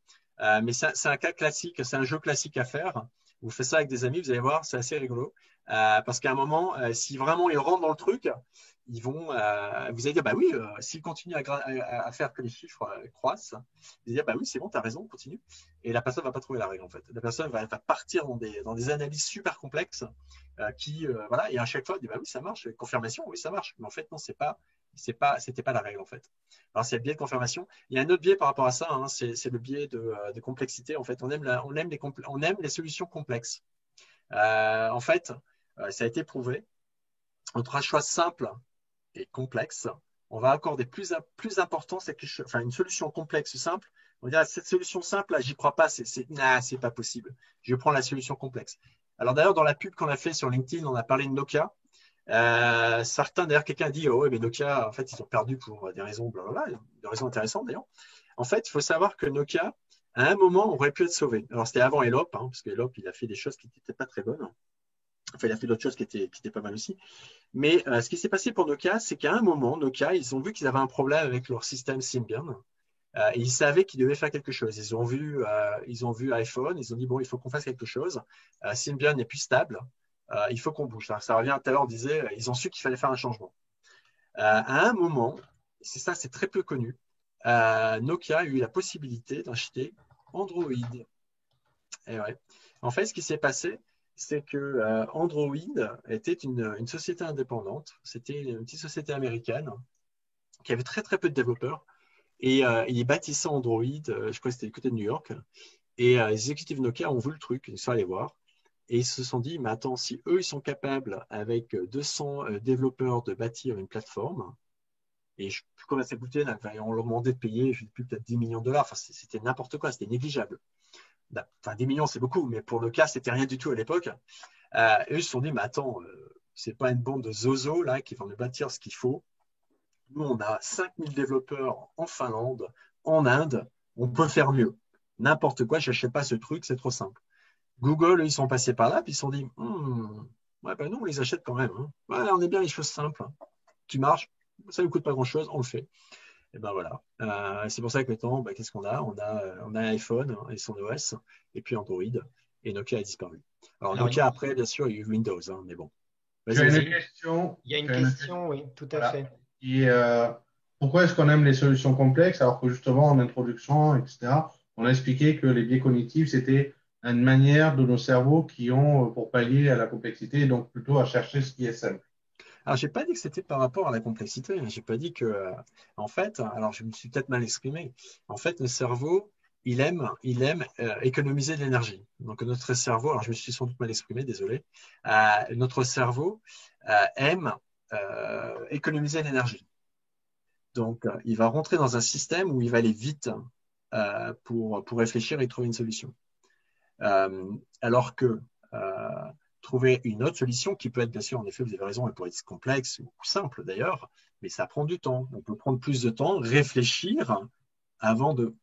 Mais c'est un cas classique, c'est un jeu classique à faire. Vous faites ça avec des amis, vous allez voir, c'est assez rigolo. Parce qu'à un moment, si vraiment ils rentrent dans le truc, ils vont vous allez dire, bah oui, s'ils continuent à faire que les chiffres croissent, ils vont dire, bah oui, c'est bon, tu as raison, continue. Et la personne ne va pas trouver la règle, en fait. La personne va partir dans des analyses super complexes voilà, et à chaque fois, elle dit, bah oui, ça marche, confirmation, oui, ça marche. Mais en fait, non, c'était pas la règle, en fait. Alors, c'est le biais de confirmation. Il y a un autre biais par rapport à ça, hein, c'est le biais de complexité. En fait, on aime les solutions complexes. En fait, ça a été prouvé. Entre un choix simple et complexe, on va accorder plus d'importance à une solution complexe simple. On va dire, cette solution simple, là, j'y crois pas, c'est pas possible. Je prends la solution complexe. Alors d'ailleurs, dans la pub qu'on a fait sur LinkedIn, on a parlé de Nokia. Certains, d'ailleurs, quelqu'un a dit, oh ouais, mais Nokia, en fait, ils ont perdu pour des raisons, blablabla, des raisons intéressantes d'ailleurs. En fait, il faut savoir que Nokia, à un moment, aurait pu être sauvé. Alors c'était avant Elop, hein, parce que Elop, il a fait des choses qui n'étaient pas très bonnes. Enfin, il a fait d'autres choses qui étaient pas mal aussi. Mais ce qui s'est passé pour Nokia, c'est qu'à un moment, Nokia, ils ont vu qu'ils avaient un problème avec leur système Symbian. Et ils savaient qu'ils devaient faire quelque chose. Ils ont vu iPhone, ils ont dit, bon, il faut qu'on fasse quelque chose. Symbian n'est plus stable. Il faut qu'on bouge. Ça revient tout à l'heure, on disait, ils ont su qu'il fallait faire un changement. À un moment, c'est très peu connu, Nokia a eu la possibilité d'acheter Android. Et ouais. En fait, ce qui s'est passé, c'est que Android était une société indépendante. C'était une petite société américaine qui avait très, très peu de développeurs. Et ils bâtissaient Android, je crois que c'était du côté de New York. Et les exécutifs Nokia ont vu le truc, ils sont allés voir. Et ils se sont dit, mais attends, si eux, ils sont capables, avec 200 développeurs, de bâtir une plateforme, et je ne sais plus combien ça coûtait, on leur demandait de payer, je ne sais plus, peut-être 10 millions de dollars. Enfin, c'était n'importe quoi, c'était négligeable. Enfin, 10 millions, c'est beaucoup, mais pour le cas, c'était rien du tout à l'époque. Eux, ils se sont dit, mais attends, c'est pas une bande de zozos là, qui vont nous bâtir ce qu'il faut. Nous, on a 5000 développeurs en Finlande, en Inde, on peut faire mieux. N'importe quoi, je n'achète pas ce truc, c'est trop simple. Google, ils sont passés par là, puis ils se sont dit, ouais, ben nous, on les achète quand même. Hein. Ouais, on est bien les choses simples. Tu marches, ça ne nous coûte pas grand-chose, on le fait. Et ben voilà. C'est pour ça que maintenant, qu'est-ce qu'on a? On a un iPhone et son OS, et puis Android, et Nokia a disparu. Alors Nokia, après, bien sûr, il y a eu Windows, hein, mais bon. Il y a une question, oui, tout à fait. Et, pourquoi est-ce qu'on aime les solutions complexes alors que justement, en introduction, etc., on a expliqué que les biais cognitifs, c'était une manière de nos cerveaux qui ont pour pallier à la complexité, et donc plutôt à chercher ce qui est simple. Alors, je n'ai pas dit que c'était par rapport à la complexité. Je n'ai pas dit que, en fait, alors je me suis peut-être mal exprimé. En fait, le cerveau, il aime économiser de l'énergie. Donc, notre cerveau, alors je me suis sans doute mal exprimé, désolé. Notre cerveau aime économiser l'énergie. Donc, il va rentrer dans un système où il va aller vite pour réfléchir et trouver une solution. Alors que trouver une autre solution qui peut être, bien sûr, en effet, vous avez raison, elle pourrait être complexe ou simple d'ailleurs, mais ça prend du temps. On peut prendre plus de temps, réfléchir avant de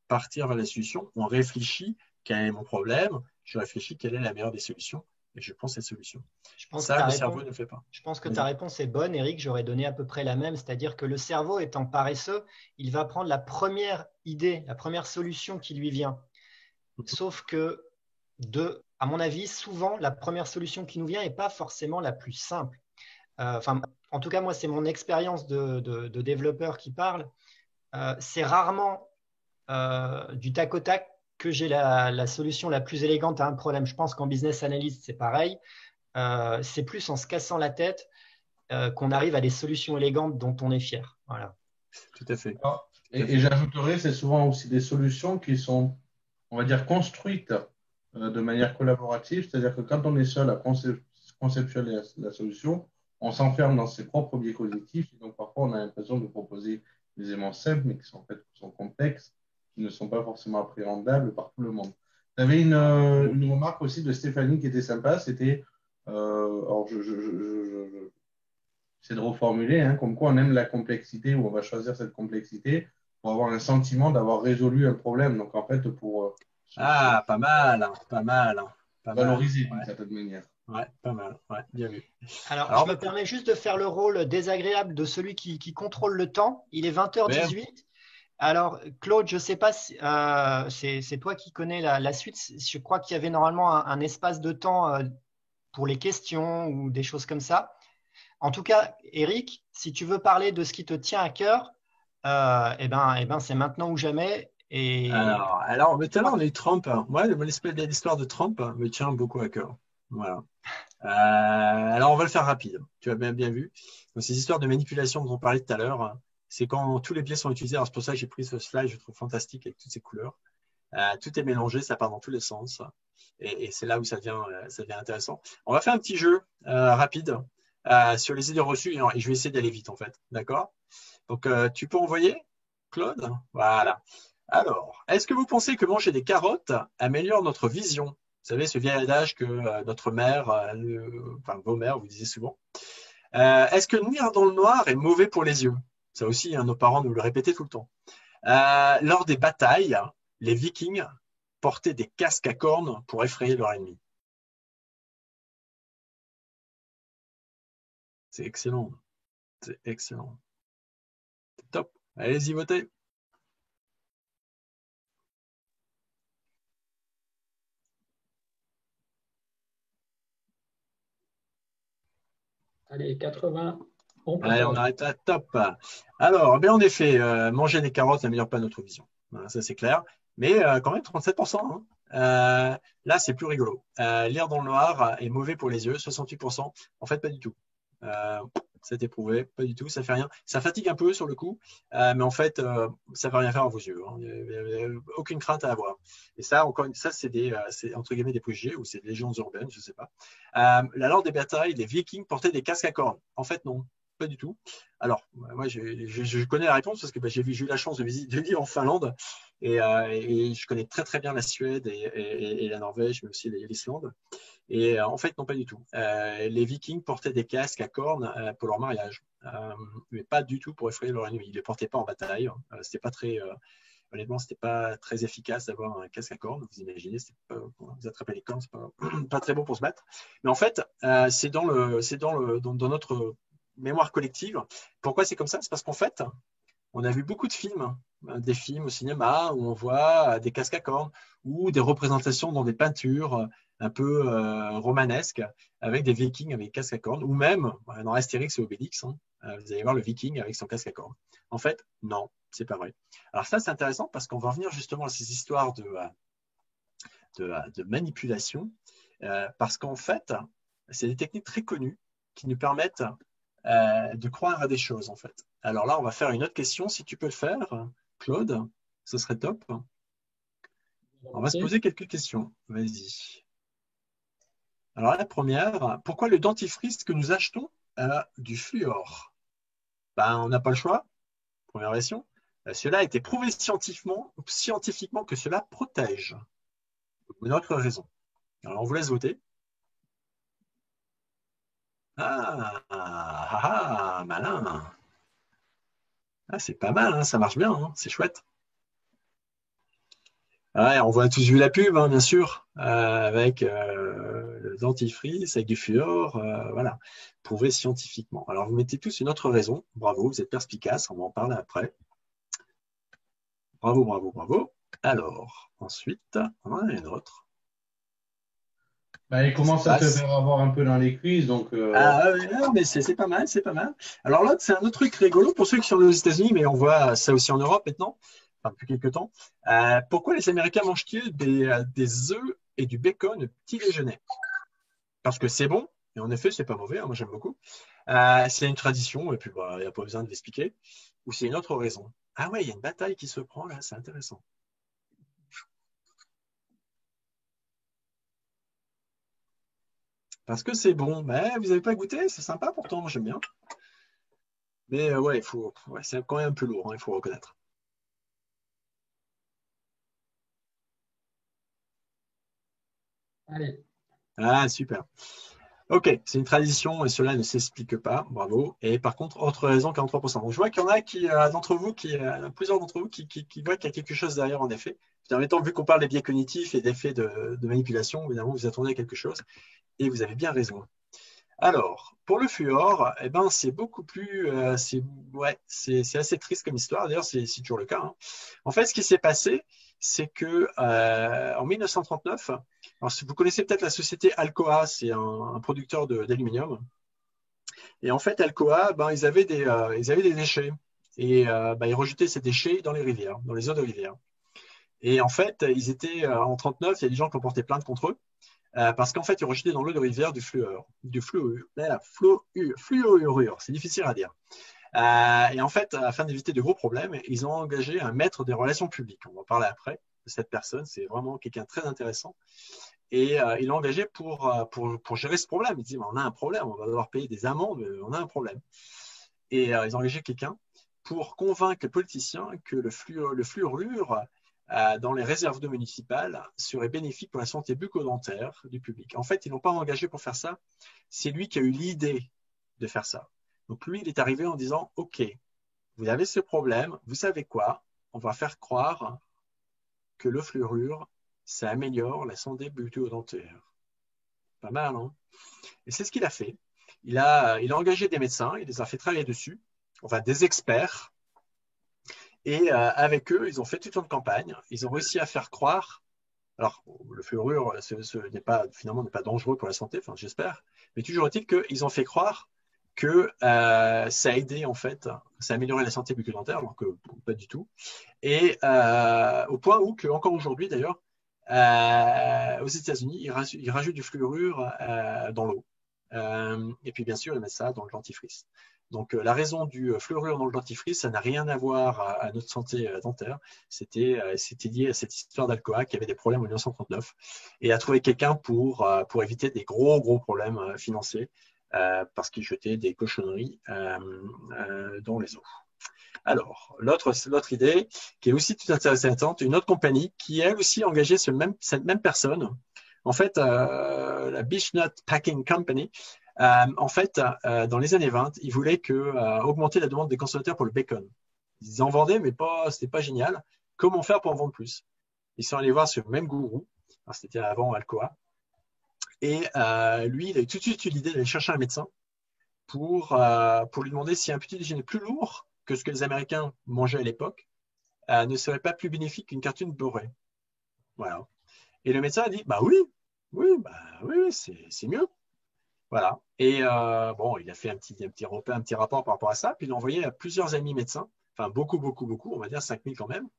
partir vers la solution. On réfléchit quel est mon problème, je réfléchis quelle est la meilleure des solutions et je prends cette solution. Ça, le cerveau ne fait pas. Je pense que ta réponse est bonne, Eric. J'aurais donné à peu près la même, c'est-à-dire que le cerveau étant paresseux, il va prendre la première idée, la première solution qui lui vient. Sauf que à mon avis, souvent, la première solution qui nous vient n'est pas forcément la plus simple. En tout cas, moi, c'est mon expérience de développeur qui parle. C'est rarement du tac au tac que j'ai la solution la plus élégante à un problème. Je pense qu'en business analyst, c'est pareil. C'est plus en se cassant la tête qu'on arrive à des solutions élégantes dont on est fier. Voilà. Tout à fait. Et j'ajouterais, c'est souvent aussi des solutions qui sont, on va dire, construites de manière collaborative, c'est-à-dire que quand on est seul à conceptualiser la solution, on s'enferme dans ses propres biais cognitifs, et donc parfois on a l'impression de proposer des éléments simples, mais qui sont en fait complexes, qui ne sont pas forcément appréhendables par tout le monde. Il y avait une remarque aussi de Stéphanie qui était sympa, c'était, alors c'est de reformuler, hein, comme quoi on aime la complexité, ou on va choisir cette complexité pour avoir un sentiment d'avoir résolu un problème. Donc en fait, pour pas mal, pas mal. Valoriser d'une certaine manière. Ouais, pas mal, ouais, bien vu. Alors je me permets juste de faire le rôle désagréable de celui qui contrôle le temps. Il est 20h18. Ouais. Alors Claude, je ne sais pas si c'est toi qui connais la suite. Je crois qu'il y avait normalement un espace de temps pour les questions ou des choses comme ça. En tout cas, Eric, si tu veux parler de ce qui te tient à cœur, c'est maintenant ou jamais. Et Mais tout à l'heure, on a eu Trump. Moi, l'histoire de Trump me tient beaucoup à cœur. Voilà. Alors, on va le faire rapide. Tu as bien vu. Donc, ces histoires de manipulation dont on parlait tout à l'heure, c'est quand tous les biais sont utilisés. Alors, c'est pour ça que j'ai pris ce slide, je le trouve fantastique avec toutes ces couleurs. Tout est mélangé, ça part dans tous les sens. Et c'est là où ça devient intéressant. On va faire un petit jeu rapide sur les idées reçues et je vais essayer d'aller vite en fait. D'accord? Donc, tu peux envoyer, Claude? Voilà. Alors, est-ce que vous pensez que manger des carottes améliore notre vision? Vous savez, ce vieil adage que notre mère, enfin vos mères, vous disiez souvent. Est-ce que lire dans le noir est mauvais pour les yeux? Ça aussi, nos parents nous le répétaient tout le temps. Lors des batailles, les Vikings portaient des casques à cornes pour effrayer leur ennemi. C'est excellent. C'est excellent. C'est top. Allez-y, votez. Allez, 80. Allez, on arrête à top. Alors, en effet, manger des carottes n'améliore pas notre vision. Voilà, ça, c'est clair. Mais quand même, 37%. Hein. Là, c'est plus rigolo. Lire dans le noir est mauvais pour les yeux, 68%. En fait, pas du tout. C'est éprouvé, pas du tout, ça fait rien. Ça fatigue un peu sur le coup, mais en fait, ça ne va rien faire à vos yeux. Hein. Il n'y a aucune crainte à avoir. Et ça, c'est entre guillemets des préjugés ou c'est des légendes urbaines, je ne sais pas. Lors des batailles, les Vikings portaient des casques à cornes. En fait, non. Pas du tout. Alors, moi, je connais la réponse parce que j'ai eu la chance de vivre en Finlande et je connais très très bien la Suède et la Norvège, mais aussi l'Islande. Et en fait, non, pas du tout. Les Vikings portaient des casques à cornes pour leur mariage, mais pas du tout pour effrayer leur ennemi. Ils ne les portaient pas en bataille. C'était pas très, honnêtement, c'était pas très efficace d'avoir un casque à cornes. Vous imaginez, vous attrapez les cornes, c'est pas très bon pour se battre. Mais en fait, c'est dans notre mémoire collective. Pourquoi c'est comme ça? C'est parce qu'en fait, on a vu beaucoup de films, des films au cinéma où on voit des casques à cornes ou des représentations dans des peintures un peu romanesques avec des Vikings avec casques à cornes, ou même dans Astérix et Obélix, hein, vous allez voir le Viking avec son casque à cornes. En fait, non, c'est pas vrai. Alors ça, c'est intéressant parce qu'on va revenir justement à ces histoires de manipulation, parce qu'en fait, c'est des techniques très connues qui nous permettent de croire à des choses, en fait. Alors là, on va faire une autre question. Si tu peux le faire, Claude, ce serait top. On va se poser quelques questions. Vas-y. Alors la première, pourquoi le dentifrice que nous achetons a du fluor? On n'a pas le choix. Première version. Cela a été prouvé scientifiquement que cela protège. Une autre raison. Alors on vous laisse voter. Malin. C'est pas mal, hein, ça marche bien, hein, c'est chouette. Ouais, on voit tous vu la pub, hein, bien sûr, avec le dentifrice, avec du fluor, voilà, prouvé scientifiquement. Alors, vous mettez tous une autre raison. Bravo, vous êtes perspicaces, on va en parler après. Bravo. Alors, ensuite, on en a une autre. Il commence à te faire avoir un peu dans les cuisses, donc. Non, mais c'est pas mal, c'est pas mal. Alors là, c'est un autre truc rigolo pour ceux qui sont aux États-Unis, mais on voit ça aussi en Europe maintenant, depuis quelques temps. Pourquoi les Américains mangent-ils des œufs et du bacon au petit déjeuner? Parce que c'est bon, et en effet, c'est pas mauvais, hein, moi j'aime beaucoup. C'est une tradition, et puis il n'y a pas besoin de l'expliquer. Ou c'est une autre raison. Ah ouais, il y a une bataille qui se prend là, c'est intéressant. Parce que c'est bon. Mais vous n'avez pas goûté, c'est sympa pourtant, moi j'aime bien. Mais ouais, c'est quand même un peu lourd, hein, il faut reconnaître. Allez. Super. Ok, c'est une tradition et cela ne s'explique pas, bravo. Et par contre, autre raison, 43%. Donc je vois qu'il y en a plusieurs d'entre vous qui voient qu'il y a quelque chose derrière en effet. En même temps, vu qu'on parle des biais cognitifs et d'effets de manipulation, évidemment, vous attendez à quelque chose. Et vous avez bien raison. Alors, pour le fluor, c'est beaucoup plus, c'est assez triste comme histoire. D'ailleurs, c'est toujours le cas. Hein. En fait, ce qui s'est passé, c'est que en 1939, alors, vous connaissez peut-être la société Alcoa, c'est un producteur d'aluminium. Et en fait, Alcoa, ils avaient des déchets. Et ils rejetaient ces déchets dans les rivières, dans les eaux de rivière. Et en fait, ils étaient en 1939, il y a des gens qui ont porté plainte contre eux, parce qu'en fait, ils rejetaient dans l'eau de rivière du fluorure. Fluorure, c'est difficile à dire. Et en fait, afin d'éviter de gros problèmes, ils ont engagé un maître des relations publiques. On va en parler après de cette personne, c'est vraiment quelqu'un de très intéressant. Et ils l'ont engagé pour gérer ce problème. Ils disent, on a un problème, on va devoir payer des amendes, on a un problème. Et ils ont engagé quelqu'un pour convaincre les politiciens que le fluorure dans les réserves d'eau municipales serait bénéfique pour la santé bucco-dentaire du public. En fait, ils ne l'ont pas engagé pour faire ça. C'est lui qui a eu l'idée de faire ça. Donc lui, il est arrivé en disant, OK, vous avez ce problème, vous savez quoi? On va faire croire que le fluorure, ça améliore la santé bucco-dentaire. Pas mal, hein? Et c'est ce qu'il a fait. Il a engagé des médecins, il les a fait travailler dessus, enfin des experts. Et avec eux, ils ont fait toute une campagne. Ils ont réussi à faire croire. Alors, le fluorure finalement n'est pas dangereux pour la santé, enfin j'espère. Mais toujours est-il qu'ils ont fait croire que ça a aidé en fait, ça a amélioré la santé bucco-dentaire, alors que pas du tout. Et au point où, encore aujourd'hui d'ailleurs, aux États-Unis, ils rajoutent du fluorure dans l'eau. Et puis bien sûr, ils mettent ça dans le dentifrice. Donc la raison du fluorure dans le dentifrice, ça n'a rien à voir à notre santé dentaire. C'était lié à cette histoire d'Alcoa qui avait des problèmes en 1939 et a trouvé quelqu'un pour éviter des gros problèmes financiers parce qu'il jetait des cochonneries dans les eaux. Alors, l'autre idée qui est aussi tout intéressante, une autre compagnie qui elle aussi a engagé cette même personne. En fait, la Beech-Nut Packing Company, en fait, dans les années 20, ils voulaient augmenter la demande des consommateurs pour le bacon. Ils en vendaient, mais c'était pas génial. Comment faire pour en vendre plus? Ils sont allés voir ce même gourou. C'était avant Alcoa. Et lui, il a tout de suite eu l'idée d'aller chercher un médecin pour lui demander si un petit déjeuner plus lourd que ce que les Américains mangeaient à l'époque ne serait pas plus bénéfique qu'une tartine beurrée. Voilà. Et le médecin a dit, oui, c'est mieux. Voilà. Et il a fait un petit rapport par rapport à ça, puis il l'a envoyé à plusieurs amis médecins, enfin beaucoup, on va dire 5000 quand même.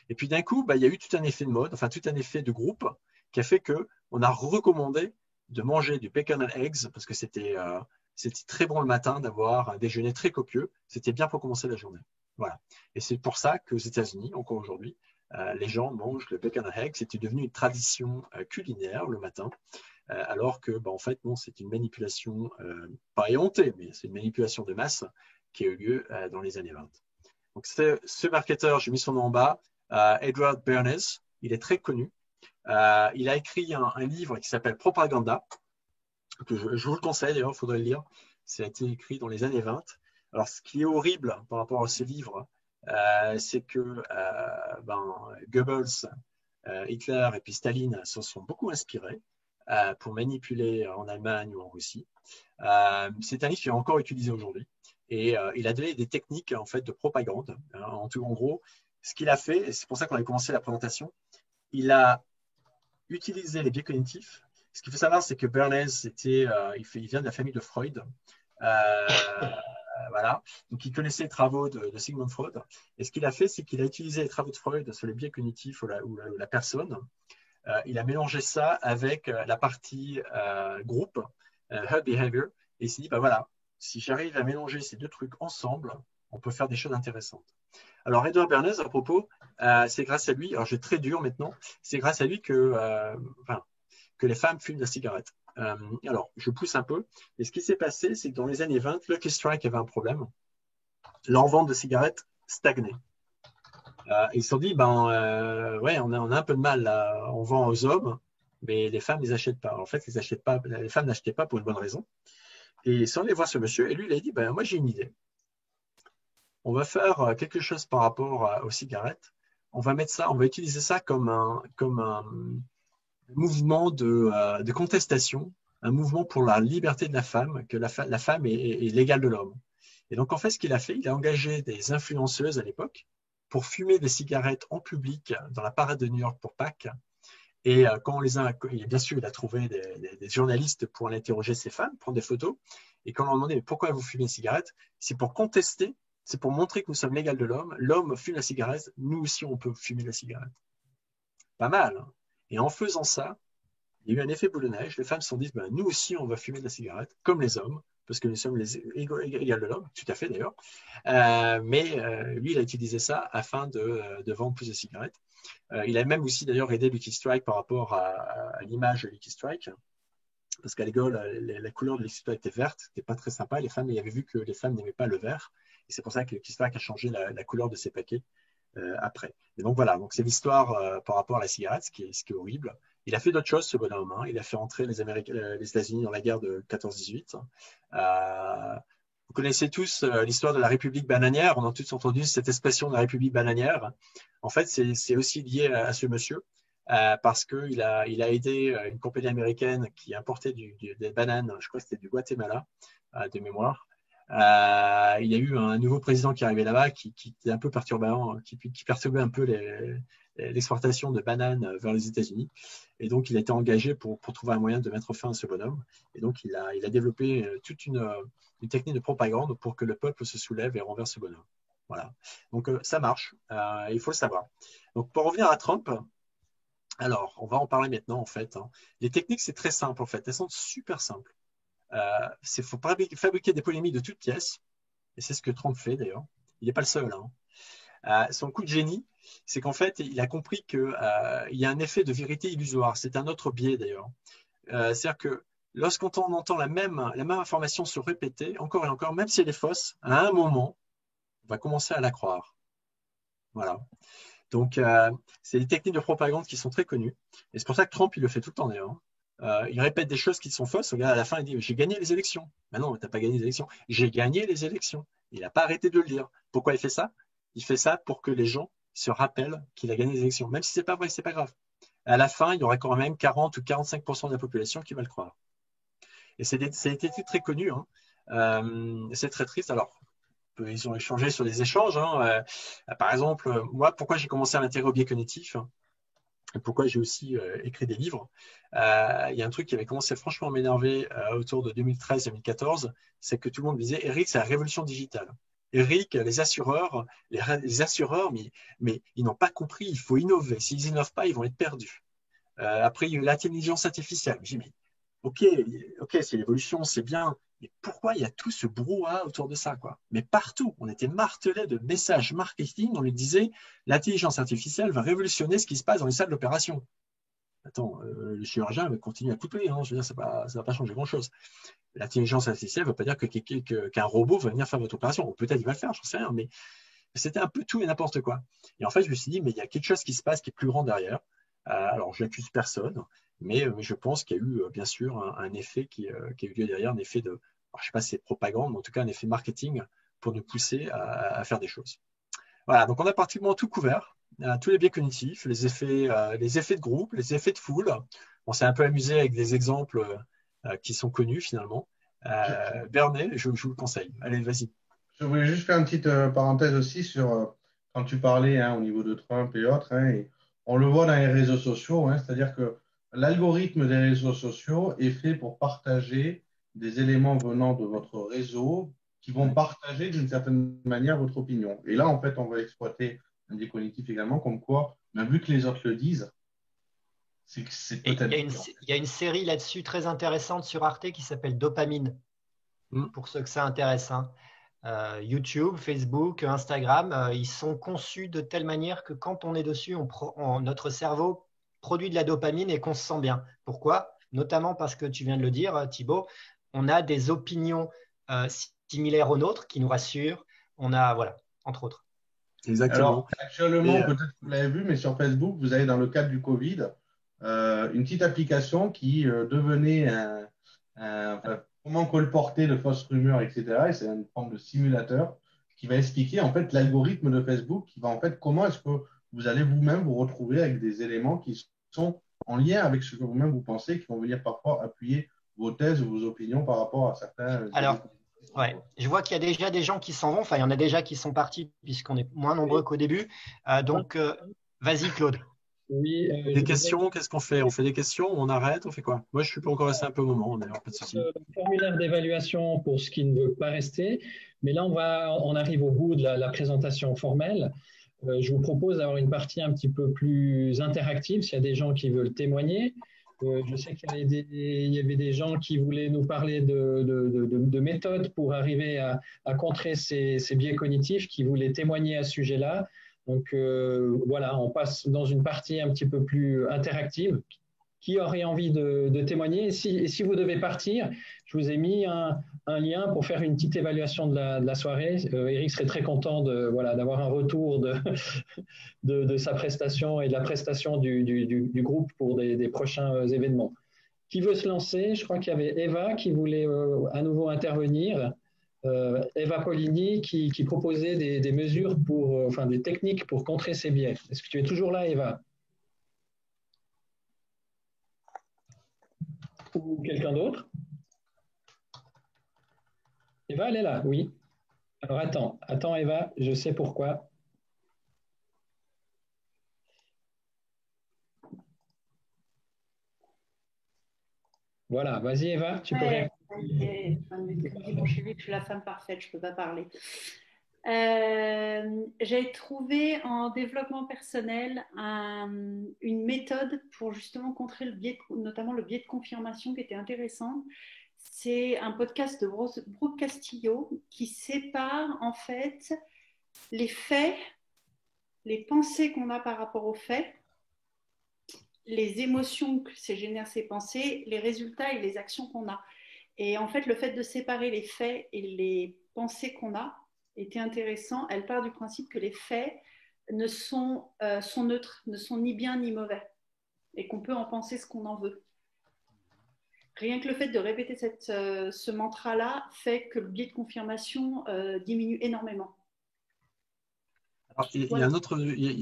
Et puis d'un coup, il y a eu tout un effet de mode, enfin tout un effet de groupe qui a fait qu'on a recommandé de manger du bacon and eggs parce que c'était très bon le matin d'avoir un déjeuner très copieux. C'était bien pour commencer la journée. Voilà. Et c'est pour ça qu'aux États-Unis, encore aujourd'hui, les gens mangent le bacon and eggs. C'était devenu une tradition culinaire le matin. Alors que, en fait, non, c'est une manipulation, pas éhontée, mais c'est une manipulation de masse qui a eu lieu dans les années 20. Donc, ce marketeur, j'ai mis son nom en bas, Edward Bernays, il est très connu. Il a écrit un livre qui s'appelle Propaganda, que je vous le conseille, d'ailleurs, il faudrait le lire. Ça a été écrit dans les années 20. Alors, ce qui est horrible par rapport à ce livre, c'est que Goebbels, Hitler et puis Staline se sont beaucoup inspirés pour manipuler en Allemagne ou en Russie. C'est un livre qui est encore utilisé aujourd'hui et il a donné des techniques en fait de propagande. En gros, ce qu'il a fait, et c'est pour ça qu'on a commencé la présentation, il a utilisé les biais cognitifs. Ce qu'il faut savoir, c'est que Bernays, il vient de la famille de Freud. Voilà. Donc, il connaissait les travaux de Sigmund Freud. Et ce qu'il a fait, c'est qu'il a utilisé les travaux de Freud sur les biais cognitifs ou la personne. Il a mélangé ça avec la partie groupe, herd behavior, et il s'est dit, voilà, si j'arrive à mélanger ces deux trucs ensemble, on peut faire des choses intéressantes. Alors, Edward Bernays, à propos, c'est grâce à lui, alors je vais très dur maintenant, c'est grâce à lui que les femmes fument la cigarette. Alors, je pousse un peu, et ce qui s'est passé, c'est que dans les années 20, Lucky Strike avait un problème. Leur vente de cigarettes stagnait. Ils se sont dit, on a un peu de mal là. On vend aux hommes, mais les femmes, ils n'achètent pas. En fait, les femmes n'achetaient pas pour une bonne raison. Et ils sont allés voir ce monsieur, et lui, il a dit, moi, j'ai une idée. On va faire quelque chose par rapport aux cigarettes. On va utiliser ça comme un mouvement de contestation, un mouvement pour la liberté de la femme, que la femme est l'égale de l'homme. Et donc, en fait, ce qu'il a fait, il a engagé des influenceuses à l'époque pour fumer des cigarettes en public dans la parade de New York pour Pâques. Et quand bien sûr, il a trouvé des journalistes pour aller interroger ces femmes, prendre des photos. Et quand on leur demandait mais pourquoi vous fumez une cigarette, c'est pour contester, c'est pour montrer que nous sommes l'égal de l'homme. L'homme fume la cigarette, nous aussi on peut fumer la cigarette. Pas mal. Hein. Et en faisant ça, il y a eu un effet boule de neige. Les femmes se sont dit, ben, nous aussi on va fumer de la cigarette, comme les hommes, parce que nous sommes les égal de l'homme, tout à fait d'ailleurs. Lui, il a utilisé ça afin de vendre plus de cigarettes. Il a même aussi d'ailleurs aidé Lucky Strike par rapport à l'image de Lucky Strike, parce qu'à l'école, la couleur de Lucky Strike était verte, c'était pas très sympa. Les femmes, il avait vu que les femmes n'aimaient pas le vert, et c'est pour ça que Lucky Strike a changé la couleur de ses paquets après. Et donc voilà, donc c'est l'histoire par rapport à la cigarette, ce qui est horrible. Il a fait d'autres choses, ce bonhomme. Hein. Il a fait entrer les États-Unis dans la guerre de 14-18. Vous connaissez tous l'histoire de la République bananière. On a tous entendu cette expression de la République bananière. En fait, c'est aussi lié à ce monsieur parce qu'il a aidé une compagnie américaine qui importait des bananes, je crois que c'était du Guatemala, de mémoire. Il y a eu un nouveau président qui est arrivé là-bas qui était un peu perturbant, qui perturbait un peu l'exportation de bananes vers les États-Unis. Et donc, il a été engagé pour trouver un moyen de mettre fin à ce bonhomme. Et donc, il a développé toute une technique de propagande pour que le peuple se soulève et renverse ce bonhomme. Voilà. Donc, ça marche. Il faut le savoir. Donc, pour revenir à Trump, alors, on va en parler maintenant, en fait. Hein. Les techniques, c'est très simple, en fait. Elles sont super simples. Il faut fabriquer des polémiques de toutes pièces. Et c'est ce que Trump fait, d'ailleurs. Il n'est pas le seul. Hein. Son coup de génie, c'est qu'en fait, il a compris qu'il y a un effet de vérité illusoire. C'est un autre biais d'ailleurs. C'est-à-dire que lorsqu'on entend la même information se répéter, encore et encore, même si elle est fausse, à un moment, on va commencer à la croire. Voilà. Donc, c'est des techniques de propagande qui sont très connues. Et c'est pour ça que Trump, il le fait tout le temps d'ailleurs. Il répète des choses qui sont fausses. Regarde, à la fin, il dit « J'ai gagné les élections ». Mais non, tu n'as pas gagné les élections. « J'ai gagné les élections ». Il n'a pas arrêté de le dire. Pourquoi il fait ça? Il fait ça pour que les gens se rappellent qu'il a gagné les élections. Même si ce n'est pas vrai, ce n'est pas grave. À la fin, il y aurait quand même 40 ou 45% de la population qui va le croire. Et ça a été très connu. Hein. C'est très triste. Alors, ils ont échangé sur des échanges. Hein. Par exemple, moi, pourquoi j'ai commencé à m'intéresser au biais cognitif et pourquoi j'ai aussi écrit des livres. Il y a un truc qui avait commencé franchement à m'énerver autour de 2013-2014, c'est que tout le monde me disait « Eric, c'est la révolution digitale ». Eric, les assureurs, mais ils n'ont pas compris, il faut innover. S'ils n'innovent pas, ils vont être perdus. Après, il y a eu l'intelligence artificielle. Je dis, mais ok, c'est l'évolution, c'est bien, mais pourquoi il y a tout ce brouhaha autour de ça, quoi? Mais partout, on était martelé de messages marketing, on lui disait, l'intelligence artificielle va révolutionner ce qui se passe dans les salles d'opération. Attends, le chirurgien va continuer à couper, hein, je veux dire, ça ne va pas changer grand-chose. L'intelligence artificielle ne veut pas dire qu'un robot va venir faire votre opération. Ou peut-être il va le faire, je ne sais rien, mais c'était un peu tout et n'importe quoi. Et en fait, je me suis dit, mais il y a quelque chose qui se passe qui est plus grand derrière. Alors, je n'accuse personne, mais je pense qu'il y a eu, bien sûr, un effet qui a eu lieu derrière, un effet de, alors, je ne sais pas si c'est propagande, mais en tout cas, un effet marketing pour nous pousser à faire des choses. Voilà, donc on a pratiquement tout couvert. Tous les biais cognitifs, les effets de groupe, les effets de foule. On s'est un peu amusé avec des exemples qui sont connus finalement. Bernet, je vous le conseille. Allez, vas-y. Je voulais juste faire une petite parenthèse aussi sur quand tu parlais au niveau de Trump et autres. Et on le voit dans les réseaux sociaux, c'est-à-dire que l'algorithme des réseaux sociaux est fait pour partager des éléments venant de votre réseau qui vont partager d'une certaine manière votre opinion. Et là, en fait, on va exploiter un biais cognitif également, comme quoi, même vu que les autres le disent, c'est peut-être. Il y a une série là-dessus très intéressante sur Arte qui s'appelle Dopamine, pour ceux que ça intéresse. Hein. YouTube, Facebook, Instagram, ils sont conçus de telle manière que quand on est dessus, notre cerveau produit de la dopamine et qu'on se sent bien. Pourquoi? Notamment parce que tu viens de le dire, Thibaut, on a des opinions similaires aux nôtres qui nous rassurent. On a, voilà, entre autres. Exactement. Alors, actuellement, peut-être que vous l'avez vu, mais sur Facebook, vous avez dans le cadre du Covid, une petite application qui devenait comment colporter de fausses rumeurs, etc. Et c'est une forme de simulateur qui va expliquer en fait l'algorithme de Facebook, qui va en fait comment est-ce que vous allez vous-même vous retrouver avec des éléments qui sont en lien avec ce que vous-même vous pensez, qui vont venir parfois appuyer vos thèses ou vos opinions par rapport à certains. Alors, ouais, je vois qu'il y a déjà des gens qui s'en vont. Enfin, il y en a déjà qui sont partis puisqu'on est moins nombreux qu'au début. Donc, vas-y, Claude. Oui, Des questions, qu'est-ce qu'on fait? On fait des questions, on arrête, on fait quoi? Moi, je suis pas encore resté un peu au moment, d'ailleurs, pas de souci. formulaire d'évaluation pour ce qui ne veut pas rester. Mais là, on arrive au bout de la présentation formelle. Je vous propose d'avoir une partie un petit peu plus interactive s'il y a des gens qui veulent témoigner. Je sais il y avait des gens qui voulaient nous parler de méthodes pour arriver à contrer ces biais cognitifs, qui voulaient témoigner à ce sujet-là. Donc voilà, on passe dans une partie un petit peu plus interactive. Qui aurait envie de témoigner? Et si vous devez partir, je vous ai mis un lien pour faire une petite évaluation de la soirée. Eric serait très content d'avoir un retour de sa prestation et de la prestation du groupe pour des prochains événements. Qui veut se lancer? Je crois qu'il y avait Eva qui voulait à nouveau intervenir. Eva Polini qui proposait des mesures des techniques pour contrer ces biais. Est-ce que tu es toujours là, Eva? Ou quelqu'un d'autre? Eva, elle est là, oui. Alors attends Eva, je sais pourquoi. Voilà, vas-y Eva, tu peux répondre. Bon, je sais que je suis la femme parfaite, je ne peux pas parler. J'ai trouvé en développement personnel une méthode pour justement contrer le biais, notamment le biais de confirmation qui était intéressant. C'est un podcast de Brooke Castillo qui sépare en fait les faits, les pensées qu'on a par rapport aux faits, les émotions que génèrent ces pensées, les résultats et les actions qu'on a. Et en fait, le fait de séparer les faits et les pensées qu'on a était intéressant. Elle part du principe que les faits sont neutres, ne sont ni bien ni mauvais, et qu'on peut en penser ce qu'on en veut. Rien que le fait de répéter ce mantra-là fait que le biais de confirmation diminue énormément. Alors, il y a un autre,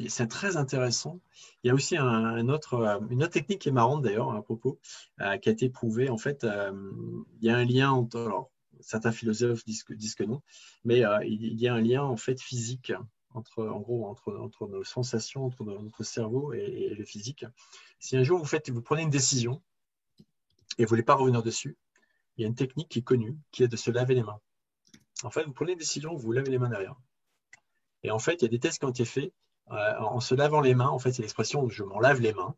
c'est très intéressant. Il y a aussi une autre technique qui est marrante d'ailleurs à propos, qui a été prouvée. En fait, il y a un lien entre, alors, certains philosophes disent que non, mais il y a un lien en fait physique entre nos sensations, entre notre cerveau et le physique. Si un jour vous prenez une décision et vous ne voulez pas revenir dessus, il y a une technique qui est connue, qui est de se laver les mains. En fait, vous prenez une décision, vous vous lavez les mains derrière. Et en fait, il y a des tests qui ont été faits en se lavant les mains. En fait, c'est l'expression « je m'en lave les mains ».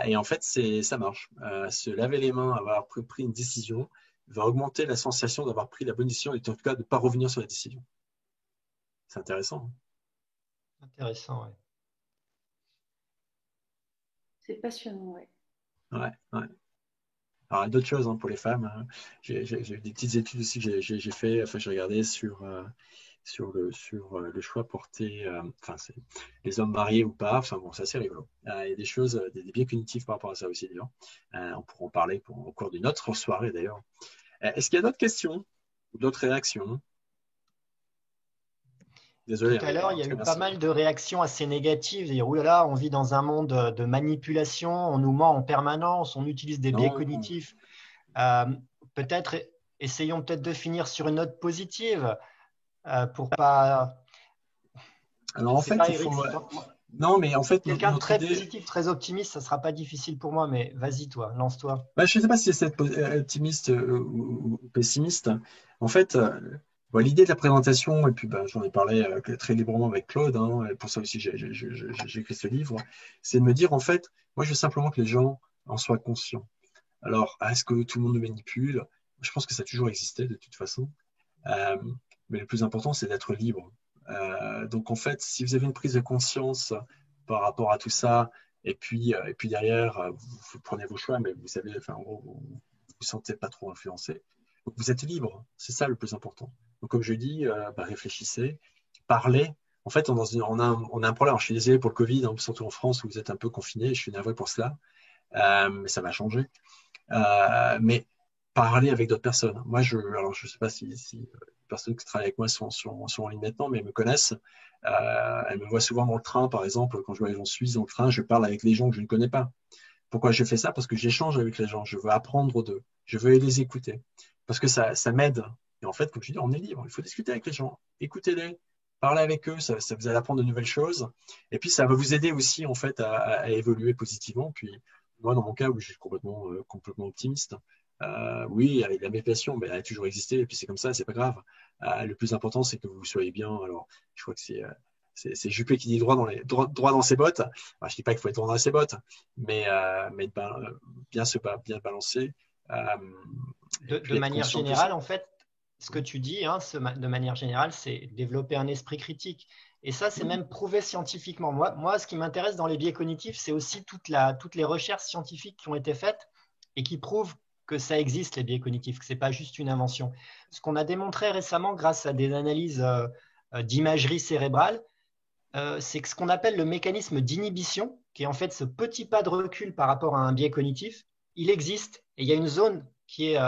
Et en fait, ça marche. Se laver les mains, avoir pris une décision, va augmenter la sensation d'avoir pris la bonne décision et en tout cas de ne pas revenir sur la décision. C'est intéressant. Intéressant, oui. C'est passionnant, oui. Ouais. Alors, il y a d'autres choses pour les femmes. J'ai eu des petites études aussi que j'ai fait. Enfin, j'ai regardé sur le choix porté, c'est les hommes mariés ou pas. Enfin bon, c'est assez rigolo. Il y a des choses, des biais cognitifs par rapport à ça aussi d'ailleurs. On pourra en parler au cours d'une autre soirée d'ailleurs. Est-ce qu'il y a d'autres questions ou d'autres réactions? Désolé. Tout à l'heure, il y a eu pas mal de réactions assez négatives. Dire, oulala, on vit dans un monde de manipulation, on nous ment en permanence, on utilise des biais cognitifs. Essayons peut-être de finir sur une note positive pour pas. Alors en fait, il faut. Non, mais en fait, quelqu'un de très positif, très optimiste, ça sera pas difficile pour moi, mais vas-y, toi, lance-toi. Je ne sais pas si c'est optimiste ou pessimiste. En fait. L'idée de la présentation, et puis j'en ai parlé très librement avec Claude, et pour ça aussi j'ai écrit ce livre, c'est de me dire en fait, moi je veux simplement que les gens en soient conscients. Alors, est-ce que tout le monde nous manipule? Je pense que ça a toujours existé de toute façon, mais le plus important c'est d'être libre. Donc en fait, si vous avez une prise de conscience par rapport à tout ça, et puis derrière, vous prenez vos choix, mais vous savez, en gros, vous ne sentez pas trop influencé. Donc vous êtes libre, c'est ça le plus important. Donc comme je dis, réfléchissez, parlez. En fait, on a un problème. Alors, je suis désolé pour le Covid, surtout en France où vous êtes un peu confinés, je suis navré pour cela, mais ça va changer. Mais parler avec d'autres personnes. Moi, je ne sais pas si les personnes qui travaillent avec moi sont en ligne maintenant, mais elles me connaissent. Elles me voient souvent dans le train, par exemple, quand je voyage en Suisse dans le train, je parle avec les gens que je ne connais pas. Pourquoi je fais ça? Parce que j'échange avec les gens, je veux apprendre d'eux, je veux les écouter, parce que ça m'aide. Et en fait, comme je dis, on est libre, il faut discuter avec les gens, écoutez-les, parlez avec eux, ça vous allez apprendre de nouvelles choses. Et puis, ça va vous aider aussi, en fait, à évoluer positivement. Puis, moi, dans mon cas, où je suis complètement optimiste, oui, la méditation, elle a toujours existé, et puis c'est comme ça, c'est pas grave. Le plus important, c'est que vous soyez bien. Alors, je crois que c'est Juppé qui dit droit dans ses bottes. Enfin, je dis pas qu'il faut être droit dans ses bottes, mais bien balancer. De manière générale, en fait, ce que tu dis, de manière générale, c'est développer un esprit critique. Et ça, c'est même prouvé scientifiquement. Moi, ce qui m'intéresse dans les biais cognitifs, c'est aussi toutes les recherches scientifiques qui ont été faites et qui prouvent que ça existe, les biais cognitifs, que ce n'est pas juste une invention. Ce qu'on a démontré récemment grâce à des analyses d'imagerie cérébrale, c'est que ce qu'on appelle le mécanisme d'inhibition, qui est en fait ce petit pas de recul par rapport à un biais cognitif, il existe et il y a une zone qui est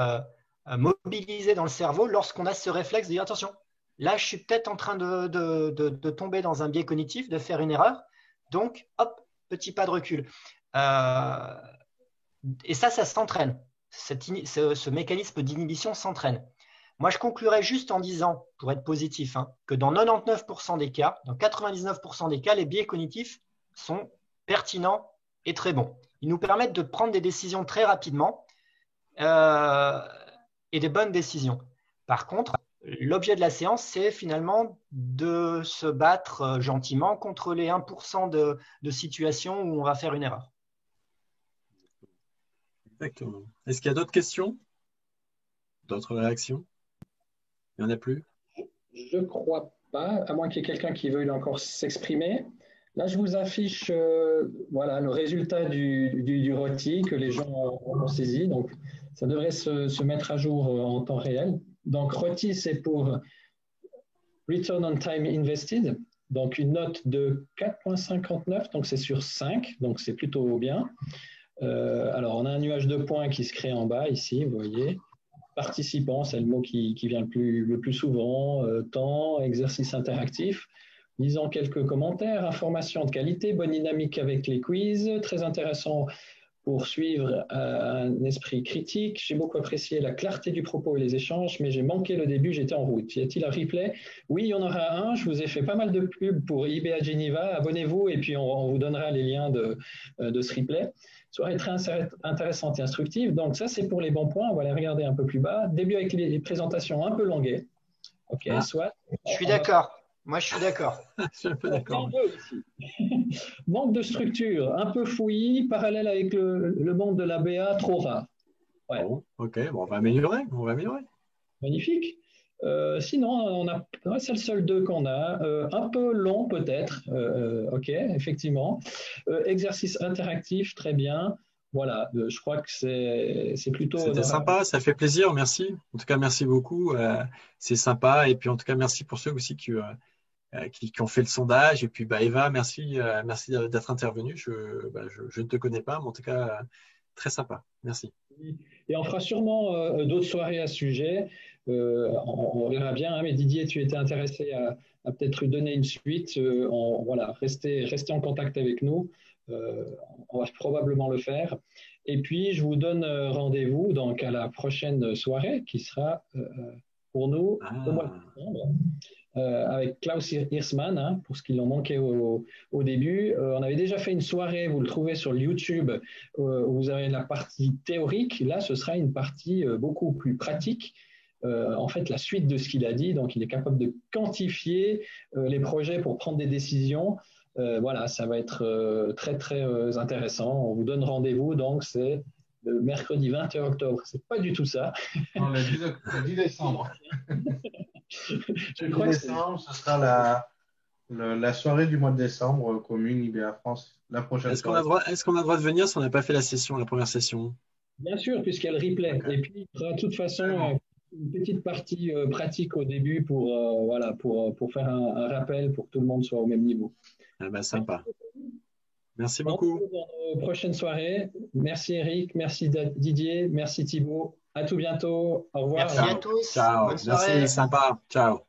mobilisée dans le cerveau lorsqu'on a ce réflexe de dire attention, là je suis peut-être en train de tomber dans un biais cognitif, de faire une erreur, donc hop, petit pas de recul. Et ça s'entraîne. Ce mécanisme d'inhibition s'entraîne. Moi, je conclurai juste en disant, pour être positif, que dans 99% des cas, dans 99% des cas, les biais cognitifs sont pertinents et très bons. Ils nous permettent de prendre des décisions très rapidement et des bonnes décisions. Par contre, l'objet de la séance, c'est finalement de se battre gentiment contre les 1% de situations où on va faire une erreur. Exactement. Est-ce qu'il y a d'autres questions? D'autres réactions? Il n'y en a plus? Je ne crois pas, à moins qu'il y ait quelqu'un qui veuille encore s'exprimer. Là, je vous affiche voilà, le résultat du rôti que les gens ont saisi. Donc, ça devrait se mettre à jour en temps réel. Donc, rôti, c'est pour Return on Time Invested. Donc, une note de 4,59. Donc, c'est sur 5. Donc, c'est plutôt bien. Alors, on a un nuage de points qui se crée en bas ici, vous voyez. Participants, c'est le mot qui vient le plus souvent. Temps, exercice interactif. Lisons quelques commentaires. Informations de qualité, bonne dynamique avec les quiz. Très intéressant pour suivre un esprit critique. J'ai beaucoup apprécié la clarté du propos et les échanges, mais j'ai manqué le début, j'étais en route. Y a-t-il un replay? Oui, il y en aura un. Je vous ai fait pas mal de pubs pour IBA Geneva. Abonnez-vous et puis on vous donnera les liens de ce replay. Soirée très intéressante et instructive. Donc ça, c'est pour les bons points. On va les regarder un peu plus bas. Début avec les présentations un peu longuées. OK, soit. Je suis d'accord. Moi, je suis d'accord. Je suis un peu d'accord. Manque de structure, un peu fouillis, parallèle avec le monde de la BA, trop rare. Ouais. Bon, ok, bon, on va améliorer. Magnifique. Sinon, c'est le seul 2 qu'on a. Un peu long peut-être. Ok, effectivement. Exercice interactif, très bien. Voilà, je crois que c'est plutôt… C'était sympa, ça fait plaisir, merci. En tout cas, merci beaucoup. C'est sympa. Et puis, en tout cas, merci pour ceux aussi qui ont fait le sondage. Et puis, Eva, merci d'être intervenue. Je ne te connais pas, mais en tout cas, très sympa. Merci. Et on fera sûrement d'autres soirées à ce sujet. On verra bien, mais Didier, tu étais intéressé à peut-être donner une suite. Voilà, restez en contact avec nous. On va probablement le faire. Et puis, je vous donne rendez-vous donc à la prochaine soirée qui sera pour nous au mois de septembre. Avec Klaus Hirschmann, pour ce qui en manquait au début. On avait déjà fait une soirée, vous le trouvez sur YouTube, où vous avez la partie théorique. Là, ce sera une partie beaucoup plus pratique. En fait, la suite de ce qu'il a dit. Donc, il est capable de quantifier les projets pour prendre des décisions. Voilà, ça va être très, très intéressant. On vous donne rendez-vous, donc c'est le mercredi 21 octobre. C'est pas du tout ça. Non, le 10 décembre. Je crois que ce sera la soirée du mois de décembre commune IBA France. La prochaine Est-ce qu'on a le droit de venir si on n'a pas fait la première session? Bien sûr, puisqu'il y a le replay. Okay. Et puis, il y aura de toute façon une petite partie pratique au début pour faire un rappel pour que tout le monde soit au même niveau. Ah ben, sympa. Merci beaucoup. Dans nos prochaines soirées. Merci Eric, merci Didier, merci Thibaut. À tout bientôt. Au revoir. Merci à tous. Ciao. Bonne soirée. Merci, sympa. Ciao.